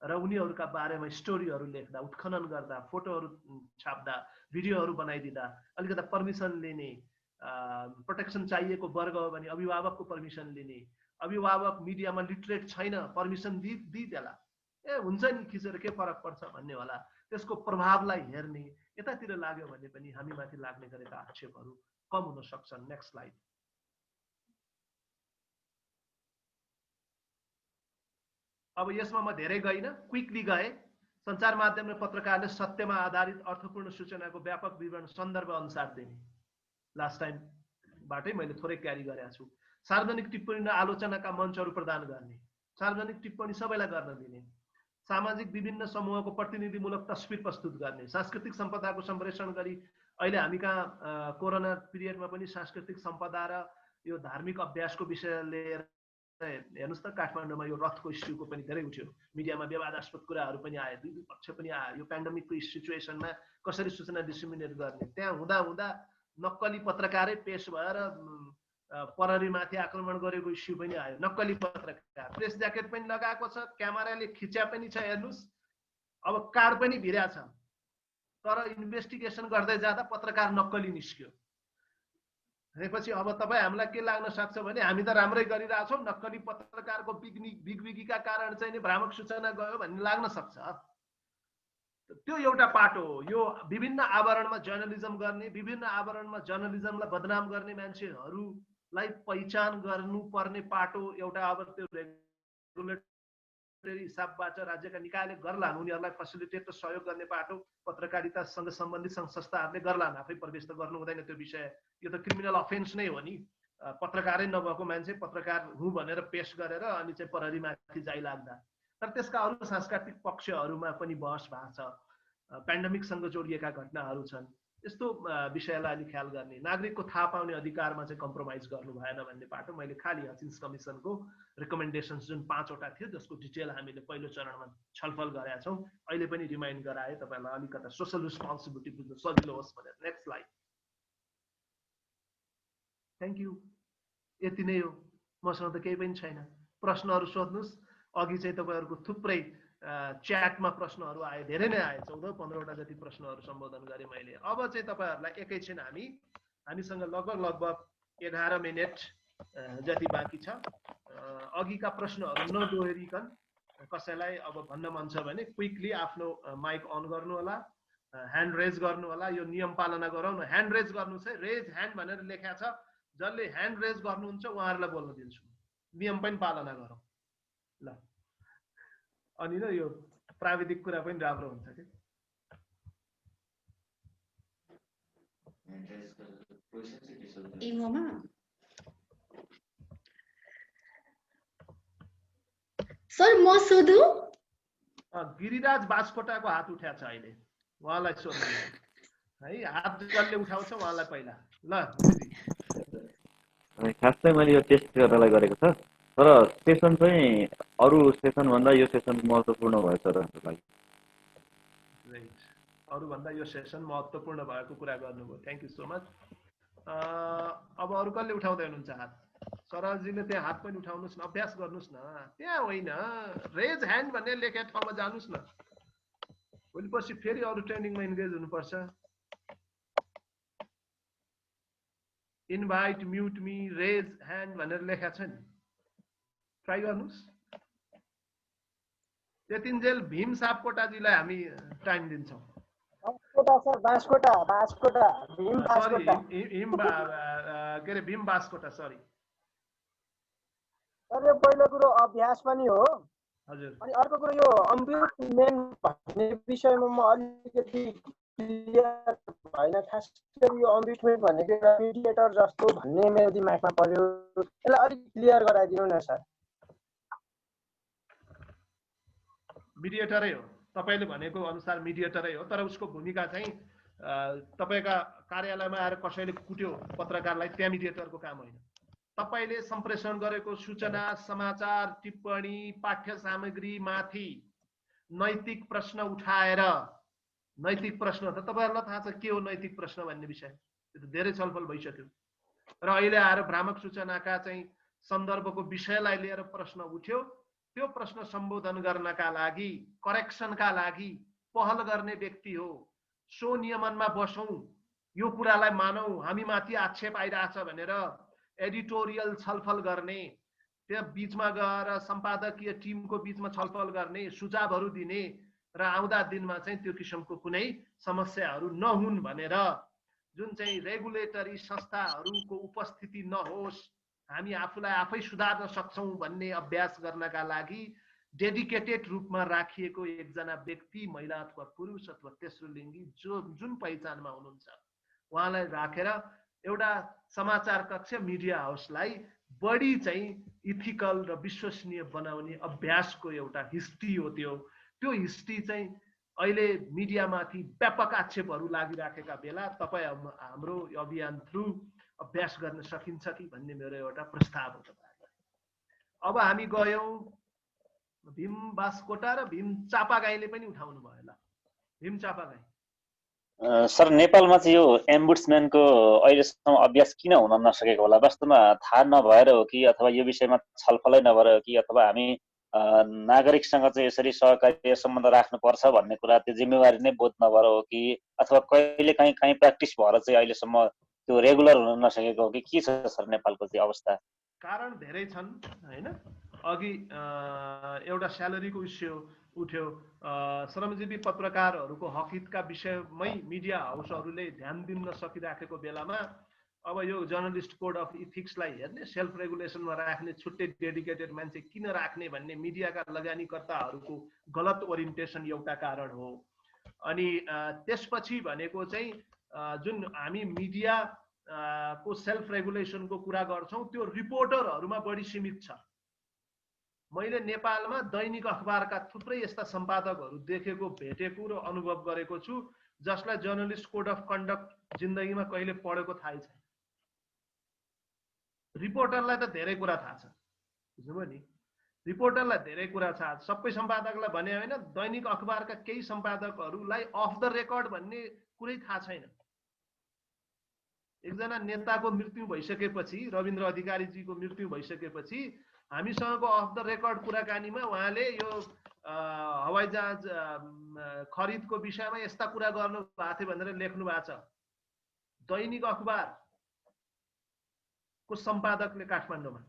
र उनीहरूका बारेमा स्टोरीहरू लेख्दा, उत्खनन गर्दा, फोटोहरू छाप्दा, भिडियोहरू बनाइदिँदा अलिकता पर्मिसन लिने, प्रोटेक्सन चाहिएको वर्ग हो भने अभिभावकको पर्मिसन लिने, अभिभावक मिडियामा लिटरेट छैन पर्मिसन दिइदेला, हुन्छ नि खिचेर के फरक पर्छ भन्ने होला, त्यसको प्रभावलाई हेर्ने, यतातिर लाग्यो भने पनि हामी माथि लाग्ने गरेका आक्षेपहरू कम हुन सक्छन्। Next slide. अब यसमा म धेरै गइनँ, क्विकली गए। सञ्चार माध्यम र पत्रकारले सत्यमा आधारित अर्थपूर्ण सूचनाको व्यापक विवरण सन्दर्भ अनुसार दिने, लास्ट टाइमबाटै मैले थोरै क्यारी गरेको छु। सार्वजनिक टिप्पणी र आलोचनाका मञ्चहरू प्रदान गर्ने, सार्वजनिक टिप्पणी सबैलाई गर्न दिने, सामाजिक विभिन्न समूहको प्रतिनिधिमूलक तस्बिर प्रस्तुत गर्ने, सांस्कृतिक सम्पदाको सम्प्रेषण गरी अहिले हामी कहाँ कोरोना पिरियडमा पनि सांस्कृतिक सम्पदा र यो धार्मिक अभ्यासको विषय लिएर हेर्नुहोस् त, काठमाडौँमा यो रथको इस्युको पनि धेरै उठ्यो, मिडियामा विवादास्पद कुराहरू पनि आयो, दुई पक्ष पनि आयो। यो पेन्डेमिकको सिचुएसनमा कसरी सूचना डिस्ट्रिमिनेट गर्ने, त्यहाँ हुँदा हुँदा नक्कली पत्रकारै पेश भएर प्रहरीमाथि आक्रमण गरेको इस्यु पनि आयो। नक्कली पत्रकार, प्रेस ज्याकेट पनि लगाएको छ, क्यामेराले खिच्या पनि छ, हेर्नुहोस् अब कार्ड पनि भिर्या छ, तर इन्भेस्टिगेसन गर्दै जाँदा पत्रकार नक्कली निस्क्यो। भनेपछि अब तपाईँ हामीलाई के लाग्न सक्छ भने हामी त राम्रै गरिरहेछौँ, नक्कली पत्रकारको बिगबिगीका कारण चाहिँ नि भ्रामक सूचना गयो भन्ने लाग्न सक्छ। त्यो एउटा पाटो हो। यो विभिन्न आवरणमा जर्नलिजम गर्ने, विभिन्न आवरणमा जर्नलिजमलाई बदनाम गर्ने मान्छेहरूलाई पहिचान गर्नुपर्ने पाटो एउटा अब त्यो रेगुलेटरी हिसाबबाट राज्यका निकायले गर्लान्, उनीहरूलाई फेसिलिटेट र सहयोग गर्ने पाटो पत्रकारितासँग सम्बन्धित सङ्घ संस्थाहरूले गर्लान्। आफै प्रवेश त गर्नु हुँदैन त्यो विषय, यो त क्रिमिनल अफेन्स नै हो नि। पत्रकारै नभएको मान्छे पत्रकार हुँ भनेर पेश गरेर अनि चाहिँ प्रहरीमाथि जाइ लाग्दा। तर त्यसका अरू सांस्कृतिक पक्षहरूमा पनि बहस भएको छ, पेन्डेमिकसँग जोडिएका घटनाहरू छन्। यस्तो विषयलाई अलि ख्याल गर्ने, नागरिकको थाहा पाउने अधिकारमा चाहिँ कम्प्रोमाइज गर्नु भएन भन्ने पाटो मैले खालि हचिन्स कमिसनको रिकमेन्डेसन्स जुन 5 वटा थियो जसको डिटेल हामीले पहिलो चरणमा छलफल गरेका छौँ, अहिले पनि रिमाइन्ड गराए तपाईँलाई अलिकता सोसल रेस्पोन्सिबिलिटी बुझ्न सजिलो होस् भनेर। Next slide. थ्याङ्क यू, यति नै हो, मसँग त केही पनि छैन। प्रश्नहरू सोध्नुहोस्। अघि चाहिँ तपाईँहरूको थुप्रै च्याटमा प्रश्नहरू आए, धेरै नै आए, 14-15 वटा जति प्रश्नहरू सम्बोधन गरेँ मैले। अब चाहिँ तपाईँहरूलाई एकैछिन हामीसँग लगभग 11 मिनट जति बाँकी छ। अघिका प्रश्नहरू नदोहोरिकन कसैलाई अब भन्न मन छ भने क्विकली आफ्नो माइक अन गर्नु होला, ह्यान्ड रेज गर्नु होला। यो नियम पालना गरौँ न, ह्यान्ड रेज गर्नु चाहिँ रेज ह्यान्ड भनेर लेखा छ, जसले ह्यान्ड रेज गर्नुहुन्छ उहाँहरूलाई बोल्न दिन्छु, नियम पनि पालना गरौँ ल। अनि न यो प्राविधिक कुरा पनि राम्रो हुन्छ कि। सर म सोधु? गिरिराज बास्कोटाको हात उठाएको छ अहिले, उहाँलाई सोध्नु है। हात जसले उठाउँछ उहाँलाई पहिला ल। खास चाहिँ मैले यो टेस्ट गर्नलाई गरेको छ, तर सेसन चाहिँ अरू सेसन भन्दा यो सेसन महत्त्वपूर्ण भयो सर हाम्रो लागि। अरूभन्दा यो सेसन महत्त्वपूर्ण भएको कुरा गर्नुभयो, थ्याङ्क यू सो मच। अब अरू कसले उठाउँदै हुनुहुन्छ हात? सरजीले त्यहाँ हात पनि उठाउनुहोस् न, अभ्यास गर्नुहोस् न। त्यहाँ होइन, रेज ह्यान्ड भन्ने लेखेको ठाउँमा जानुहोस् न। भोलि पर्सि फेरि अरू ट्रेनिङमा इन्गेज हुनुपर्छ। Invite, mute me, raise hand भनेर लेखा छ नि, ट्राई गर्नुहोस्। त्यतिन्जेल भीम सापकोटाजीलाई हामी टाइम दिन्छौँ। सरी, के अरे भीम बास्कोटा, सरी। यो पहिलो कुरो अभ्यास पनि हो। हजुर। अनि अर्को कुरो यो अम्बिउटमेन्ट भन्ने विषयमा म अलिकति क्लियर भएन, खास गरी यो अम्बिउटमेन्ट भनेको एउटा मिडिएटर जस्तो भन्ने मेरो दिमागमा पर्यो। यसलाई अलिक क्लियर गराइदिनु न सर। मिडिएटरै हो, तपाईँले भनेको अनुसार मिडिएटरै हो, तर उसको भूमिका चाहिँ तपाईँका कार्यालयमा आएर कसैले कुट्यो पत्रकारलाई, त्यहाँ मिडिएटरको काम होइन। तपाईले सम्प्रेषण गरेको सूचना, समाचार, टिप्पणी, पाठ्य सामग्री माथि नैतिक प्रश्न उठाएर, नैतिक प्रश्न त तपाईहरुलाई थाहा छ के हो नैतिक प्रश्न भन्ने विषय, त्यो त धेरै छलफल भइसक्यो। र अहिले आएर भ्रामक सूचनाका चाहिँ सन्दर्भको विषयलाई लिएर प्रश्न उठ्यो, त्यो प्रश्न सम्बोधन गर्नका लागि, करेक्सनका लागि पहल गर्ने व्यक्ति हो। सो नियमनमा बसौं, यो कुरालाई मानौं, हामी माथि आक्षेप आइरहेछ भनेर एडिटोरियल छलफल गर्ने, त्यो बीचमा गएर सम्पादकीय टिमको बीचमा छलफल गर्ने, सुझावहरू दिने र आउँदा दिनमा चाहिँ त्यो किसिमको कुनै समस्याहरू नहुन् भनेर जुन चाहिँ रेगुलेटरी संस्थाहरूको उपस्थिति नहोस्, हामी आफूलाई आफै सुधार्न सक्छौं भन्ने अभ्यास गर्नका लागि डेडिकेटेड रूपमा राखिएको एकजना व्यक्ति, महिला अथवा पुरुष अथवा तेस्रो लिङ्गी जुन पहिचानमा हुनुहुन्छ, उहाँलाई राखेर एउटा समाचार कक्ष मिडिया हाउसलाई बढी चाहिँ इथिकल र विश्वसनीय बनाउने अभ्यासको एउटा हिस्ट्री हो। त्यो हिस्ट्री चाहिँ अहिले मिडियामाथि व्यापक आक्षेपहरू लागिराखेका बेला तपाईँ हाम्रो अभियान थ्रु अभ्यास गर्न सकिन्छ कि भन्ने मेरो एउटा प्रस्ताव हो तपाईहरुलाई। अब हामी गयौं भीम बास्कोटा र भीम चापागाईले पनि उठाउनु भयो। ल भीम चापागाई सर, नेपालमा चाहिँ यो एम्बुड्सम्यानको अहिलेसम्म अभ्यास किन हुन नसकेको होला? वास्तवमा थाहा नभएर हो कि, अथवा यो विषयमा छलफलै नभएर हो कि, अथवा हामी नागरिकसँग चाहिँ यसरी सहकार्य सम्बन्ध राख्नुपर्छ भन्ने कुरा त्यो जिम्मेवारी नै बोध नभएर हो कि, अथवा कहिले काहीँ प्र्याक्टिस भएर चाहिँ अहिलेसम्म त्यो रेगुलर हुन नसकेको हो कि के छ सर नेपालको चाहिँ अवस्था? कारण धेरै छन् हैन। अघि एउटा स्यालेरीको इस्यु उठ्यो, श्रमजीवी पत्रकारहरूको हकितका विषयमै मिडिया हाउसहरूले ध्यान दिन नसकिराखेको बेलामा अब यो जर्नलिस्ट कोड अफ इथिक्सलाई हेर्ने, सेल्फ रेगुलेसनमा राख्ने, छुट्टै डेडिकेटेड मान्छे किन राख्ने भन्ने मिडियाका लगानीकर्ताहरूको गलत ओरिएन्टेसन एउटा कारण हो। अनि त्यसपछि भनेको चाहिँ जुन हामी मिडिया को सेल्फ रेगुलेसनको कुरा गर्छौं, त्यो रिपोर्टरहरूमा बढी सीमित छ। मैले नेपालमा दैनिक अखबारका थुप्रै यस्ता सम्पादकहरू देखेको, भेटेको र अनुभव गरेको छु जसलाई जर्नलिस्ट कोड अफ कन्डक्ट जिन्दगीमा कहिले पढेको थाहै छैन। रिपोर्टरलाई त धेरै कुरा थाहा छ, बुझ्नुभयो नि, रिपोर्टरलाई धेरै कुरा थाहा छ, सबै सम्पादकलाई भने होइन, दैनिक अखबारका केही सम्पादकहरूलाई अफ द रेकर्ड भन्ने कुरै थाहा छैन। एकजना नेताको मृत्यु भइसकेपछि, रविन्द्र अधिकारीजीको मृत्यु भइसकेपछि हामीसँगको अफ द रेकर्ड कुराकानीमा उहाँले यो हवाईजहाज खरिदको विषयमा यस्ता कुरा गर्नु भएको थियो भनेर लेख्नु भएको छ। दैनिक अखबारको सम्पादकले काठमाडौँमा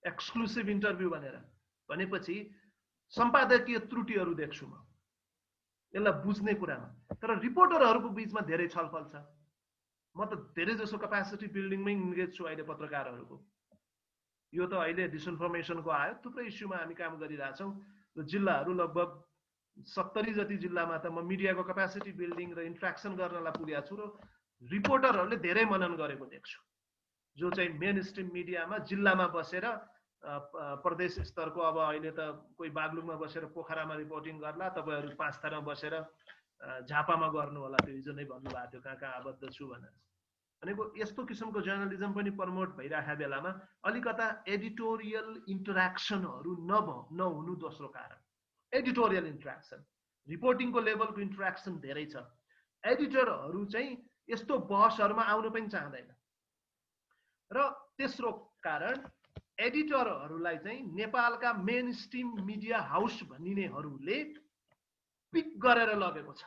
एक्सक्लुसिभ इन्टरभ्यू भनेपछि सम्पादकीय त्रुटिहरू देख्छु म यसलाई बुझ्ने कुरामा। तर रिपोर्टरहरूको बीचमा धेरै छलफल छ। म त धेरै जसो क्यापासिटी बिल्डिङमै इन्गेज छु अहिले पत्रकारहरूको। यो त अहिले डिसइन्फर्मेसनको आयो, थुप्रै इस्युमा हामी काम गरिरहेछौँ। र जिल्लाहरू लगभग 70 जति जिल्लामा त म मिडियाको क्यापासिटी बिल्डिङ र इन्ट्र्याक्सन गर्नलाई पुगेको छु र रिपोर्टरहरूले धेरै मनन गरेको देख्छु, जो चाहिँ मेन स्ट्रिम मिडियामा जिल्लामा बसेर प्रदेश स्तरको, अब अहिले त कोही बागलुङमा बसेर पोखरामा रिपोर्टिङ गर्ला, तपाईँहरू 5 थरमा बसेर झापामा गर्नु होला, त्यो हिजो नै भन्नुभएको थियो कहाँ आबद्ध छु भनेर। भनेको यस्तो किसिमको जर्नलिजम पनि प्रमोट भइरहेको बेलामा अलिकता एडिटोरियल इन्टरेक्सनहरू नहुनु दोस्रो कारण। एडिटोरियल इन्टरेक्सन, रिपोर्टिङको लेभलको इन्टरेक्सन धेरै छ। एडिटरहरू चाहिँ यस्तो बहसहरूमा आउन पनि चाहँदैन। र तेस्रो कारण, एडिटरहरूलाई चाहिँ नेपालका मेन स्ट्रिम मिडिया हाउस भनिनेहरूले पिक गरेर लगेको छ।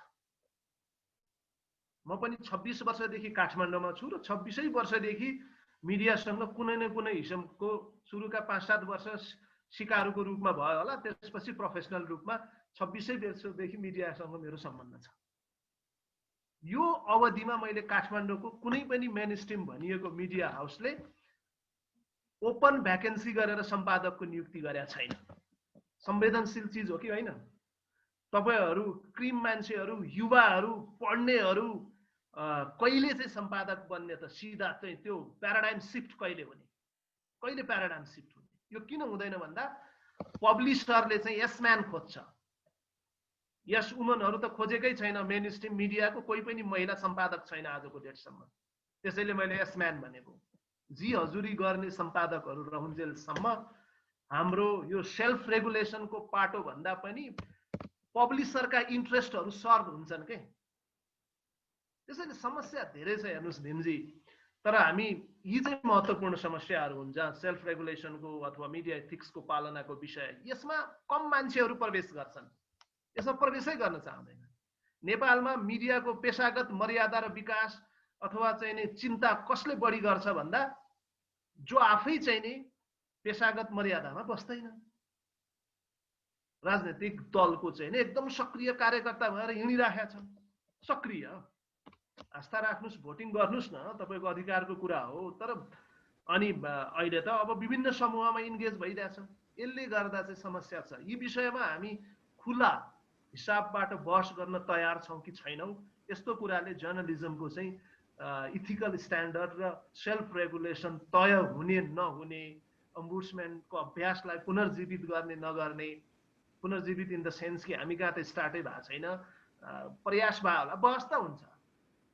म पनि 26 वर्षदेखि काठमाडौँमा छु र 26 वर्षदेखि मिडियासँग कुनै न कुनै हिसाबको सुरुका 5-7 वर्ष सिकारुको रूपमा भयो होला, त्यसपछि प्रोफेसनल रूपमा 26 वर्षदेखि मिडियासँग मेरो सम्बन्ध छ। यो अवधिमा मैले काठमाडौँको कुनै पनि मेन स्ट्रिम भनिएको मिडिया हाउसले ओपन भ्याकेन्सी गरेर सम्पादकको नियुक्ति गरेका छैन। संवेदनशील चिज हो कि होइन? तपाईहरु क्रिम मान्छेहरु, युवाहरु, पढ्नेहरु कहिले चाहिँ सम्पादक बन्ने त? सिधा चाहिँ त्यो प्याराडाइम शिफ्ट कहिले हुने? कहिले प्याराडाइम शिफ्ट हुने? यो किन हुँदैन भन्दा पब्लिसरले चाहिँ यस म्यान खोज्छ। यस वुमनहरु त खोजेकै छैन। मेन स्ट्रिम मिडियाको कोही पनि महिला सम्पादक छैन आजको डेटसम्म। त्यसैले मैले यस म्यान भनेको। जी हजुरी गर्ने सम्पादकहरु रहुन्जेलसम्म हाम्रो यो सेल्फ रेगुलेसनको पाटो भन्दा पनि पब्लिसरका इन्ट्रेस्टहरु सर्भ हुन्छन् के। त्यसैले समस्या धेरै छ हेर्नुस् भीमजी। तर हामी यी चाहिँ महत्त्वपूर्ण समस्याहरु हुन् जहाँ सेल्फ रेगुलेसनको अथवा मिडिया एथिक्सको पालनाको विषय, यसमा कम मान्छेहरु प्रवेश गर्छन्, यसमा प्रवेशै गर्न चाहदैन। नेपालमा मिडियाको पेशागत मर्यादा र विकास अथवा चाहिँ नि चिन्ता कसले बढी गर्छ भन्दा जो आफै चाहिँ नि पेशागत मर्यादामा बस्दैन। राजनीतिक दलको चाहिँ नि एकदम सक्रिय कार्यकर्ता भएर हिँडिराखेका छन्। सक्रिय आस्था राख्नुस्, भोटिङ गर्नुस् न, तपाईको अधिकारको कुरा हो। तर अनि अहिले त अब विभिन्न समूहमा इन्गेज भइरहेछ। यसले गर्दा चाहिँ समस्या छ। यी विषयमा हामी खुला हिसाबबाट बहस गर्न तयार छौं कि छैनौं, यस्तो कुराले जर्नलिजमको चाहिँ इथिकल स्ट्यान्डर्ड र सेल्फ रेगुलेसन तय हुने नहुने, अम्बुड्सम्यानको अभ्यासलाई पुनर्जीवित गर्ने नगर्ने, पुनर्जीवित इन द सेन्स कि हामी कहाँ त स्टार्टै भएको छैन, प्रयास भयो होला। बहस त हुन्छ,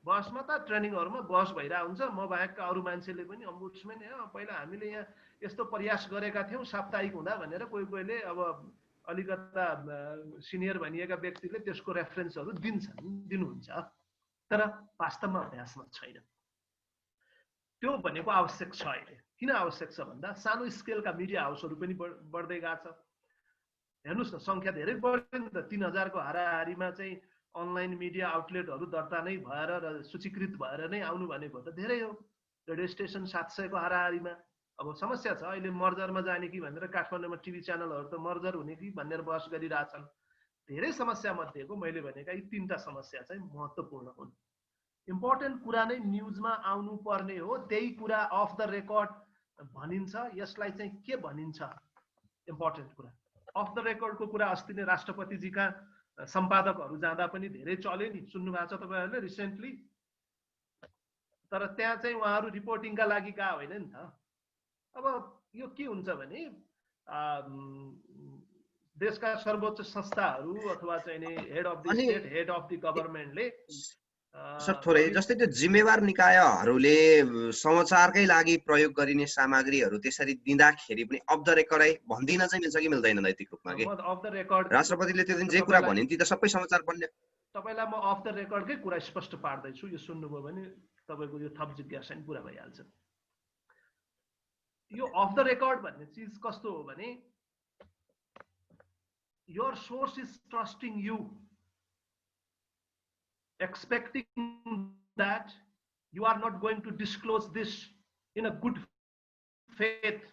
बहसमा त ट्रेनिङहरुमा बहस भइरहेको हुन्छ। म बाहेकका अरू मान्छेले पनि अम्बुड्सम्यान पहिला हामीले यहाँ यस्तो प्रयास गरेका थियौं साप्ताहिक हुँदा भनेर कोही कोहीले अब अलिकता सिनियर भनिएका व्यक्तिले त्यसको रेफरेन्सहरु दिनुहुन्छ। तर वास्तवमा अभ्यासमा छैन। त्यो भनेको आवश्यक छ। अहिले किन आवश्यक छ भन्दा सानो स्केलका मिडिया हाउसहरु पनि बढ्दै गएको छ। हेर्नुस् न, संख्या धेरै बढ्यो नि त। 3000 को हाराहारीमा चाहिँ अनलाइन मिडिया आउटलेटहरु दर्ता नै भएर र सूचीकृत भएर नै आउनु भनेको त धेरै हो। रेडियो स्टेसन 700 को हाराहारीमा। अब समस्या छ अहिले मर्जरमा जाने कि भनेर काठमाडौँमा टिभी च्यानलहरु त मर्जर हुने कि भनेर बहस गरिरहेछन्। धेरै समस्या मध्येको मैले भनेका यी 3टा समस्या चाहिँ महत्त्वपूर्ण हुन्। इम्पोर्टेन्ट कुरा नै न्यूजमा आउनु पर्ने हो। त्यही कुरा अफ द रेकर्ड भनिन्छ। यसलाई चाहिँ के भनिन्छ? इम्पोर्टेन्ट कुरा अफ द रेकर्डको कुरा अस्ति नै राष्ट्रपतिजीका सम्पादकहरु जाँदा पनि धेरै चल्यो नि, सुन्नु भएको छ तपाईहरुले रिसेन्टली। तर त्यहाँ चाहिँ उहाँहरु रिपोर्टिङका लागि गए होइन नि त। अब यो के हुन्छ भने देशका सर्वोच्च संस्थाहरु अथवा चाहिँ नि head of the state, head of the गभर्नमेन्टले सर थोरै जस्तै त्यो जिम्मेवार निकायहरूले समाचारकै लागि प्रयोग गरिने सामग्रीहरू त्यसरी दिँदाखेरि पनि अफ द रेकर्डै भन्दिन चाहिँ मिल्छ कि मिल्दैन नैतिक रूपमा? के अफ द रेकर्ड राष्ट्रपतिले त्यो दिन जे कुरा भनिन् ती त सबै समाचार बन्ने। तपाईलाई म अफ द रेकर्डकै कुरा स्पष्ट पार्दै छु। यो सुन्नुभयो भने तपाईको यो थप जिज्ञासा नि पूरा भइहाल्छ। यो अफ द रेकर्ड भन्ने चीज कस्तो हो भने your source is trusting you, expecting that you are not going to disclose this in a good faith.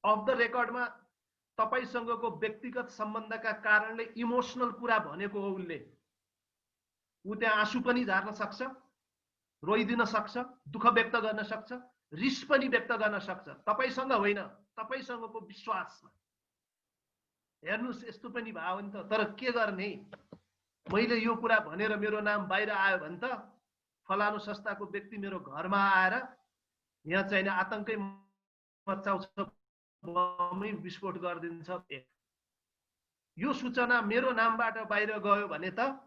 Off the record मा तपाईसँगको व्यक्तिगत सम्बन्धका कारणले इमोशनल कुरा भनेको हो। उसले त्यहाँ आँसु पनि झार्न सक्छ, रोइदिन सक्छ, दुःख व्यक्त गर्न सक्छ, रिस पनि व्यक्त गर्न सक्छ। तपाईसँग होइन, तपाईसँगको विश्वासमा। हेर्नुस् यस्तो पनि भयो नि त। तर के गर्ने? मैले यो कुरा भनेर मेरो नाम बाहिर आयो भने त फलानु संस्थाको व्यक्ति मेरो घरमा आएर यहाँ चाहिँ आतंकै मचाउँछ, बमै विस्फोट गरिदिन्छ। यो सूचना मेरो नामबाट बाहिर गयो भने त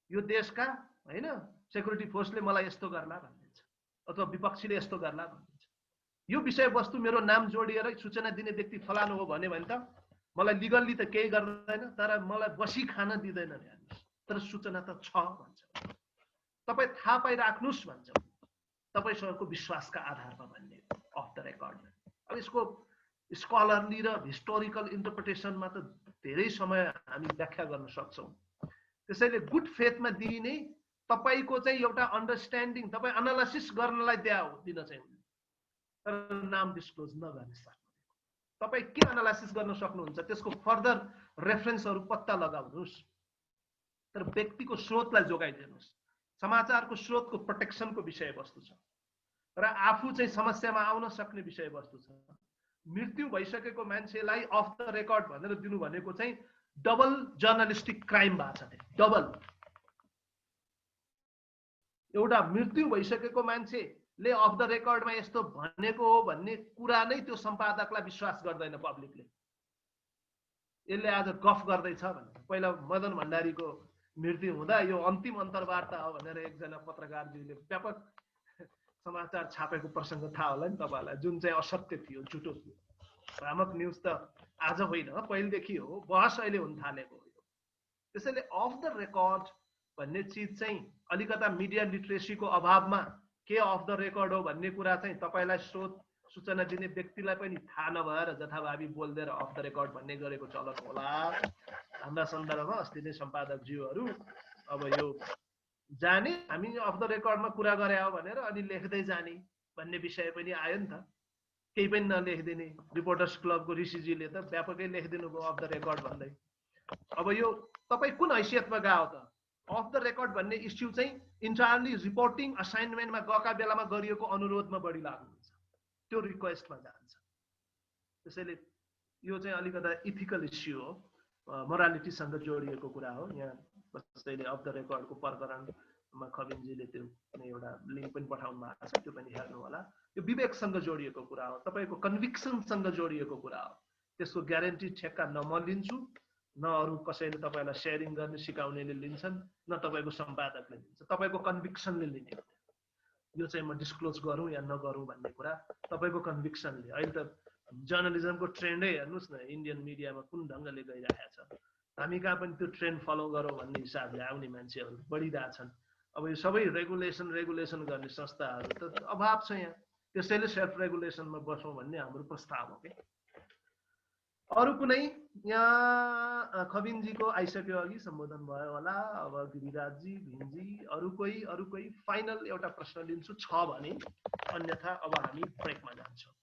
यो देशका हैन सेक्युरिटी फोर्सले मलाई यस्तो गर्ला भनिन्छ अथवा विपक्षीले यस्तो गर्ला भनिन्छ। यो विषयवस्तु मेरो नाम जोडिएर सूचना दिने व्यक्ति फलानु हो भने त मलाई लिगल्ली त केही गर्दैन, तर मलाई बसी खान दिदैन नि। तर सूचना त छ भन्छ। तपाई थाहा पाइराख्नुस् भन्छ। तपाईसँगको विश्वासका आधारमा भन्ने अफ द रेकर्ड। अब यसको स्कलरली र हिस्टोरिकल इन्टरप्रिटेसनमा त धेरै समय हामी व्याख्या गर्न सक्छौँ। त्यसैले गुड फेथमा दिइने तपाईको चाहिँ एउटा अन्डरस्ट्यान्डिङ, तपाईँ एनालाइसिस गर्नलाई दिन चाहिँ, तर नाम डिस्क्लोज नगर्ने सर। तपाईँ के एनालाइसिस गर्न सक्नुहुन्छ त्यसको फर्दर रेफरेन्सहरू पत्ता लगाउनुहोस्, तर व्यक्तिको स्रोतलाई जोगाइदिनुहोस्। समाचारको स्रोतको प्रोटेक्सनको विषयवस्तु छ र आफू चाहिँ समस्यामा आउन सक्ने विषयवस्तु छ। मृत्यु भइसकेको मान्छेलाई अफ द रेकर्ड भनेर दिनु भनेको चाहिँ डबल जर्नलिस्टिक क्राइम भएको छ। डबल एउटा मृत्यु भइसकेको मान्छेले अफ द रेकर्डमा यस्तो भनेको हो भन्ने कुरा नै त्यो सम्पादकलाई विश्वास गर्दैन पब्लिकले। यसले आज गफ गर्दैछ भने पहिला मदन भण्डारीको मृत्यु हुँदा यो अन्तिम अन्तर्वार्ता हो भनेर एकजना पत्रकारजीले व्यापक समाचार छापेको प्रसङ्ग थाहा होला नि तपाईँलाई, जुन चाहिँ असत्य थियो, झुटो थियो। भ्रामक न्युज त आज होइन, पहिलेदेखि हो, बहस अहिले हुन थालेको हो। त्यसैले अफ द रेकर्ड भन्ने चिज चाहिँ अलिकता मिडिया लिटरेसीको अभावमा के अफ द रेकर्ड हो भन्ने कुरा चाहिँ तपाईँलाई स्रोत सूचना दिने व्यक्तिलाई पनि थाहा नभएर जथाभावी बोलिदिएर अफ द रेकर्ड भन्ने गरेको चलन होला। हाम्रा सन्दर्भमा अस्ति नै सम्पादकज्यूहरू अब यो जाने हामी अफ द रेकर्डमा कुरा गरे हो भनेर अनि लेख्दै जाने भन्ने विषय पनि आयो नि त। केही पनि नलेखिदिने रिपोर्टर्स क्लबको ऋषिजीले त व्यापकै लेखिदिनु भयो अफ द रेकर्ड भन्दै। अब यो तपाईँ कुन हैसियतमा गयो त? अफ द रेकर्ड भन्ने इस्यु चाहिँ इन्टायरली रिपोर्टिङ असाइनमेन्टमा गएका बेलामा गरिएको अनुरोधमा बढी लागु हुन्छ, त्यो रिक्वेस्टमा जान्छ। त्यसैले यो चाहिँ अलिकता इथिकल इस्यु हो, मोरालिटीसँग जोडिएको कुरा हो। यहाँ कसैले अफ द रेकर्डको प्रकरणमा खबिनजीले त्यो एउटा लिङ्क पनि पठाउनु भएको छ, त्यो पनि हेर्नु होला। यो विवेकसँग जोडिएको कुरा हो, तपाईँको कन्भिक्सनसँग जोडिएको कुरा हो। त्यसको ग्यारेन्टी ठेक्का न म लिन्छु, न अरू कसैले तपाईँलाई सेयरिङ गर्ने सिकाउनेले लिन्छन्, न तपाईँको सम्पादकले लिन्छ, तपाईँको कन्भिक्सनले लिने। यो चाहिँ म डिस्क्लोज गरौँ या नगरौँ भन्ने कुरा तपाईँको कन्भिक्सनले। अहिले त जर्नलिजमको ट्रेन्डै हेर्नुहोस् न, इन्डियन मिडियामा कुन ढङ्गले गइरहेको छ। हामी कहाँ पनि त्यो ट्रेन्ड फलो गरौँ भन्ने हिसाबले आउने मान्छेहरू बढिरहेछन्। अब यो सबै रेगुलेसन गर्ने संस्थाहरू त अभाव छ यहाँ, त्यसैले सेल्फ रेगुलेसनमा बसौँ भन्ने हाम्रो प्रस्ताव हो कि। अरू कुनै यहाँ खबिनजीको आइसक्यो, अघि सम्बोधन भयो होला। अब गिरिराजजी, भिमजी, अरू कोही फाइनल एउटा प्रश्न लिन्छु छ भने, अन्यथा अब हामी ब्रेकमा जान्छौँ।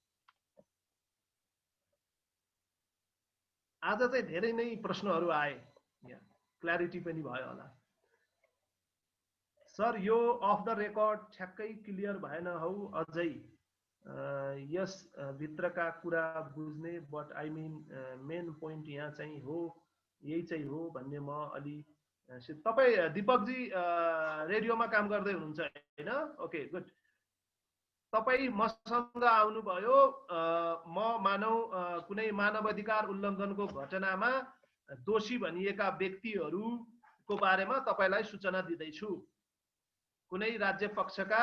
आज चाहिँ धेरै नै प्रश्नहरू आए, यहाँ क्ल्यारिटी पनि भयो होला। सर यो अफ द रेकर्ड ठ्याक्कै क्लियर भएन हौ, अझै यस भित्रका कुरा बुझ्ने, but I mean main point यहाँ चाहिँ हो, यही चाहिँ हो भन्ने म अलि। तपाईँ दिपकजी रेडियोमा काम गर्दै हुनुहुन्छ होइन? Okay good. तपाईँ मसँग आउनुभयो, म मानौ कुनै मानवाधिकार उल्लङ्घनको घटनामा दोषी भनिएका व्यक्तिहरूको बारेमा तपाईँलाई सूचना दिँदैछु। कुनै राज्य पक्षका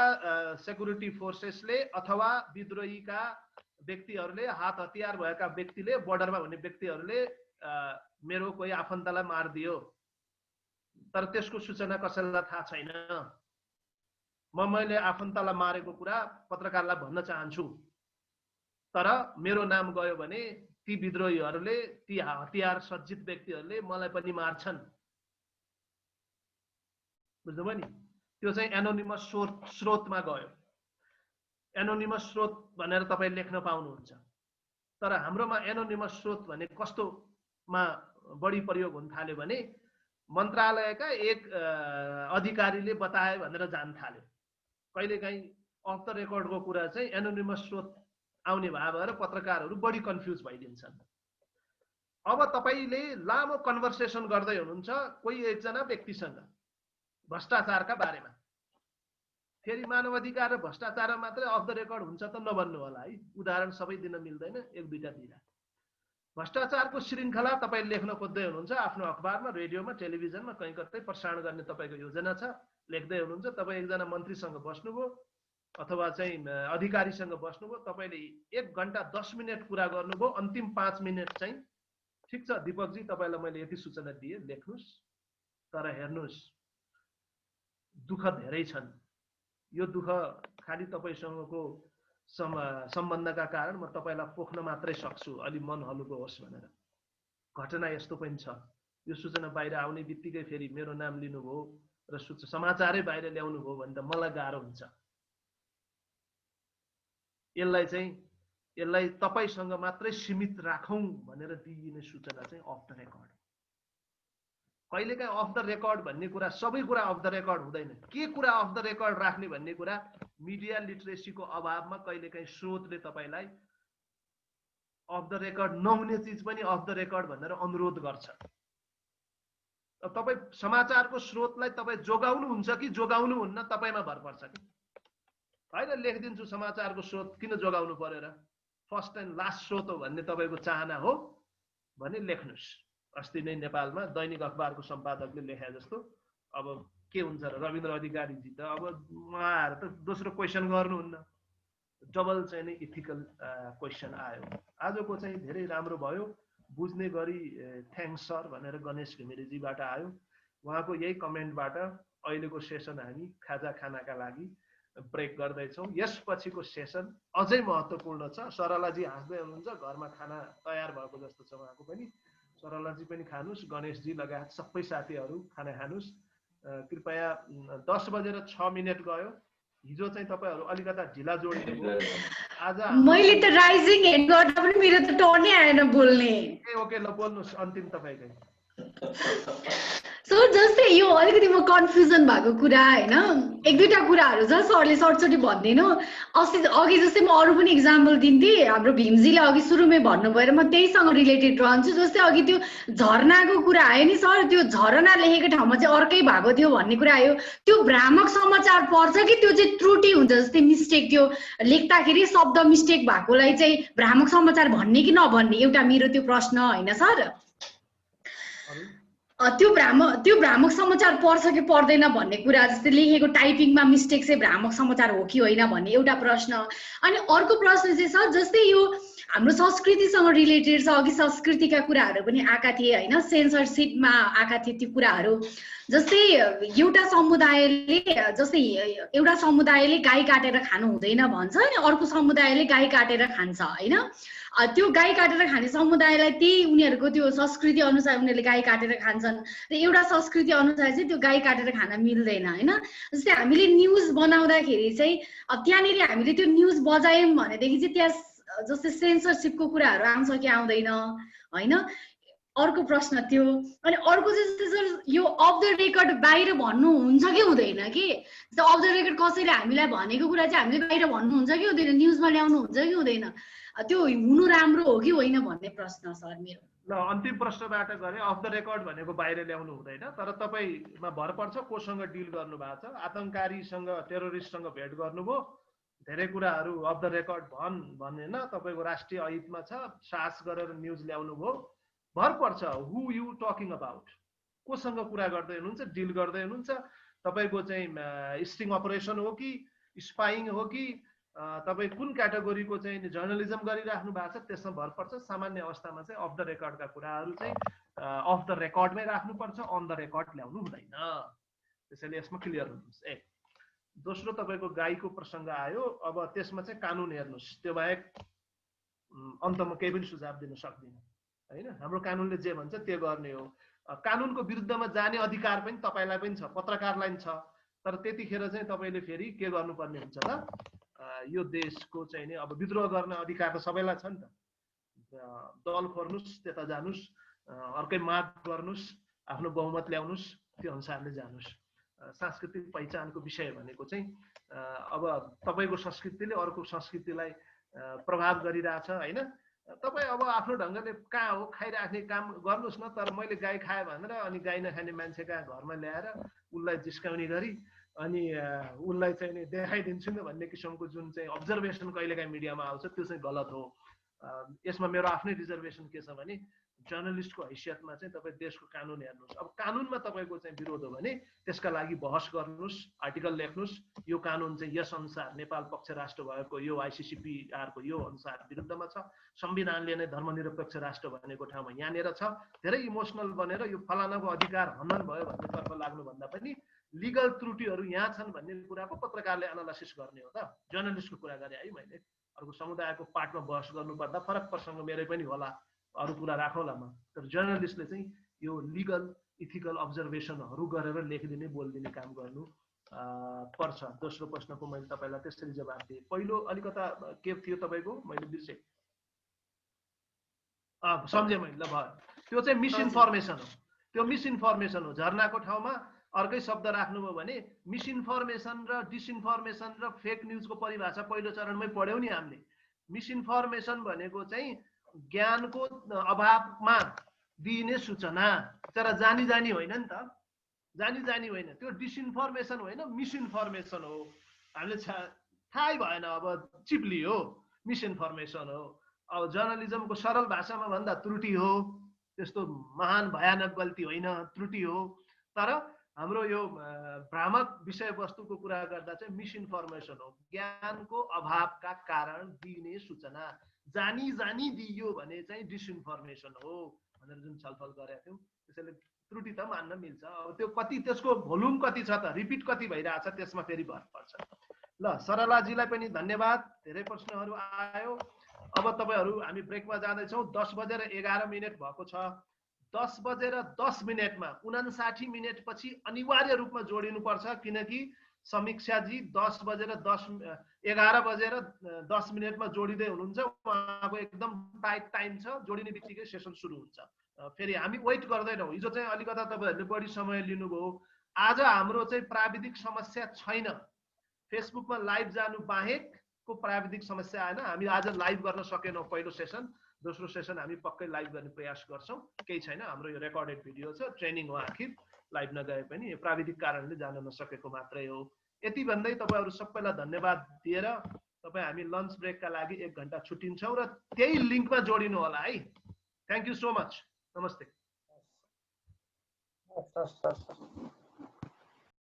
सेक्युरिटी फोर्सेसले अथवा विद्रोहीका व्यक्तिहरूले, हात हतियार भएका व्यक्तिले, बोर्डरमा हुने व्यक्तिहरूले मेरो कोही आफन्तलाई मारिदियो, तर त्यसको सूचना कसैलाई थाहा छैन। मैले आफन्तलाई मारेको कुरा पत्रकारलाई भन्न चाहन्छु, तर मेरो नाम गयो भने ती विद्रोहीहरूले, ती हतियार सज्जित व्यक्तिहरूले मलाई पनि मार्छन्। बुझ्नुभयो नि? त्यो चाहिँ एनोनिमस स्रोतमा गयो। एनोनिमस स्रोत भनेर तपाईँ लेख्न पाउनुहुन्छ, तर हाम्रोमा एनोनिमस स्रोत भने कस्तोमा बढी प्रयोग हुन थाल्यो भने मन्त्रालयका एक अधिकारीले बताए भनेर जान थाल्यो। कहिलेकाहीँ अफ द रेकर्डको कुरा चाहिँ एनोनिमस स्रोत आउने भएर पत्रकारहरू बढी कन्फ्युज भइदिन्छन्। अब तपाईँले लामो कन्भर्सेसन गर्दै हुनुहुन्छ कोही एकजना व्यक्तिसँग भ्रष्टाचारका बारेमा, फेरि मानवाधिकार र भ्रष्टाचार मात्रै अफ द रेकर्ड हुन्छ त नभन्नु होला है, उदाहरण सबै दिन मिल्दैन, एक दुईटा दिँदा। भ्रष्टाचारको श्रृङ्खला तपाईँ लेख्न खोज्दै हुनुहुन्छ, आफ्नो अखबारमा, रेडियोमा, टेलिभिजनमा कहीँ कतै प्रसारण गर्ने तपाईँको योजना छ, लेख्दै हुनुहुन्छ। तपाईँ एकजना मन्त्रीसँग बस्नुभयो अथवा चाहिँ अधिकारीसँग बस्नुभयो, तपाईँले 1 घन्टा 10 मिनट कुरा गर्नुभयो, अन्तिम 5 मिनट चाहिँ ठिक छ दिपकजी तपाईँलाई मैले यति सूचना दिएँ, लेख्नुहोस्, तर हेर्नुहोस् दुःख धेरै छन्। यो दुःख खालि तपाईँसँगको सम्बन्धका कारण म तपाईँलाई पोख्न मात्रै सक्छु, अलि मन हलुको होस् भनेर। घटना यस्तो पनि छ, यो सूचना बाहिर आउने बित्तिकै फेरि मेरो नाम लिनुभयो र समाचारै बाहिर ल्याउनु भयो भने त मलाई गाह्रो हुन्छ। यसलाई तपाईसँग मात्रै सीमित राखौँ भनेर दिइने सूचना चाहिँ अफ द रेकर्ड। कहिलेकाहीँ अफ द रेकर्ड भन्ने कुरा सबै कुरा अफ द रेकर्ड हुँदैन। के कुरा अफ द रेकर्ड राख्ने भन्ने कुरा मिडिया लिटरेसीको अभावमा कहिलेकाहीँ स्रोतले तपाईँलाई अफ द रेकर्ड नहुने चिज पनि अफ द रेकर्ड भनेर अनुरोध गर्छ। तपाईँ समाचारको स्रोतलाई तपाईँ जोगाउनुहुन्छ कि जोगाउनुहुन्न तपाईँमा भर पर्छ कि होइन। लेखिदिन्छु समाचारको स्रोत किन जोगाउनु पर्यो र, फर्स्ट एन्ड लास्ट स्रोत हो भन्ने तपाईँको चाहना हो भने लेख्नुहोस्। अस्ति नै नेपालमा दैनिक अखबारको सम्पादकले लेखे जस्तो अब के हुन्छ र, रविन्द्र अधिकारीजी त अब उहाँहरू त दोस्रो क्वेसन गर्नुहुन्न, डबल चाहिँ नै इथिकल क्वेसन आयो। आजको चाहिँ धेरै राम्रो भयो, बुझ्ने गरी थ्याङ्क्स सर भनेर गणेश घिमिरेजीबाट आयो। उहाँको यही कमेन्टबाट अहिलेको सेसन हामी खाजा खानाका लागि ब्रेक गर्दैछौँ। यसपछिको सेसन अझै महत्त्वपूर्ण छ। सरलाजी हाँस्दै हुनुहुन्छ, घरमा खाना तयार भएको जस्तो छ उहाँको पनि। सरलाजी पनि खानुहोस्, गणेशजी लगायत सबै साथीहरू खाना खानुहोस्। कृपया 10:06 गयो। हिजो चाहिँ तपाईँहरू अलिकता ढिला जोडिनुभयो। आज मैले त राइजिङ हेड गर्दा पनि मेरो त टर्नै आएन बोल्ने। ओके ल बोल्नुहोस्, अन्तिम तपाईँकै। सर जस्तै यो अलिकति म कन्फ्युजन भएको कुरा होइन, एक दुईवटा कुराहरू छ सरले सर्टसर्टी भनिदिनु। अघि जस्तै म अरू पनि इक्जाम्पल दिन्थेँ, हाम्रो भीमजीले अघि सुरुमै भन्नुभयो र म त्यहीसँग रिलेटेड रहन्छु। जस्तै अघि त्यो झरनाको कुरा आयो नि सर, त्यो झरना लेखेको ठाउँमा चाहिँ अर्कै भएको थियो भन्ने कुरा आयो। त्यो भ्रामक समाचार पर्छ कि त्यो चाहिँ त्रुटि हुन्छ, जस्तै मिस्टेक, त्यो लेख्दाखेरि शब्द मिस्टेक भएकोलाई चाहिँ भ्रामक समाचार भन्ने कि नभन्ने, एउटा मेरो त्यो प्रश्न होइन सर। त्यो भ्रामक समाचार पर्छ कि पर्दैन भन्ने कुरा, जस्तै लेखेको टाइपिङमा मिस्टेक चाहिँ भ्रामक समाचार हो कि होइन भन्ने एउटा प्रश्न। अनि अर्को प्रश्न चाहिँ सर जस्तै यो हाम्रो संस्कृतिसँग रिलेटेड छ। अघि संस्कृतिका कुराहरू पनि आएका थिए होइन, सेन्सरसिपमा आएका थिए त्यो कुराहरू। जस्तै एउटा समुदायले गाई काटेर खानु हुँदैन भन्छ अनि अर्को समुदायले गाई काटेर खान्छ होइन। त्यो गाई काटेर खाने समुदायलाई त्यही उनीहरूको त्यो संस्कृति अनुसार उनीहरूले गाई काटेर खान्छन् र एउटा संस्कृति अनुसार चाहिँ त्यो गाई काटेर खान मिल्दैन होइन। जस्तै हामीले न्युज बनाउँदाखेरि चाहिँ त्यहाँनिर हामीले त्यो न्युज बजायौँ भनेदेखि चाहिँ त्यहाँ जस्तै सेन्सरसिपको कुराहरू आउँछ कि आउँदैन होइन। अर्को प्रश्न त्यो। अनि अर्को चाहिँ जस्तै सर यो अफ द रेकर्ड बाहिर भन्नुहुन्छ कि हुँदैन कि, जस्तै अफ द रेकर्ड कसैले हामीलाई भनेको कुरा चाहिँ हामीले बाहिर भन्नुहुन्छ कि हुँदैन, न्युजमा ल्याउनुहुन्छ कि हुँदैन, त्यो हुनु राम्रो हो कि होइन भन्ने प्रश्न सर मेरो। ल अन्तिम प्रश्नबाट गरे। अफ द रेकर्ड भनेको बाहिर ल्याउनु हुँदैन, तर तपाईँमा भर पर्छ कोसँग डिल गर्नु भएको छ। आतङ्ककारीसँग, टेरोरिस्टसँग भेट गर्नुभयो, धेरै कुराहरू अफ द रेकर्ड भनेन, तपाईँको राष्ट्रिय हितमा छ, साहस गरेर न्युज ल्याउनु भयो। भर पर्छ हु यु टकिङ अबाउट, कोसँग कुरा गर्दै हुनुहुन्छ, डिल गर्दै हुनुहुन्छ। तपाईँको चाहिँ स्टिङ अपरेसन हो कि स्पाइङ हो कि तपाईँ कुन क्याटेगोरीको चाहिँ जर्नलिजम गरिराख्नु भएको छ त्यसमा भर पर्छ। सामान्य अवस्थामा चाहिँ अफ द रेकर्डका कुराहरू चाहिँ अफ द रेकर्डमै राख्नुपर्छ, अन द रेकर्ड ल्याउनु हुँदैन। त्यसैले यसमा क्लियर हुनुहोस्। दोस्रो तपाईँको गाईको प्रसङ्ग आयो। अब त्यसमा चाहिँ कानुन हेर्नुहोस्, त्यो बाहेक अन्तमा केही पनि सुझाव दिन सक्दिनँ होइन। हाम्रो कानुनले जे भन्छ त्यो गर्ने हो। कानुनको विरुद्धमा जाने अधिकार पनि तपाईँलाई पनि छ, पत्रकारलाई पनि छ। तर त्यतिखेर चाहिँ तपाईँले फेरि के गर्नुपर्ने हुन्छ त, यो देशको चाहिँ नि अब विद्रोह गर्ने अधिकार त सबैलाई छ नि त। दल खोर्नुहोस्, त्यता जानुहोस्, अर्कै माग गर्नुहोस्, आफ्नो बहुमत ल्याउनुहोस्, त्यो अनुसारले जानुहोस्। सांस्कृतिक पहिचानको विषय भनेको चाहिँ अब तपाईँको संस्कृतिले अर्को संस्कृतिलाई प्रभाव गरिरहेछ होइन। तपाईँ अब आफ्नो ढङ्गले कहाँ हो खाइराख्ने काम गर्नुहोस् न, तर मैले गाई खाएँ भनेर अनि गाई नखाने मान्छे कहाँ घरमा ल्याएर उसलाई जिस्काउने गरी अनि उसलाई चाहिँ नि देखाइदिन्छु नि भन्ने किसिमको जुन चाहिँ अब्जर्भेसन कहिलेकाहीँ मिडियामा आउँछ त्यो चाहिँ गलत हो। यसमा मेरो आफ्नै रिजर्भेसन के छ भने जर्नलिस्टको हैसियतमा चाहिँ तपाईँ देशको कानुन हेर्नुहोस्। अब कानुनमा तपाईँको चाहिँ विरोध हो भने त्यसका लागि बहस गर्नुहोस्, आर्टिकल लेख्नुहोस्, यो कानुन चाहिँ यस अनुसार नेपाल पक्ष राष्ट्र भएको यो ICCPR को यो अनुसार विरुद्धमा छ, संविधानले नै धर्मनिरपेक्ष राष्ट्र भनेको ठाउँमा यहाँनिर छ। धेरै इमोसनल बनेर यो फलानाको अधिकार हनन भयो भन्नेतर्फ लाग्नुभन्दा पनि लिगल त्रुटिहरू यहाँ छन् भन्ने कुराको पत्रकारले एनालाइसिस गर्ने हो त। जर्नलिस्टको कुरा गरेँ है मैले। अर्को समुदायको पार्टमा बहस गर्नुपर्दा फरक प्रसङ्ग मेरै पनि होला, अरू कुरा राखौँला म। तर जर्नलिस्टले चाहिँ यो लिगल इथिकल अब्जर्भेसनहरू गरेर लेखिदिने बोलिदिने काम गर्नु पर्छ। दोस्रो प्रश्नको मैले तपाईँलाई त्यसरी जवाब दिएँ। पहिलो अलिकता के थियो तपाईँको, मैले बिर्सेँ। सम्झेँ मैले, ल भयो। त्यो चाहिँ मिसइन्फर्मेसन हो। त्यो मिसइन्फर्मेसन हो। झर्नाको ठाउँमा अर्कै शब्द राख्नुभयो भने मिसइन्फर्मेसन र डिसइन्फर्मेसन र फेक न्युजको परिभाषा पहिलो चरणमै पढ्यौँ नि हामीले। मिसइन्फर्मेसन भनेको चाहिँ ज्ञानको अभावमा दिइने सूचना, तर जानी जानी होइन नि त, जानी जानी होइन। त्यो डिसइन्फर्मेसन होइन, मिसइन्फर्मेसन हो। हामीले थाहै भएन, अब चिप्लियो, मिसइन्फर्मेसन हो। अब जर्नलिजमको सरल भाषामा भन्दा त्रुटि हो, त्यस्तो महान भयानक गल्ती होइन, त्रुटि हो। तर हाम्रो यो भ्रामक विषयवस्तुको कुरा गर्दा चाहिँ मिसइन्फर्मेसन हो, ज्ञानको अभावका कारण दिइने सूचना। जानी जानी दिइयो भने चाहिँ डिसइन्फर्मेसन हो भनेर जुन छलफल गरेका थियौँ। त्यसैले त्रुटि त मान्न मिल्छ। अब त्यो कति, त्यसको भोल्युम कति छ त, रिपिट कति भइरहेछ, त्यसमा फेरि भर पर्छ। ल, सरलाजीलाई पनि धन्यवाद, धेरै प्रश्नहरू आयो। अब तपाईँहरू हामी ब्रेकमा जाँदैछौँ। 10:11 भएको छ। 10:10 मा 59 मिनेटपछि अनिवार्य रूपमा जोडिनुपर्छ, किनकि समीक्षाजी 11:10 मा जोडिँदै हुनुहुन्छ। उहाँको एकदम टाइट टाइम छ, जोडिने बित्तिकै सेसन सुरु हुन्छ। फेरि हामी वेट गर्दैनौँ। हिजो चाहिँ अलिकता तपाईँहरूले बढी समय लिनुभयो। आज हाम्रो चाहिँ प्राविधिक समस्या छैन, फेसबुकमा लाइभ जानु बाहेकको प्राविधिक समस्या आएन। हामी आज लाइभ गर्न सकेनौँ पहिलो सेसन, दोस्रो सेसन हामी पक्कै लाइभ गर्ने प्रयास गर्छौँ। केही छैन, हाम्रो यो रेकर्डेड भिडियो छ, ट्रेनिङ हो आखिर, लाइभ नगए पनि यो प्राविधिक कारणले जान नसकेको मात्रै हो। यति भन्दै तपाईँहरू सबैलाई धन्यवाद दिएर तपाईँ हामी लन्च ब्रेकका लागि 1 घन्टा छुट्टिन्छौँ र त्यही लिङ्कमा जोडिनु होला है। Thank you so much. नमस्ते।